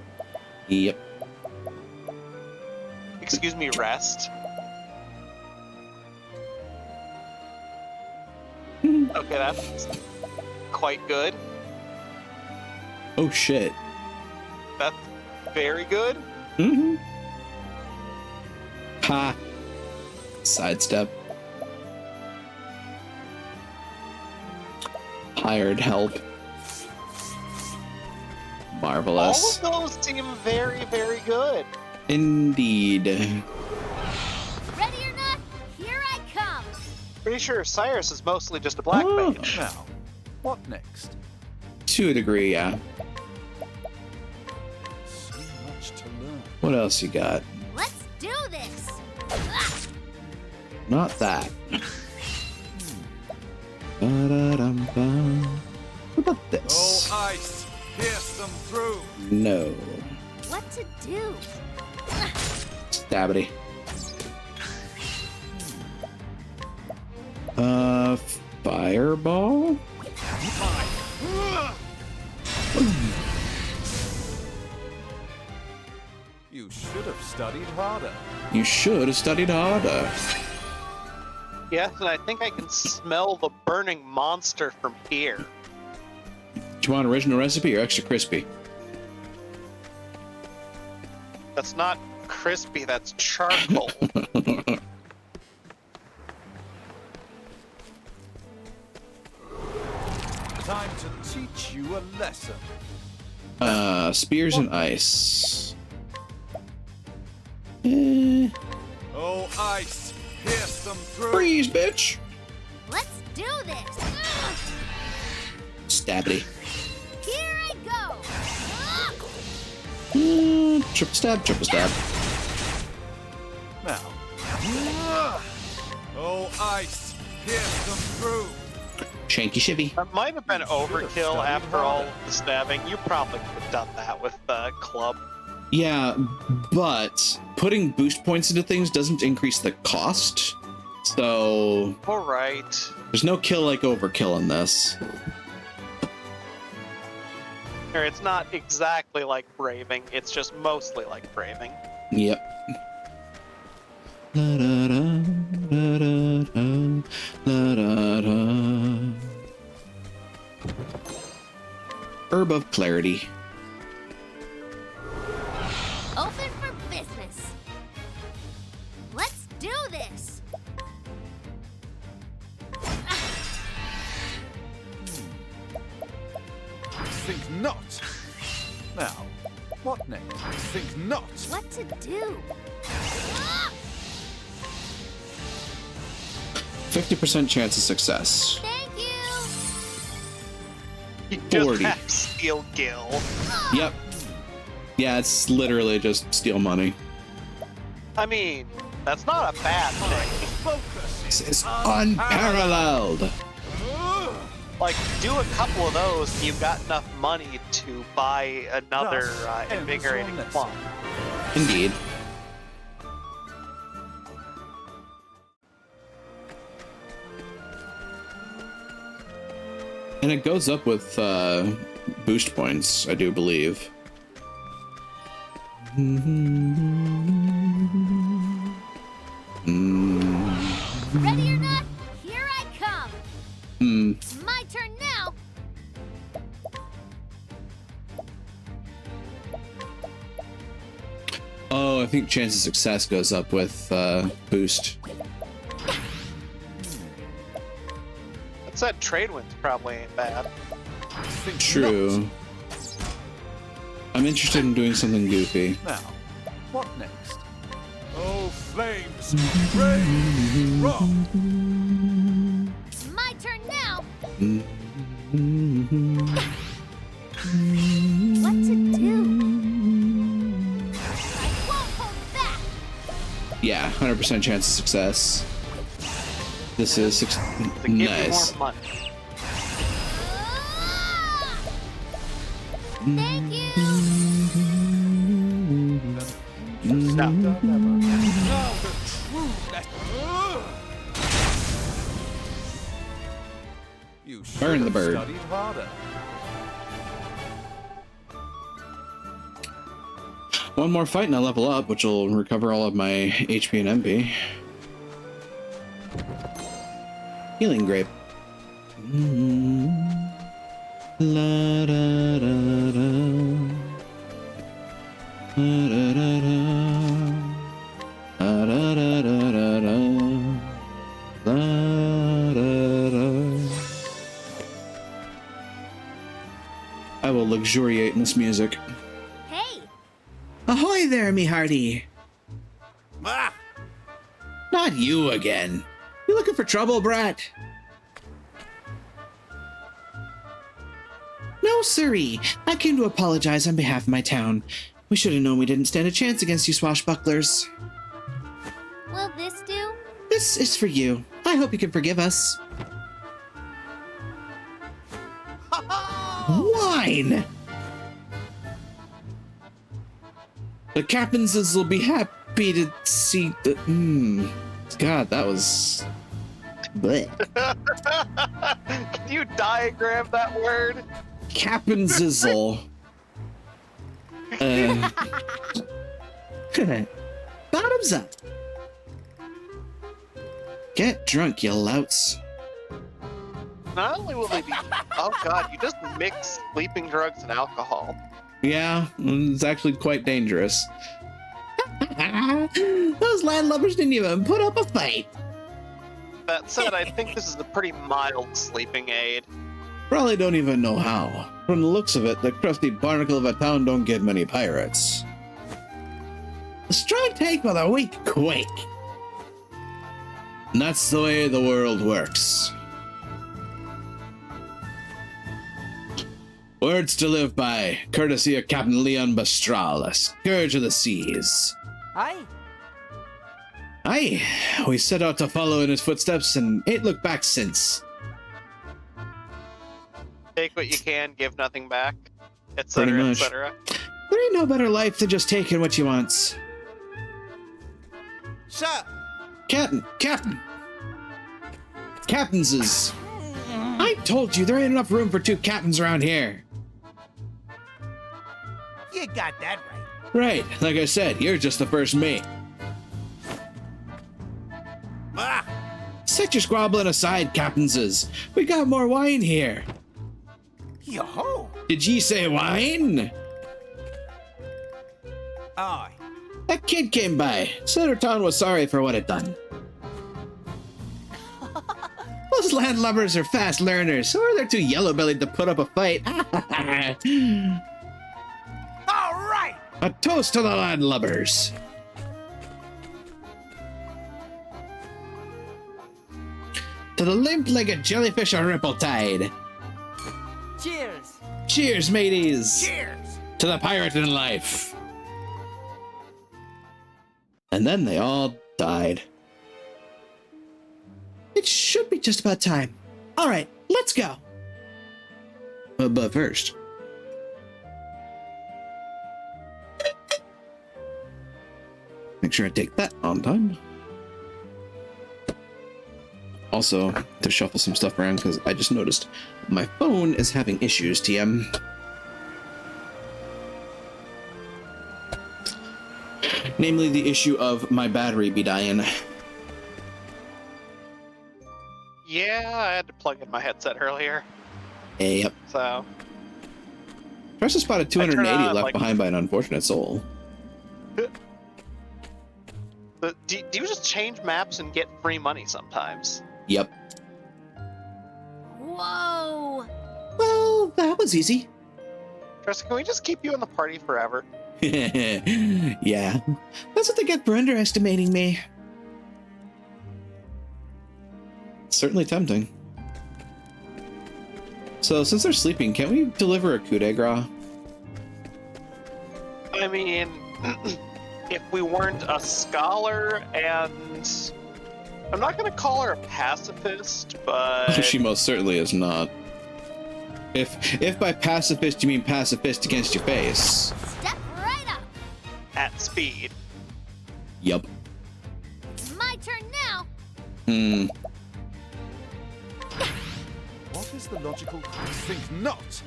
Yep. Excuse me, rest. Okay, that's quite good. Oh shit. That's very good. Mm-hmm. Ha. Sidestep. Hired help. Marvelous. All of those seem very, very good. Indeed. Ready or not, here I come. Pretty sure Cyrus is mostly just a black Oh. mage. Now, what next? To a degree, yeah. So much to learn. What else you got? Let's do this. Ah, Not that. Ba-da-dum-bum. What about this? Oh, ice! Pierce them through! No. what to do? Stabbity. Fireball? You should have studied harder. You should have studied harder. Yes, and I think I can smell the burning monster from here. Do you want original recipe or extra crispy? That's not crispy, that's charcoal. Time to teach you a lesson. Spears and ice. Oh, ice! Pierce them through! Freeze, bitch! Let's do this. Ah, Stabbity. here I go. Ah, Triple stab, triple stab. Now. Oh, ice! Pierce them through! Shanky shivy. That might have been overkill after all of the stabbing. You probably could have done that with the club. Yeah, but putting boost points into things doesn't increase the cost. So Alright. there's no kill like overkill in this. Or it's not exactly like braving, it's just mostly like braving. Yep. La da da, la da da, la da da. Herb of Clarity. open for business. Let's do this. Think not. Now, What next? Think not. What to do? 50% chance of success. Thank you. You just 40. have Steel Gill. Yep. Yeah, it's literally just steal money. I mean, that's not a bad thing. Focus. This is unparalleled. Like, do a couple of those, and you've got enough money to buy another Thus, invigorating ends plum. Indeed. And it goes up with boost points, I do believe. Ready or not, here I come. My turn now. Oh, I think chance of success goes up with boost. That said, trade winds probably ain't bad. Think True. not. I'm interested in doing something goofy. Now, what next? Oh, flames! Rage! Wrong! My turn now. What What to do? I won't hold back. Yeah, 100% chance of success. This is To give nice. you more money. Thank you. No. Now the true You should Burn the have bird. studied harder. One more fight and I'll level up, which will recover all of my HP and MP. Healing grape. La da da da. Da da da da. Da da da da da da. Da da da. I will luxuriate in this music. Hey, Ahoy there, me hearty! Ah! Not you again. You looking for trouble, brat? No, sirree. I came to apologize on behalf of my town. We should have known we didn't stand a chance against you swashbucklers. will this do? This is for you. I hope you can forgive us. Wine! The captains will be happy to see the... God, that was... Blech. Can you diagram that word? Captainsizzle. Bottoms up. Get drunk, you louts. Not only will they be... Oh god, you just mix sleeping drugs and alcohol. Yeah, it's actually quite dangerous. Those landlubbers didn't even put up a fight. That said, I think this is a pretty mild sleeping aid. Probably don't even know how. From the looks of it, the crusty barnacle of a town don't get many pirates. A strong take with a weak quake. And that's the way the world works. Words to live by, courtesy of Captain Leon Bastral, a scourge of the seas. Aye. Aye, we set out to follow in his footsteps and ain't looked back since. Take what you can, give nothing back, Pretty etc., much. etc. There ain't no better life than just taking what you wants. Sir. Captains is... I told you there ain't enough room for two captains around here. You got that right. Right, like I said, you're just the first mate. Ah! Set your squabbling aside, captainses. We got more wine here. Yo-ho! Did ye say wine? Aye. That kid came by. Centertown was sorry for what it done. Those landlubbers are fast learners, or they're too yellow-bellied to put up a fight. All right! A toast to the landlubbers. To the limp-legged jellyfish of Ripple-Tide. Cheers! Cheers, mateys! Cheers! To the pirate in life. And then they all died. It should be just about time. All right, let's go. But first, make sure I take that on time. Also, to shuffle some stuff around because I just noticed my phone is having issues, TM. Namely, the issue of my battery be dying. Yeah, I had to plug in my headset earlier. Yep. So. Press spotted 280 on, left like, behind by an unfortunate soul. Do you just change maps and get free money sometimes? Yep. Whoa! Well, that was easy. Tristan, can we just keep you in the party forever? Yeah. That's what they get for underestimating me. Certainly tempting. So, since they're sleeping, can't we deliver a coup de grace? I mean, if we weren't a scholar and... I'm not going to call her a pacifist, but... She most certainly is not. If by pacifist you mean pacifist against your face. Step right up! At speed. Yup. It's my turn now! What is the logical? Think not.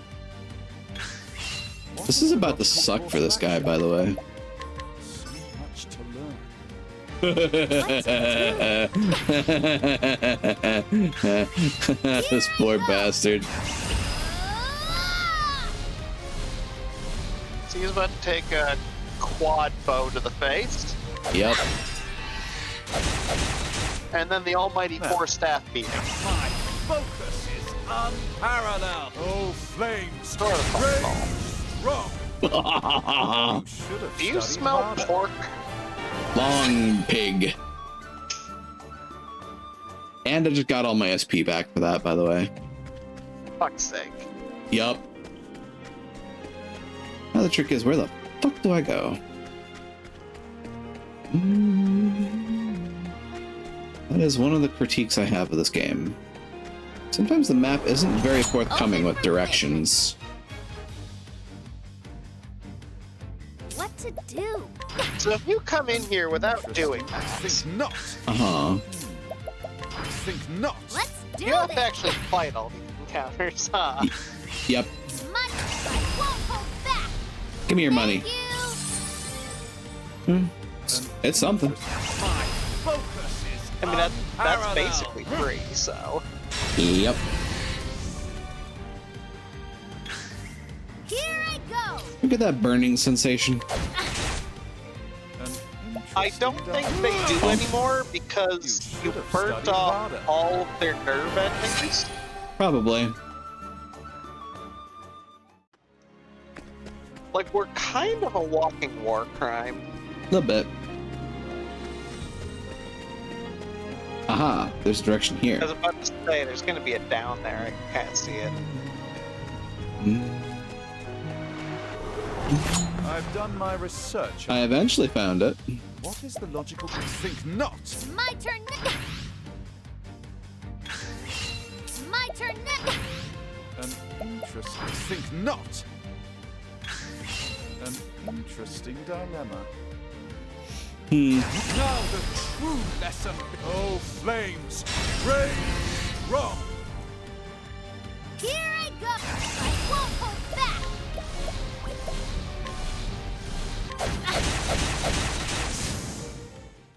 This is about to suck for this guy, by the way. So much to learn. This poor bastard. So he's about to take a quad bow to the face. Yep. And then the almighty four staff beating. My focus is unparalleled. Oh, flames! Sort of Wrong. Do you smell pork? Long pig. And I just got all my SP back for that, by the way. Fuck's sake. Yup. Now the trick is, where the fuck do I go? That is one of the critiques I have of this game. Sometimes the map isn't very forthcoming with directions. What to do? So if you come in here without doing that, Think not. Uh-huh. Think not. Let's do you have this! to actually fight all these encounters, huh? Yep. Money! I won't hold back! Give me your money. Thank you! It's something. My focus is I mean, that's unparalleled. basically free, so. Yep. Here I go! Look at that burning sensation. I don't think they do anymore because you burnt off all of their nerve endings. Probably. Like, we're kind of a walking war crime. A little bit. Aha, there's a direction here. I was about to say, there's going to be a down there. I can't see it. I've done my research. I eventually found it. What is the logical? Think not. My turn now! My turn now! An interesting. Think not. An interesting dilemma. Now the true lesson. Oh, flames! Rage! Wrong! Here I go! I won't hold back!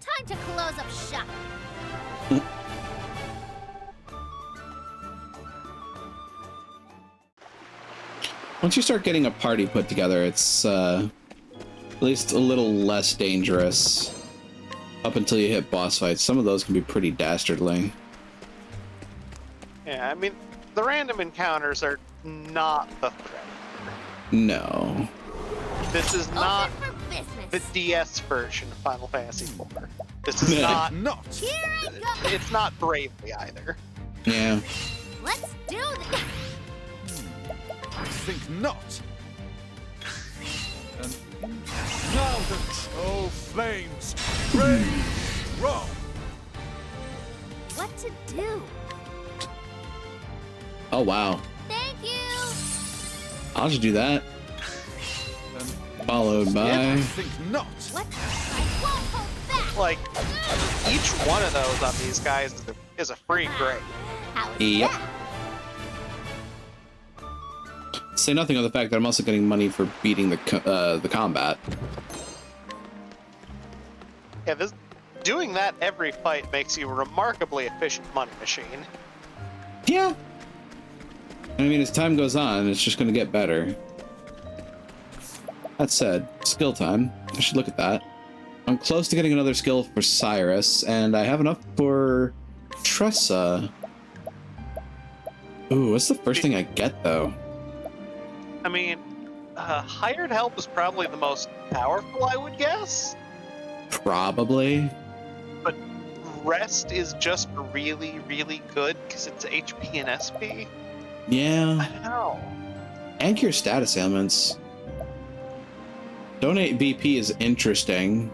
Time to close up shop. Once you start getting a party put together, it's at least a little less dangerous. Up until you hit boss fights, some of those can be pretty dastardly. Yeah, I mean, the random encounters are not the threat. No. This is not the DS version of Final Fantasy IV. This is not. Here I go. It's not Bravely either. Yeah. Let's do this. I think not. Now the flames, raise, roll. What to do? Oh, wow. Thank you. I'll just do that. Followed by... I think not. What? I won't hold back. Like, each one of those on these guys is a free grade. How is Yep. that? Say nothing of the fact that I'm also getting money for beating the combat. Yeah, doing that every fight makes you a remarkably efficient money machine. Yeah. I mean, as time goes on, it's just going to get better. That said, skill time. I should look at that. I'm close to getting another skill for Cyrus, and I have enough for Tressa. Ooh, what's the first thing I get, though? I mean, hired help is probably the most powerful, I would guess. Probably. But rest is just really, really good because it's HP and SP. Yeah. I don't know. And cure status ailments. Donate BP is interesting.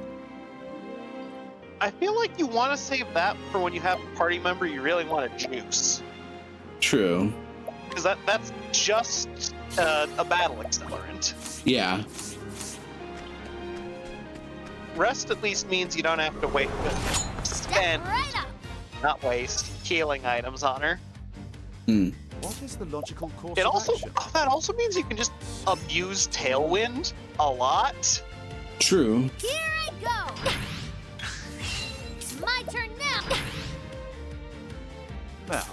I feel like you want to save that for when you have a party member you really want to juice. True. Because that's just a battle accelerant. Yeah. Rest at least means you don't have to spend, Right up. not waste, healing items on her. Hmm. What is the logical course It of also action? that also means you can just abuse Tailwind a lot. True. Here I go. My turn now. Now,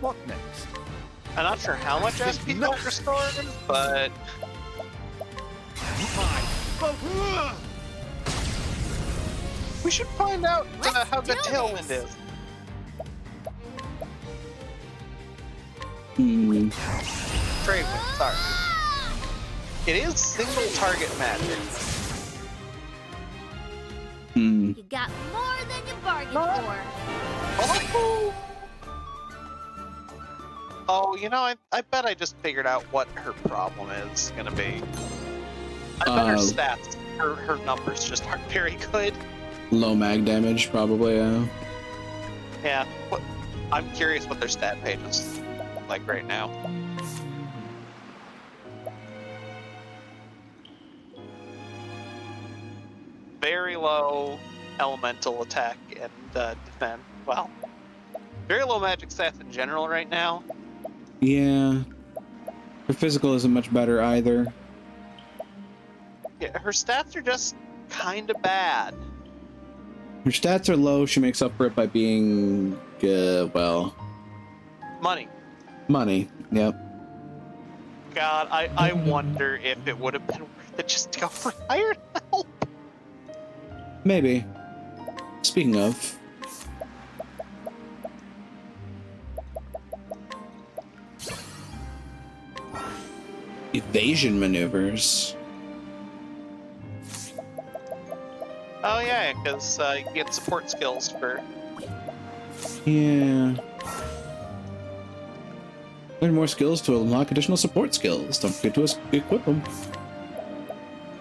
what next? I'm not sure how much SP don't restore, but we should find out how good do Tailwind this. is. Hmm. Trade wind, sorry. It is single target magic. Hmm. You got more than you bargained for. Oh, you know, I bet I just figured out what her problem is gonna be. I bet her stats, her numbers just aren't very good. Low mag damage, probably, yeah. Yeah, I'm curious what their stat page is like right now. Very low elemental attack and defense. Well, very low magic stats in general right now. Yeah. Her physical isn't much better either. Yeah, her stats are just kind of bad. Her stats are low, she makes up for it by being, well... Money. Money, yep. God, I wonder if it would have been worth it just to go for hired help. Maybe. Speaking of... evasion maneuvers. Oh yeah, because you get support skills for... Yeah. Learn more skills to unlock additional support skills. Don't forget to equip them.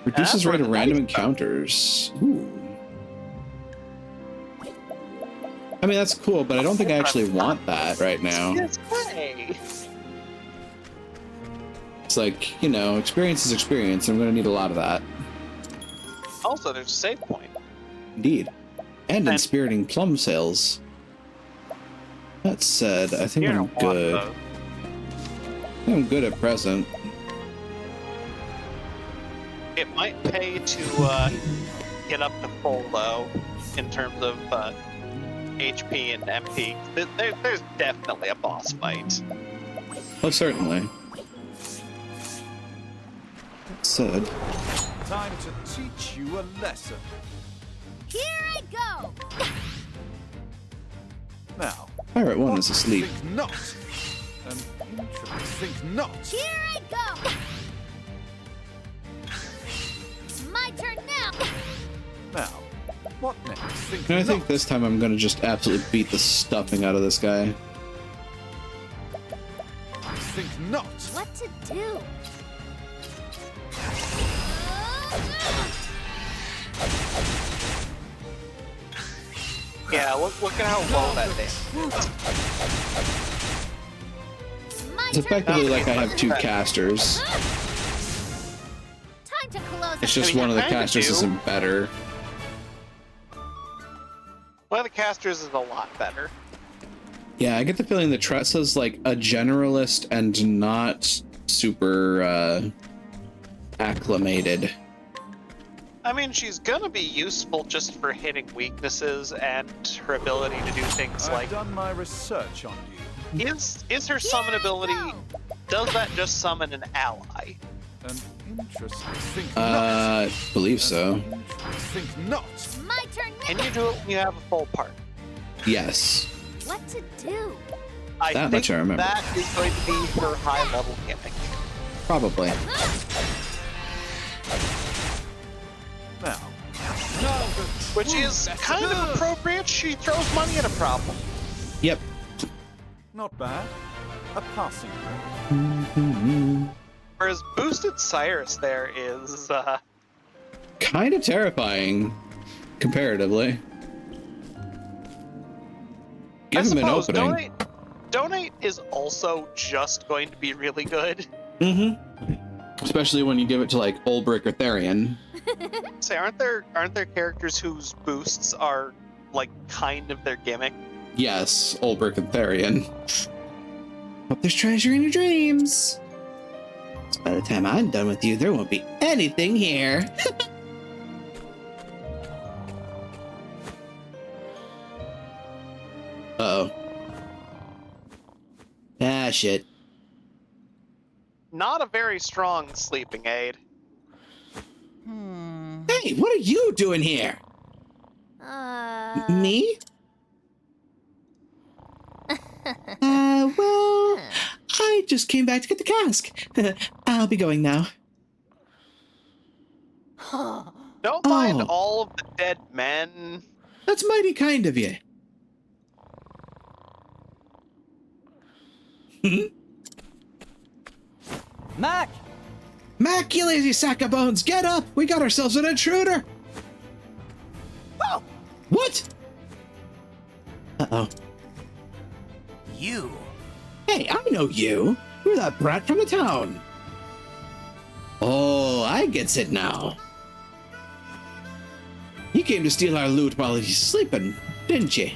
Reduces rate of random encounters. Ooh. I mean, that's cool, but I don't think I actually want that right now. It's like, you know, experience is experience, and I'm going to need a lot of that. Also, there's a save point. Indeed. And inspiriting plum sales. That said, I think I'm good. I think I'm good at present. It might pay to get up to full, though, in terms of HP and MP. There's definitely a boss fight. Oh, certainly. That said... Time to teach you a lesson. Here I go. Now, Pirate 1 is asleep. think not. Think not. Here I go. My turn now. What next? Think And I think not. this time I'm gonna just absolutely beat the stuffing out of this guy. Think not. What to do? Yeah, look at how low that is. My It's effectively like I have two casters. Time to close It's up. just I mean, one of the I kinda casters do. isn't better. One of the casters is a lot better. Yeah, I get the feeling that Tressa's like a generalist and not super acclimated. I mean, she's gonna be useful just for hitting weaknesses and her ability to do things I've like. done my research on you. Is her summon ability? Does that just summon an ally? An interesting. Think not. Believe so. Think not. My turn Can now. you do it when you have a full part? Yes. What to do? I That think much I remember. that is going to be her high level gimmick. Probably. Now. Which is kind of appropriate. She throws money at a problem. Yep. Not bad. A passing grade. Whereas boosted Cyrus there is Kind of terrifying, comparatively. Give I him an suppose opening. donate is also just going to be really good. Mm-hmm. Especially when you give it to like Ulbrich or Therian. Say, aren't there characters whose boosts are like kind of their gimmick? Yes, Ulbrich and Therian. Hope there's treasure in your dreams. So by the time I'm done with you, there won't be anything here. Uh-oh. Ah, shit. Not a very strong sleeping aid. Hey, what are you doing here? Me? Well, I just came back to get the cask. I'll be going now. Don't mind Oh. all of the dead men. That's mighty kind of you. Mac! Mac, you lazy sack of bones, get up! We got ourselves an intruder! Oh! What? Uh-oh. You! Hey, I know you. You're that brat from the town. Oh, I gets it now. You came to steal our loot while he's sleeping, didn't you?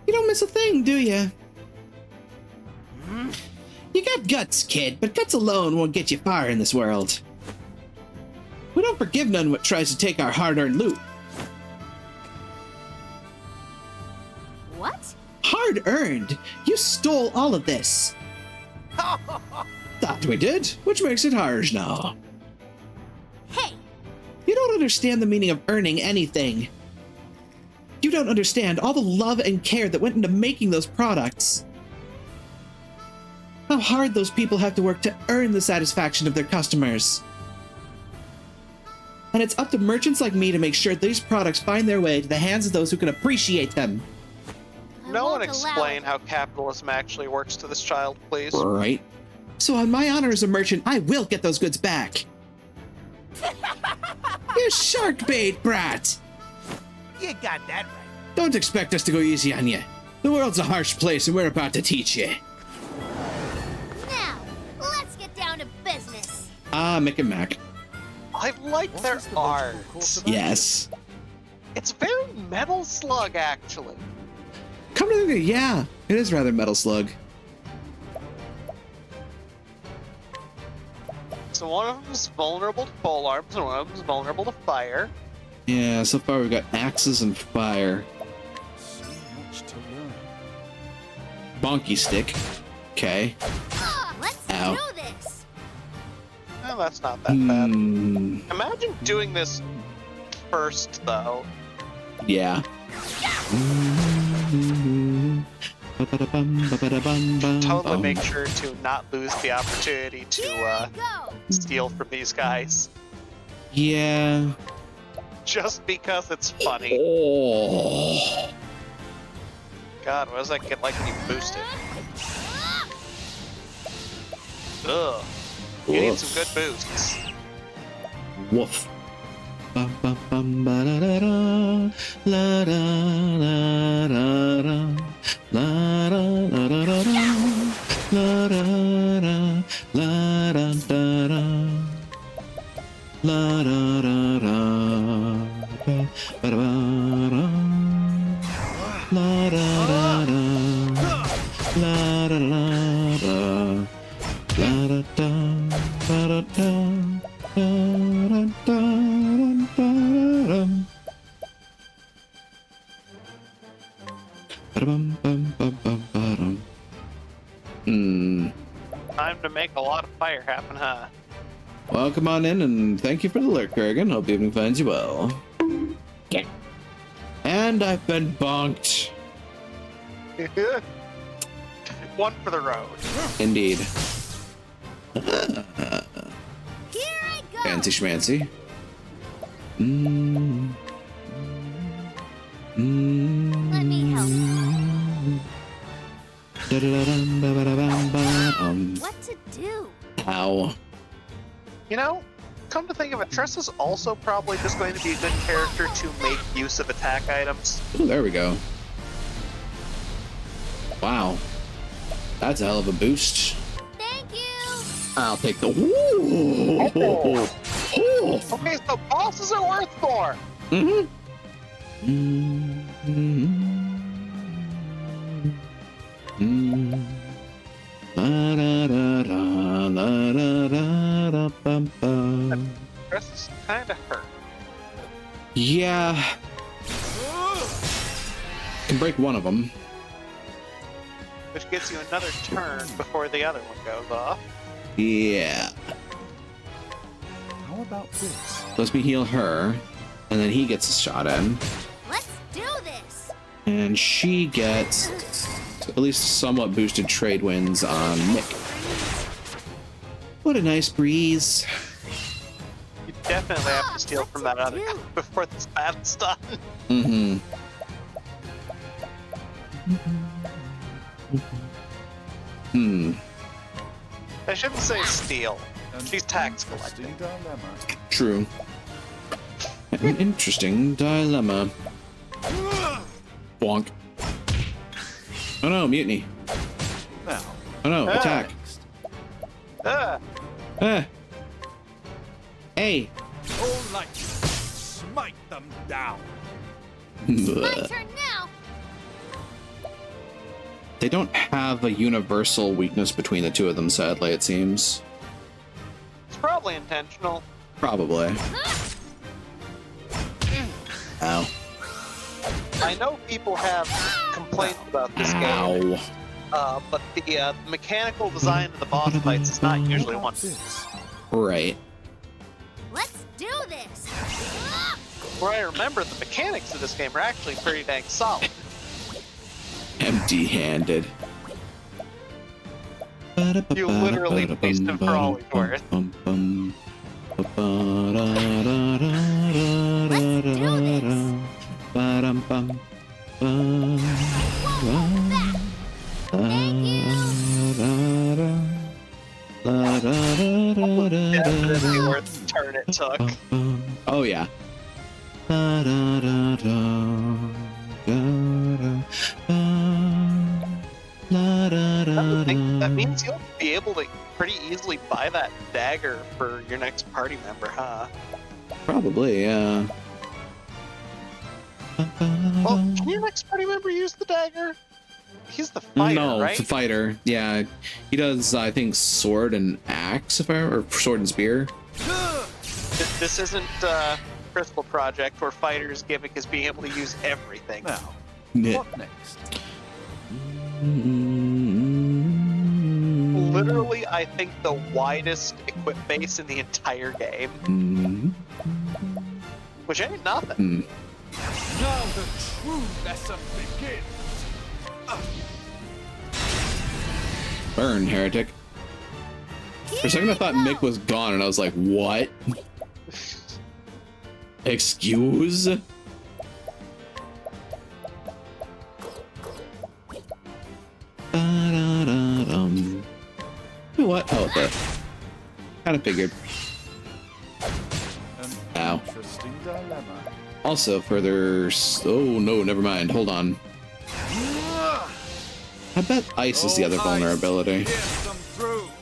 You don't miss a thing, do you? You got guts, kid, but guts alone won't get you far in this world. We don't forgive none what tries to take our hard-earned loot. What? Hard-earned? You stole all of this. Thought we did, which makes it ours now. Hey! You don't understand the meaning of earning anything. You don't understand all the love and care that went into making those products. How hard those people have to work to earn the satisfaction of their customers. And it's up to merchants like me to make sure these products find their way to the hands of those who can appreciate them. No one won't allow explain it. how capitalism actually works to this child, please. Right. So on my honor as a merchant, I will get those goods back. You shark bait, brat! You got that right. Don't expect us to go easy on you. The world's a harsh place and we're about to teach you. Now, let's get down to business. Ah, Mick and Mac. I like What their is the logical art. course of action? Yes. It's very Metal Slug, actually. Come to think of it, yeah, it is rather Metal Slug. So one of them's vulnerable to pole arms, and one of them's vulnerable to fire. Yeah, so far we've got axes and fire. So much to learn. Bonky stick. Okay. Let's Ow. do this. Oh, that's not that bad. Hmm. Imagine doing this first, though. Yeah. Totally make sure to not lose the opportunity to Go. steal from these guys. Yeah. just because it's funny. Oh. God, what does that get like when you boost it? Ugh. You need some good boosts. Woof. Bum, bum, bum, ba, da, da, da. La, da, da, da, da. La, da, da, da, da, da. La, da, da, la, da, da, da. La, da, da, da. Ba, da, ba, da. La, da, da, da. La, da, da, da. La, da, da, ba, da, da. Time to make a lot of fire happen, huh? Well, come on in and thank you for the lurk, Kurgan. Hope evening finds you well. Yeah. And I've been bonked. One for the road. Indeed. Here I go. Fancy schmancy. Let me help. What to do? Ow. You know, come to think of it, Tressa's also probably just going to be a good character to make use of attack items. Ooh, there we go. Wow. That's a hell of a boost. Thank you. I'll take the... Ooh. Oh. Okay, so bosses are worth more. Mm-hmm. Tressa's kind of hurt. Yeah. Can break one of them. Which gets you another turn before the other one goes off. Yeah. How about this? Let me heal her, and then he gets a shot in. Let's do this. And she gets at least somewhat boosted trade wins on Mick. What a nice breeze. You definitely have to steal from that other guy before this battle's done. Mm-hmm. I shouldn't say steal. She's tax collecting. True. An interesting dilemma. Bonk. Oh no, mutiny. Now, Oh no, attack. Hey. All light, smite them down. My turn now. They don't have a universal weakness between the two of them, sadly, it seems. It's probably intentional. Probably. Ow. I know people have complaints about this game, but the mechanical design of the boss fights is not usually one. Right. Let's do this. Where I remember, the mechanics of this game are actually pretty dang solid. Empty-handed. You literally faced him for all he's worth. Definitely worth the turn it took. Oh yeah. That means you'll be able to pretty easily buy that dagger for your next party member, huh? Probably, yeah. Well, can your next party member use the dagger? He's the fighter, no, right? the fighter. Yeah, he does. I think sword and axe, or sword and spear. This isn't Crystal Project where fighters' gimmick is being able to use everything. Now, Yeah. what next? Literally, I think the widest equip base in the entire game, which ain't nothing. Now the true lesson begins. Burn, heretic. For a second, I thought Mick was gone, and I was like, what? Excuse? You know what? Oh, okay. Kind of figured. Ow. Interesting dilemma. Also, further. Oh no, never mind. Hold on. I bet ice is the other vulnerability.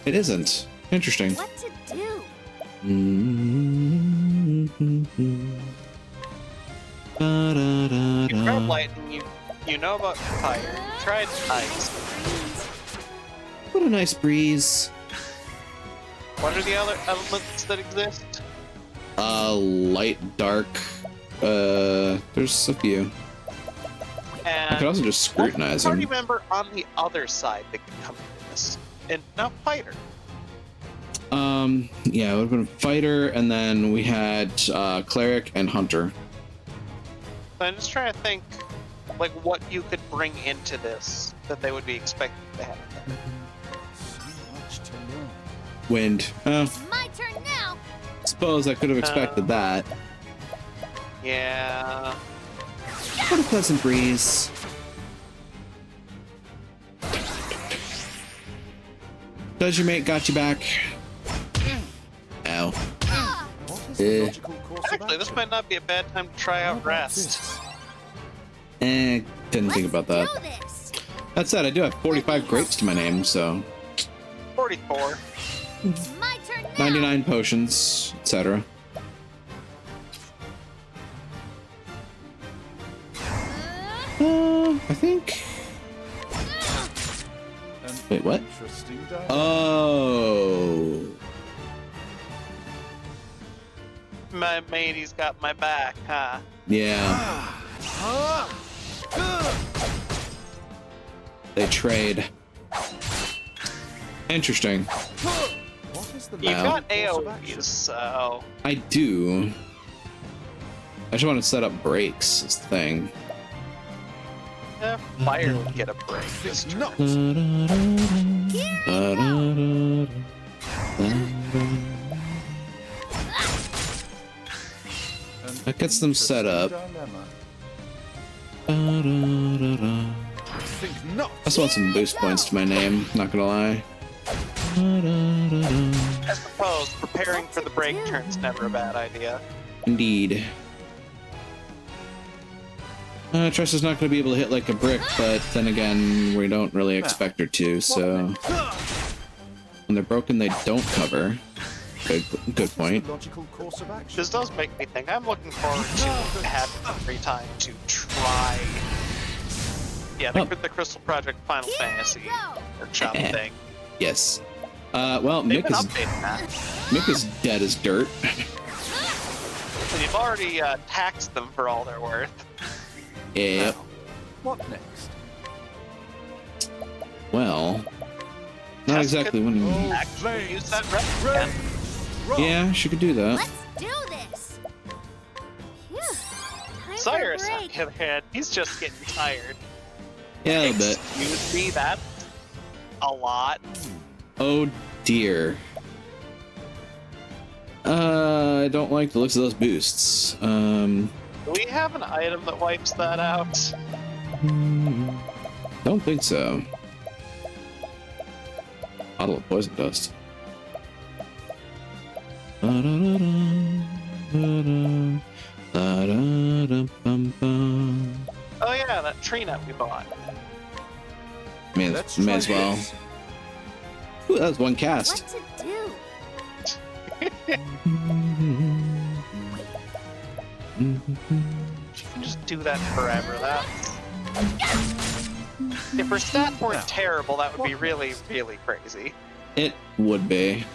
It isn't. Interesting. What to do? You tried lightning, you know about fire. You tried ice. What a nice breeze. What are the other elements that exist? Light, dark. There's a few. And I could also just scrutinize party them. member on the other side that could come into this, and not fighter. Yeah, it would have been fighter, and then we had cleric and hunter. So I'm just trying to think, like, what you could bring into this that they would be expected to have. So much to learn. Wind. My turn now. Suppose I could have expected that. Yeah. What a pleasant breeze. Does your mate got you back? Ow. What is the logical course of Actually, this action? might not be a bad time to try How out about rest. this? Didn't think about that. Do this. That said, I do have 45 grapes to my name, so 44. My turn now. 99 potions, etc. I think. Wait, what? Interesting dilemma. Oh. My matey's got my back, huh? Yeah. They trade. Interesting. What is the You've Wow. got course of action? AoEs, so I do. I just want to set up breaks, is the thing. fire would get a break this turn. Not. That gets them set up. Dilemma. Think not. I just want some boost points to my name, not gonna lie. I suppose preparing for the break turn's never a bad idea. Indeed. Tressa's not going to be able to hit like a brick, but then again, we don't really expect her to, so... When they're broken, they don't cover. Good point. Logical course of action. This does make me think. I'm looking forward to having some free time to try. Yeah, the Crystal Project Final Fantasy workshop thing. Yes. Well, They've Mick been is, updating that. Mick is dead as dirt. And you've already taxed them for all they're worth. Yep. What next? Well, not exactly when... Actually use that rep again. Yeah, she could do that. Let's do this. Phew. Time Cyrus, for a on break. the other hand, he's just getting tired. Yeah, a little bit. Excuse me, that's a lot. Oh dear. I don't like the looks of those boosts. Do we have an item that wipes that out? Don't think so. Bottle of poison dust. Oh yeah, that tree nut we bought. May Let's as try well. this. Ooh, that was one cast. What to do? You can just do that forever. If her stats weren't terrible, that would be really, really crazy. It would be.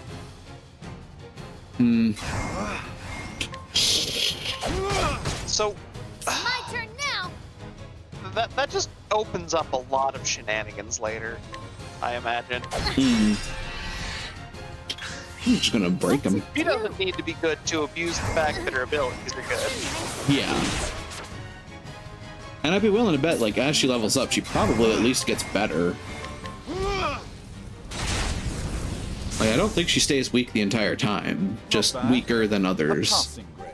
So My turn now. that just opens up a lot of shenanigans later, I imagine. I'm just gonna break them. She doesn't need to be good to abuse the fact that her abilities are good. Yeah. And I'd be willing to bet, like, as she levels up, she probably at least gets better. Like, I don't think she stays weak the entire time. Just weaker than A others. passing grade.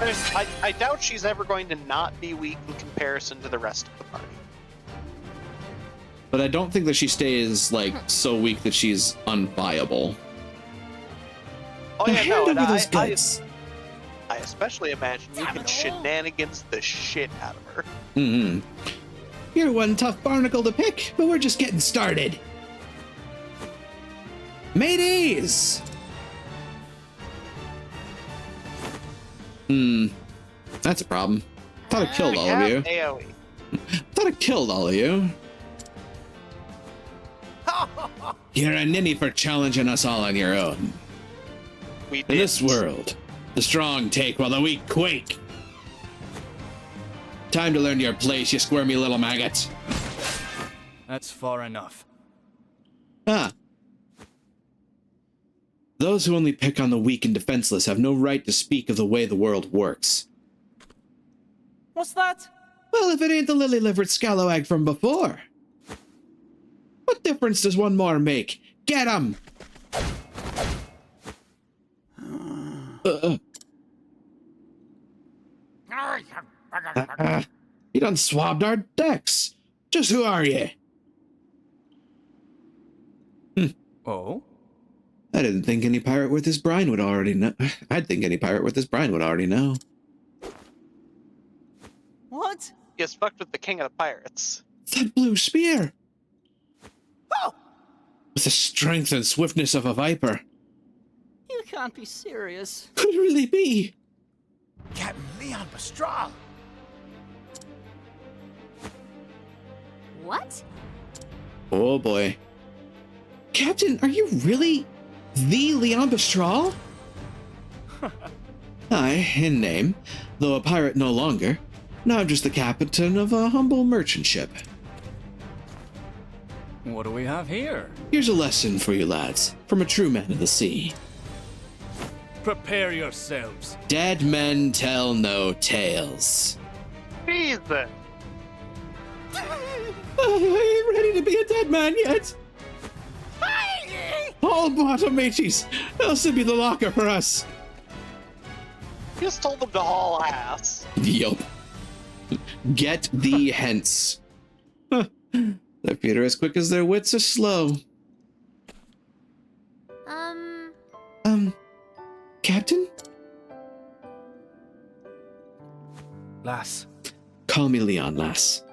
I doubt she's ever going to not be weak in comparison to the rest of the party. But I don't think that she stays, like, so weak that she's unviable. Oh yeah, Hand no, over and those guts. I especially imagine you can shenanigans the shit out of her. Mm-hmm. You're one tough barnacle to pick, but we're just getting started. Mateys! That's a problem. Thought I killed all of you. AoE. Thought I killed all of you. You're a ninny for challenging us all on your own. We In this world, the strong take while the weak quake. Time to learn your place, you squirmy little maggot. That's far enough. Ah. Those who only pick on the weak and defenseless have no right to speak of the way the world works. What's that? Well, if it ain't the lily-livered scalawag from before. What difference does one more make? Get him! You done swabbed our decks. Just who are you? Oh? I didn't think any pirate worth his brine would already know. I'd think any pirate worth his brine would already know. What? You just fucked with the king of the pirates. That blue spear! Oh! With the strength and swiftness of a viper. You can't be serious. Could it really be? Captain Leon Bastral! What? Oh boy. Captain, are you really the Leon Bastral? Aye, in name, though a pirate no longer. Now I'm just the captain of a humble merchant ship. What do we have here? Here's a lesson for you lads, from a true man of the sea. Prepare yourselves. Dead men tell no tales. Jesus! I ain't ready to be a dead man yet. All bottom mateys, else it'd be the locker for us. You just told them to haul ass. Yup. Get thee hence. Huh. Their feet are as quick as their wits are slow. Captain? Lass. Call me Leon, lass.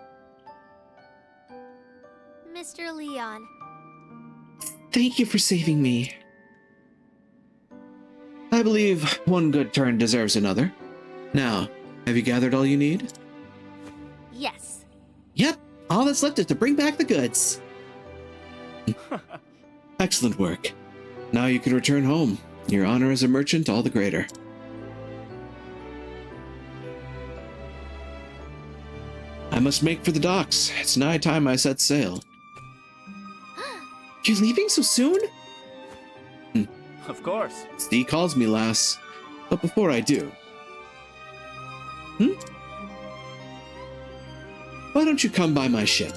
Mr. Leon. Thank you for saving me. I believe one good turn deserves another. Now, have you gathered all you need? Yes. Yep, all that's left is to bring back the goods. Excellent work. Now you can return home. Your honor as a merchant all the greater. I must make for the docks. It's nigh time I set sail. You're leaving so soon? Of course. Steve calls me, lass. But before I do... Why don't you come by my ship?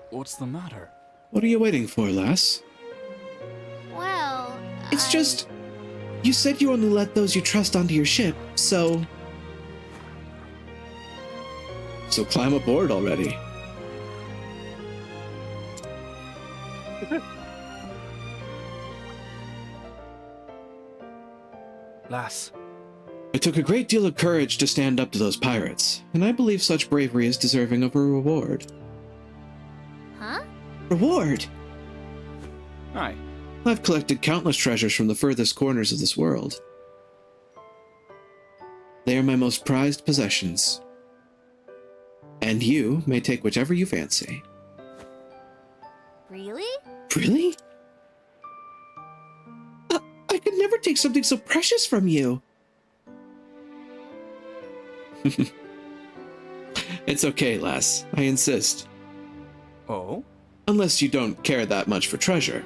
What's the matter? What are you waiting for, lass? Well, It's just... You said you only let those you trust onto your ship, so... So climb aboard already. Lass. It took a great deal of courage to stand up to those pirates, and I believe such bravery is deserving of a reward. Huh? Reward? Aye. I've collected countless treasures from the furthest corners of this world. They are my most prized possessions. And you may take whichever you fancy. Really? Really? I could never take something so precious from you. It's okay, lass. I insist. Oh? Unless you don't care that much for treasure,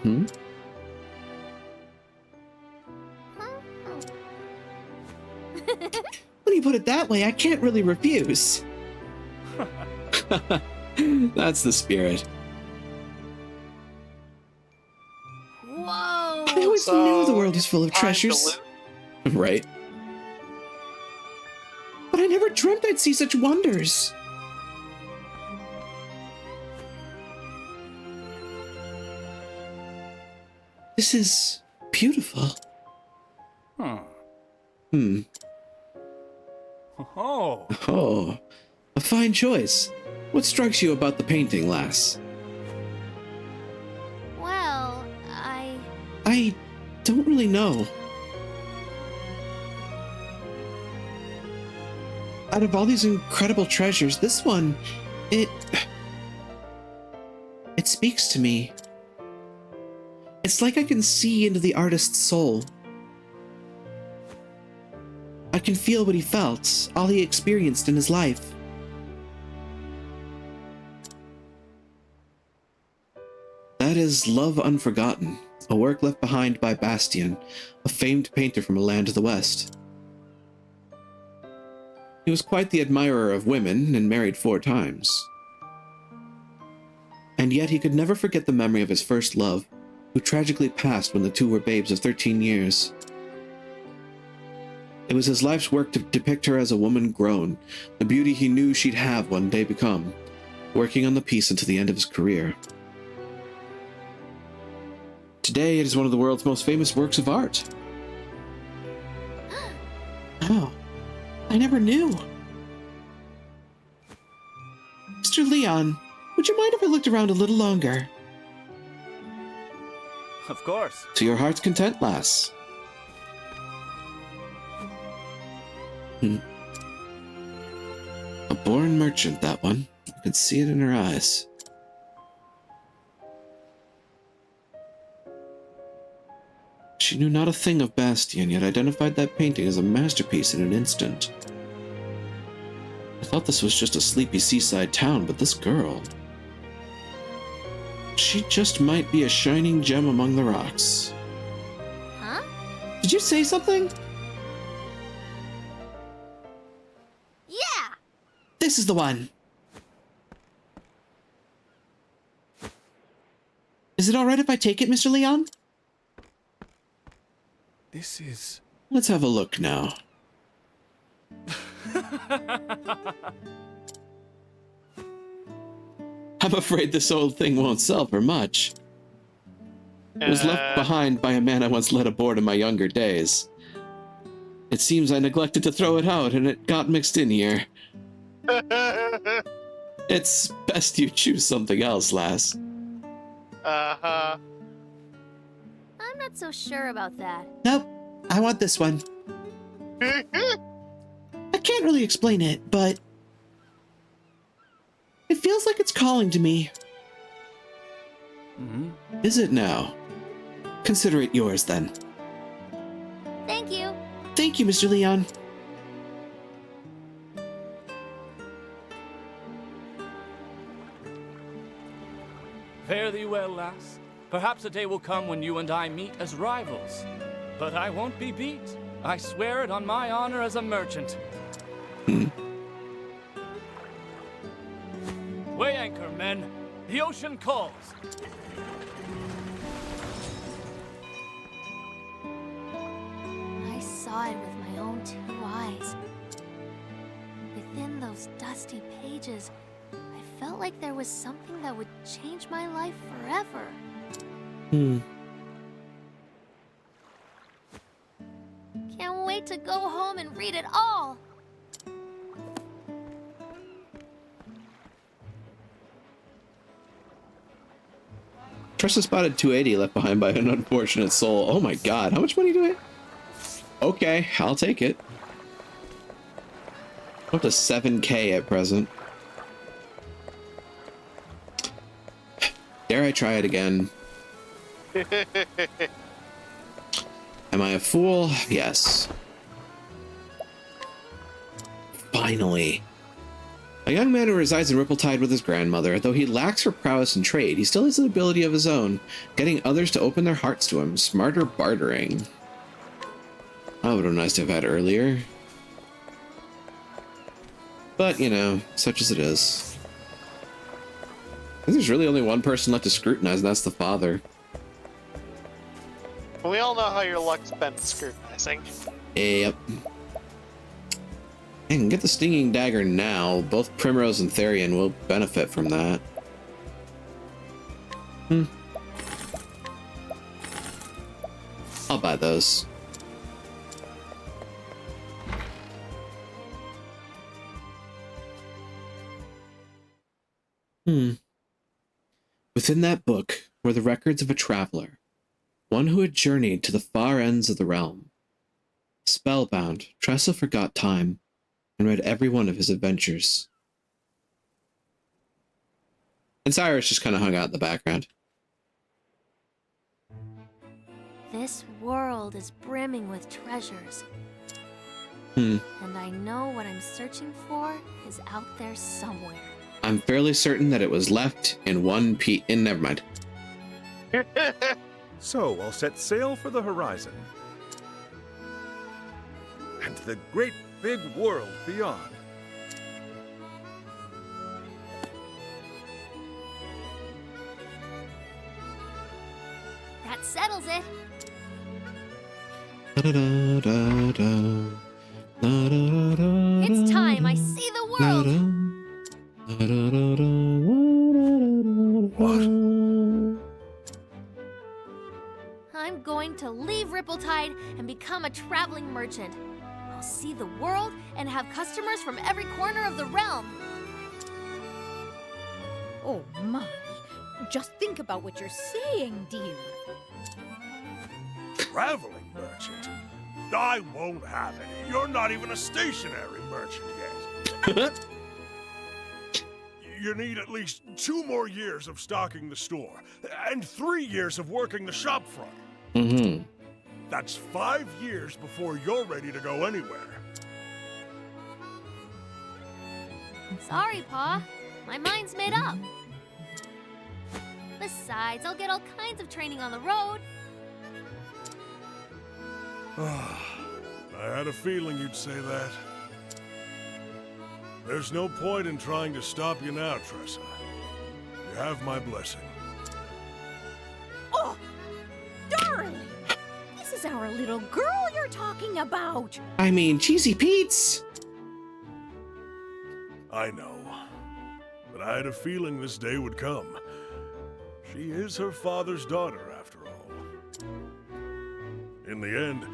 When you put it that way, I can't really refuse. That's the spirit. always knew the world was full of treasures. Right. But I never dreamt I'd see such wonders. This is beautiful. Huh. Oh. Oh, a fine choice. What strikes you about the painting, lass? Well, I don't really know. Out of all these incredible treasures, this one, it speaks to me. It's like I can see into the artist's soul. I can feel what he felt, all he experienced in his life. That is Love Unforgotten, a work left behind by Bastian, a famed painter from a land to the west. He was quite the admirer of women and married 4 times. And yet he could never forget the memory of his first love, who tragically passed when the two were babes of 13 years. It was his life's work to depict her as a woman grown, the beauty he knew she'd have one day become, working on the piece until the end of his career. Today, it is one of the world's most famous works of art. Oh, I never knew. Mr. Leon, would you mind if I looked around a little longer? Of course. To your heart's content, lass. A born merchant, that one. I could see it in her eyes. She knew not a thing of Bastian, yet identified that painting as a masterpiece in an instant. I thought this was just a sleepy seaside town, but this girl... she just might be a shining gem among the rocks. huh? Did you say something? Yeah! This is the one! Is it alright if I take it, Mr. Leon? This is... Let's have a look now. I'm afraid this old thing won't sell for much. It was left behind by a man I once led aboard in my younger days. It seems I neglected to throw it out and it got mixed in here. It's best you choose something else, lass. Uh-huh. I'm not so sure about that. Nope, I want this one. I can't really explain it, but... it feels like it's calling to me. Mm-hmm. Is it now? Consider it yours, then. Thank you. Thank you, Mr. Leon. Fare thee well, lass. Perhaps a day will come when you and I meet as rivals. But I won't be beat. I swear it on my honor as a merchant. Weigh anchor, men. The ocean calls. I saw it with my own 2 eyes. Within those dusty pages, I felt like there was something that would change my life forever. Can't wait to go home and read it all. Trust a spotted 280 left behind by an unfortunate soul. Oh my god, how much money do I... Okay, I'll take it. Up to 7K at present. Dare I try it again? Am I a fool? Yes. Finally. A young man who resides in Ripple-Tide with his grandmother. Though he lacks her prowess in trade, he still has an ability of his own, getting others to open their hearts to him. Smarter bartering. That would have been nice to have had earlier. But, you know, such as it is. I think there's really only one person left to scrutinize, and that's the father. We all know how your luck's been scrutinizing. Yep. I can get the stinging dagger now. Both Primrose and Therian will benefit from that. I'll buy those. Within that book were the records of a traveler, one who had journeyed to the far ends of the realm. Spellbound, Tressa forgot time and read every one of his adventures. And Cyrus just kind of hung out in the background. This world is brimming with treasures. Hmm. And I know what I'm searching for is out there somewhere. I'm fairly certain that it was left in one piece. Never mind. So I'll set sail for the horizon. And the great big world beyond. That settles it. It's time I see the world. I'm going to leave Rippletide and become a traveling merchant. I'll see the world and have customers from every corner of the realm. Oh my. Just think about what you're saying, dear. Traveling merchant? I won't have any. You're not even a stationary merchant yet. You need at least 2 more years of stocking the store, and 3 years of working the shop front. Mm-hmm. That's 5 years before you're ready to go anywhere. Sorry, Pa. My mind's made up. Besides, I'll get all kinds of training on the road. I had a feeling you'd say that. There's no point in trying to stop you now, Tressa. You have my blessing. Oh, darling! This is our little girl you're talking about. I mean, Cheesy Pete's. I know. But I had a feeling this day would come. She is her father's daughter, after all. In the end,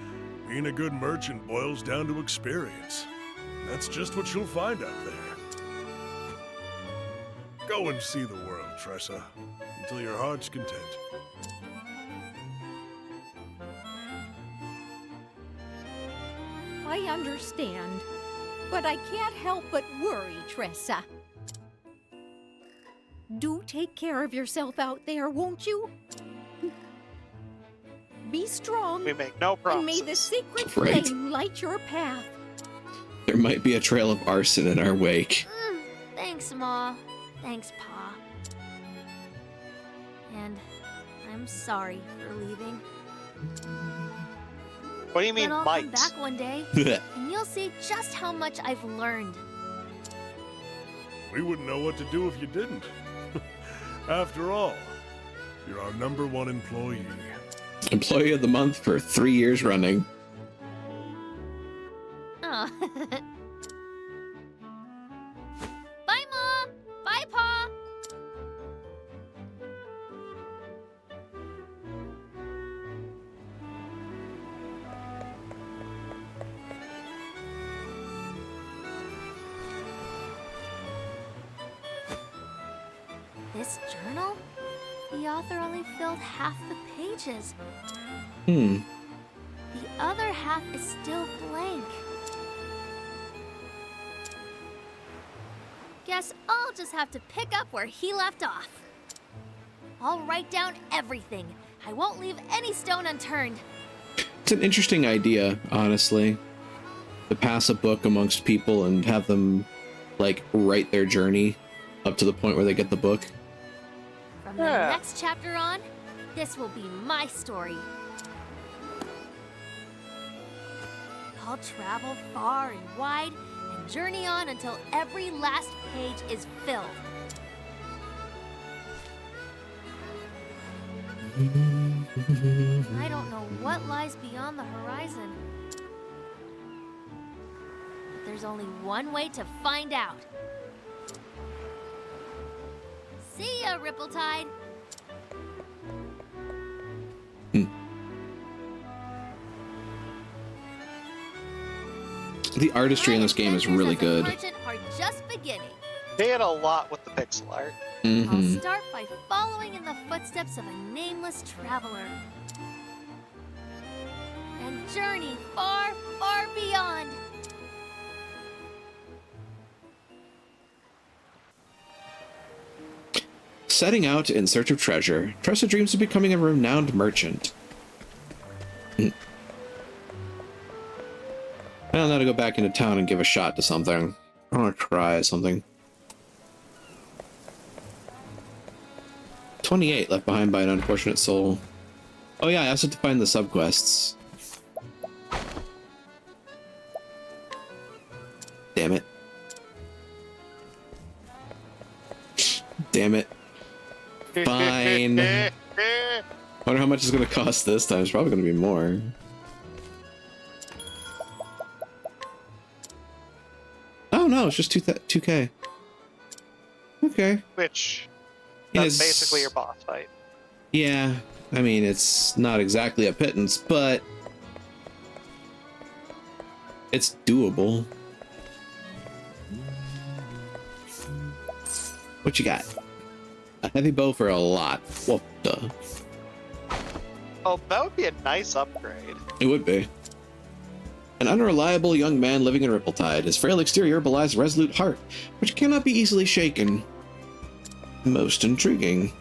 being a good merchant boils down to experience. That's just what you'll find out there. Go and see the world, Tressa, until your heart's content. I understand, but I can't help but worry, Tressa. Do take care of yourself out there, won't you? Be strong. We make no And may promises. the sacred Right. flame light your path. There might be a trail of arson in our wake. Thanks, Ma. Thanks, Pa. And I'm sorry for leaving. What do you mean, But I'll might? come back one day, and you'll see just how much I've learned. We wouldn't know what to do if you didn't. After all, you're our #1 employee. Employee of the month for 3 years running. Oh. Bye, Mom. Bye, Pa. This journal? The author only filled half the pages. Hmm. The other half is still blank. Guess I'll just have to pick up where he left off. I'll write down everything. I won't leave any stone unturned. It's an interesting idea, honestly. To pass a book amongst people and have them, like, write their journey up to the point where they get the book. From the next chapter on, this will be my story. I'll travel far and wide and journey on until every last page is filled. I don't know what lies beyond the horizon. But there's only one way to find out. See ya, Ripple-Tide. The artistry in this game is really good. Merchant are just beginning. They had a lot with the pixel art. I'll start by following in the footsteps of a nameless traveler. And journey far, far beyond. Setting out in search of treasure, Tressa dreams of becoming a renowned merchant. I don't know, to go back into town and give a shot to something. I want to try something. 28 left behind by an unfortunate soul. Oh yeah, I also have to find the subquests. Damn it. Damn it. Fine. Wonder how much it's gonna cost this time. It's probably gonna be more. Oh no, it's just 2K. Okay. Which, Yeah, that's basically your boss fight. Yeah, I mean, it's not exactly a pittance, but it's doable. What you got? A heavy bow for a lot. What the? Oh, that would be a nice upgrade. It would be. An unreliable young man living in Ripple-Tide. His frail exterior belies a resolute heart, which cannot be easily shaken. Most intriguing.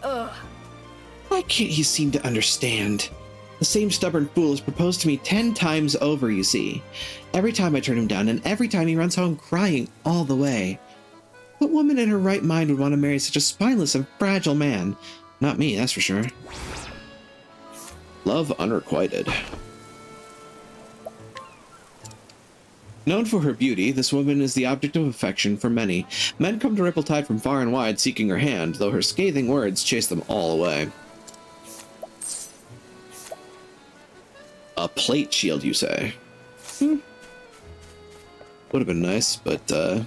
Ugh. Why can't he seem to understand? The same stubborn fool has proposed to me 10 times over, you see. Every time I turn him down, and every time he runs home crying all the way. What woman in her right mind would want to marry such a spineless and fragile man? Not me, that's for sure. Love unrequited. Known for her beauty, this woman is the object of affection for many. Men come to Ripple-Tide from far and wide seeking her hand, though her scathing words chase them all away. A plate shield, you say? Would have been nice, but I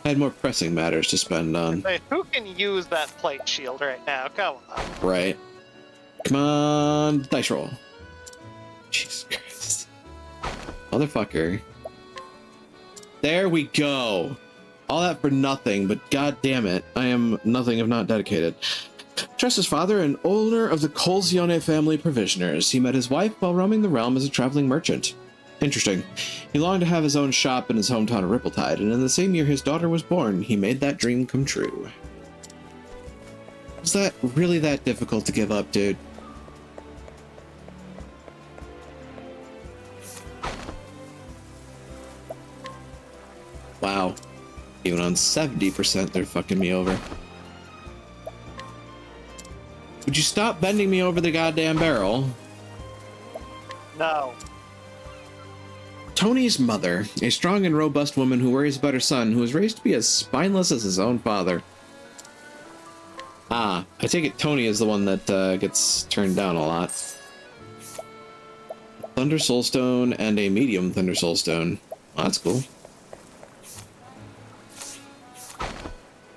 had more pressing matters to spend on. Wait, who can use that plate shield right now? Come on. Right. Come on, dice roll. Jesus Christ. Motherfucker. There we go. All that for nothing, but god damn it, I am nothing if not dedicated. Tressa's father, an owner of the Colzione family provisioners. He met his wife while roaming the realm as a traveling merchant. Interesting. He longed to have his own shop in his hometown of Ripple-Tide, and in the same year his daughter was born, he made that dream come true. Was that really that difficult to give up, dude? Wow. Even on 70%, they're fucking me over. Would you stop bending me over the goddamn barrel? No. Tony's mother, a strong and robust woman who worries about her son, who was raised to be as spineless as his own father. Ah, I take it Tony is the one that gets turned down a lot. Thunder Soulstone and a medium Thunder Soulstone. Oh, that's cool.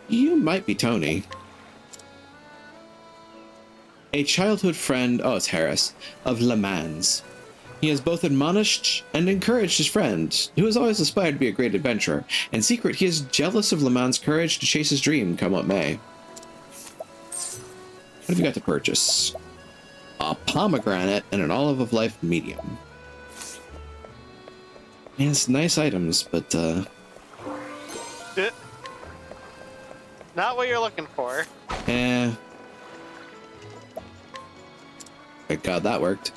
You might be Tony. A childhood friend, oh, it's Harris, of Le Mans. He has both admonished and encouraged his friend, who has always aspired to be a great adventurer. In secret, he is jealous of Le Mans' courage to chase his dream, come what may. What have you got to purchase? A pomegranate and an olive of life medium. Man, it's nice items, but Not what you're looking for. Thank God that worked.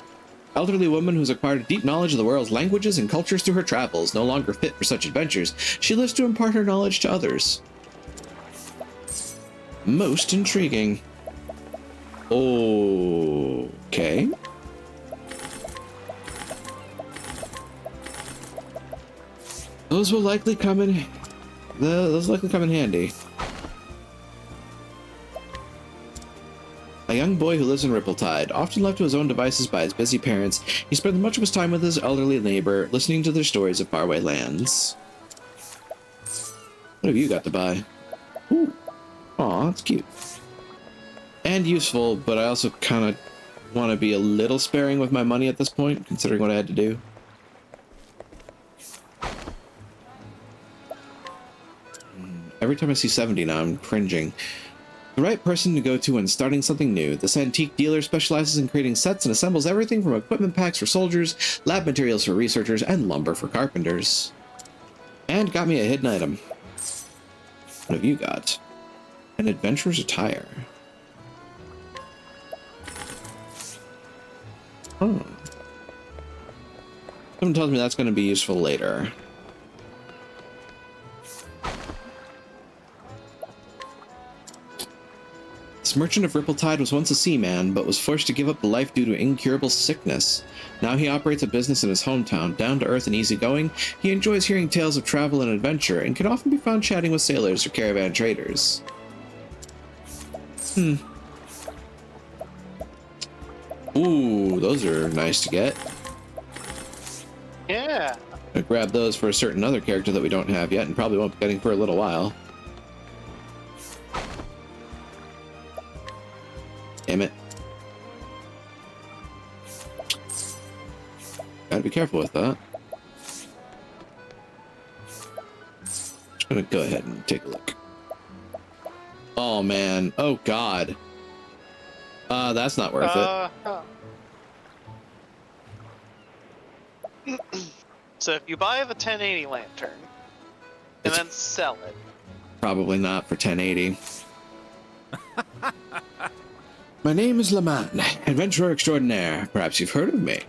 Elderly woman who's acquired a deep knowledge of the world's languages and cultures through her travels, no longer fit for such adventures. She lives to impart her knowledge to others. Most intriguing. Okay. Those will likely come in. Those likely come in handy. A young boy who lives in Rippletide, often left to his own devices by his busy parents, he spends much of his time with his elderly neighbor, listening to their stories of faraway lands. What have you got to buy? Ooh. Aw, that's cute. And useful, but I also kind of want to be a little sparing with my money at this point, considering what I had to do. Every time I see 70 now, I'm cringing. The right person to go to when starting something new. This antique dealer specializes in creating sets and assembles everything from equipment packs for soldiers, lab materials for researchers, and lumber for carpenters. And got me a hidden item. What have you got? An adventurer's attire. Oh. Someone tells me that's going to be useful later. This merchant of Rippletide was once a seaman, but was forced to give up the life due to incurable sickness. Now he operates a business in his hometown, down to earth and easygoing. He enjoys hearing tales of travel and adventure, and can often be found chatting with sailors or caravan traders. Ooh, those are nice to get. Yeah. I grabbed those for a certain other character that we don't have yet, and probably won't be getting for a little while. Damn it. Gotta be careful with that. Just gonna go ahead and take a look. Oh man. Oh god. That's not worth it. So if you buy the 1080 lantern and then sell it. Probably not for 1080. My name is Laman, adventurer extraordinaire. Perhaps you've heard of me.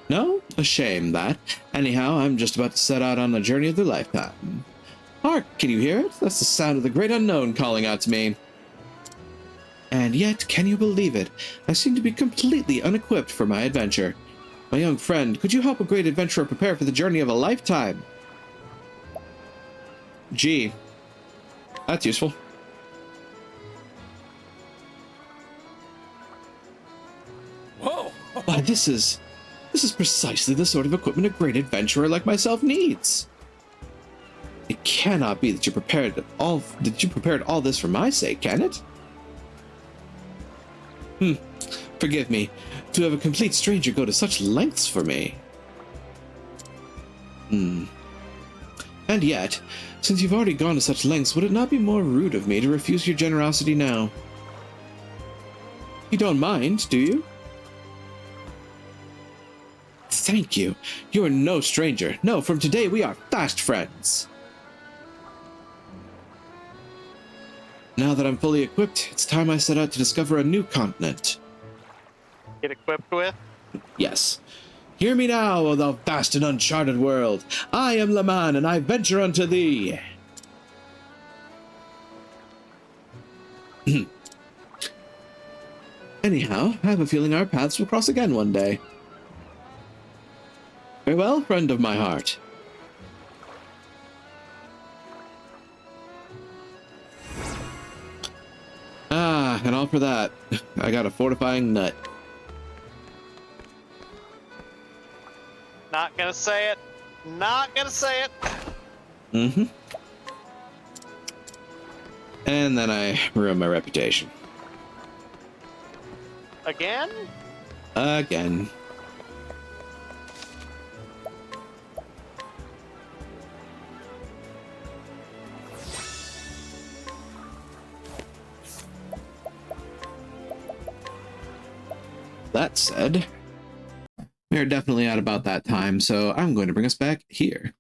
No? A shame that. Anyhow, I'm just about to set out on a journey of the lifetime. Hark, can you hear it? That's the sound of the great unknown calling out to me. And yet, can you believe it? I seem to be completely unequipped for my adventure. My young friend, could you help a great adventurer prepare for the journey of a lifetime? Gee. That's useful. Whoa! Why, this is precisely the sort of equipment a great adventurer like myself needs. It cannot be that you prepared all this for my sake, can it? Forgive me, to have a complete stranger go to such lengths for me. And yet, since you've already gone to such lengths, would it not be more rude of me to refuse your generosity now? You don't mind, do you? Thank you. You are no stranger. No, from today we are fast friends. Now that I'm fully equipped, it's time I set out to discover a new continent. Get equipped with? Yes. Hear me now, O thou vast and uncharted world. I am Laman, and I venture unto thee. Anyhow, I have a feeling our paths will cross again one day. Farewell, friend of my heart. Ah, and all for that. I got a fortifying nut. Not gonna say it. Not gonna say it. And then I ruined my reputation. Again? Again. That said, we are definitely at about that time, so I'm going to bring us back here.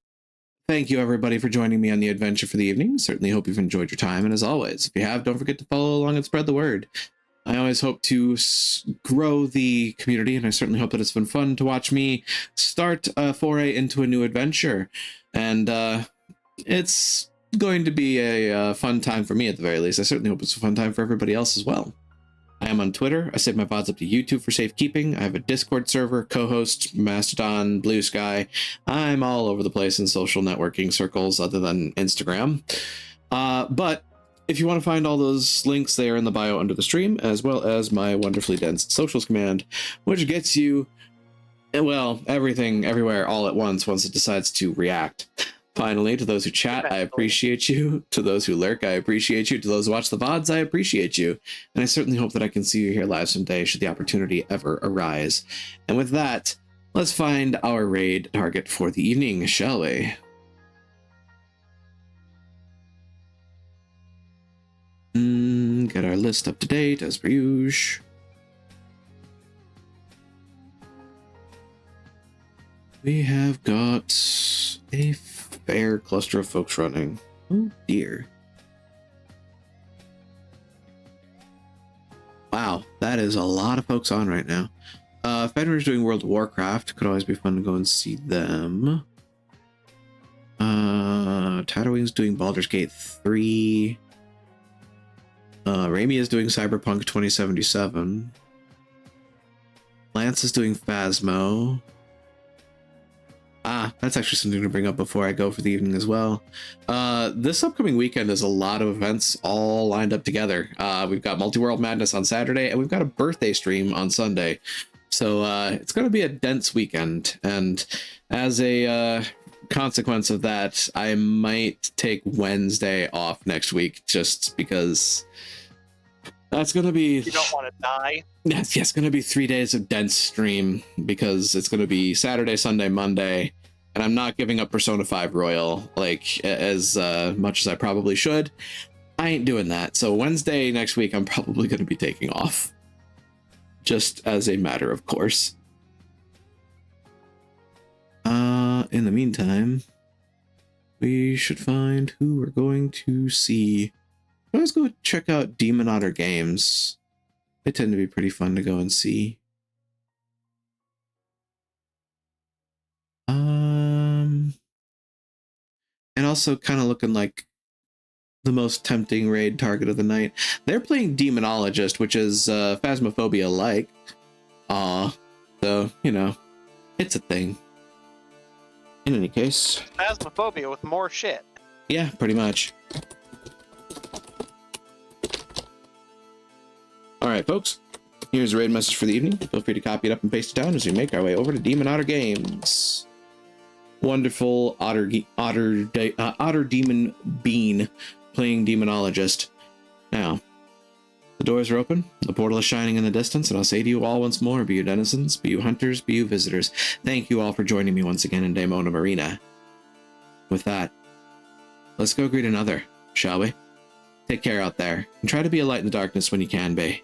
Thank you, everybody, for joining me on the adventure for the evening. Certainly hope you've enjoyed your time, and as always, if you have, don't forget to follow along and spread the word. I always hope to grow the community, and I certainly hope that it's been fun to watch me start a foray into a new adventure. And it's going to be a fun time for me, at the very least. I certainly hope it's a fun time for everybody else as well. I am on Twitter. I save my VODs up to YouTube for safekeeping. I have a Discord server, co-host, Mastodon, Blue Sky. I'm all over the place in social networking circles other than Instagram. But if you want to find all those links, they are in the bio under the stream, as well as my wonderfully dense socials command, which gets you, well, everything, everywhere, all at once it decides to react. Finally, to those who chat, I appreciate you. To those who lurk, I appreciate you. To those who watch the VODs, I appreciate you. And I certainly hope that I can see you here live someday, should the opportunity ever arise. And with that, let's find our raid target for the evening, shall we? Get our list up to date, as per usual. We have got a fair cluster of folks running. Oh dear. Wow, that is a lot of folks on right now. Fenrir's doing World of Warcraft. Could always be fun to go and see them. Tatooine's doing Baldur's Gate 3. Raimi is doing Cyberpunk 2077. Lance is doing Phasmo. That's actually something to bring up before I go for the evening as well. This upcoming weekend is a lot of events all lined up together. We've got Multi-World Madness on Saturday, and we've got a birthday stream on Sunday. So it's going to be a dense weekend. And as a consequence of that, I might take Wednesday off next week, just because that's going to be... You don't want to die? Yes, it's going to be 3 days of dense stream, because it's going to be Saturday, Sunday, Monday, and I'm not giving up Persona 5 Royal, like, as much as I probably should. I ain't doing that. So Wednesday next week, I'm probably going to be taking off, just as a matter of course. In the meantime, we should find who we're going to see. Let's go check out Demon Otter games. They tend to be pretty fun to go and see. And also kind of looking like the most tempting raid target of the night. They're playing Demonologist, which is Phasmophobia-like. So, you know, it's a thing. In any case. Phasmophobia with more shit. Yeah, pretty much. Alright, folks. Here's the raid message for the evening. Feel free to copy it up and paste it down as we make our way over to Demon Otter Games. Wonderful Otter Demon Bean playing Demonologist. Now, the doors are open, the portal is shining in the distance, and I'll say to you all once more, be you denizens, be you hunters, be you visitors, thank you all for joining me once again in Daemona Marina. With that, let's go greet another, shall we? Take care out there, and try to be a light in the darkness when you can be.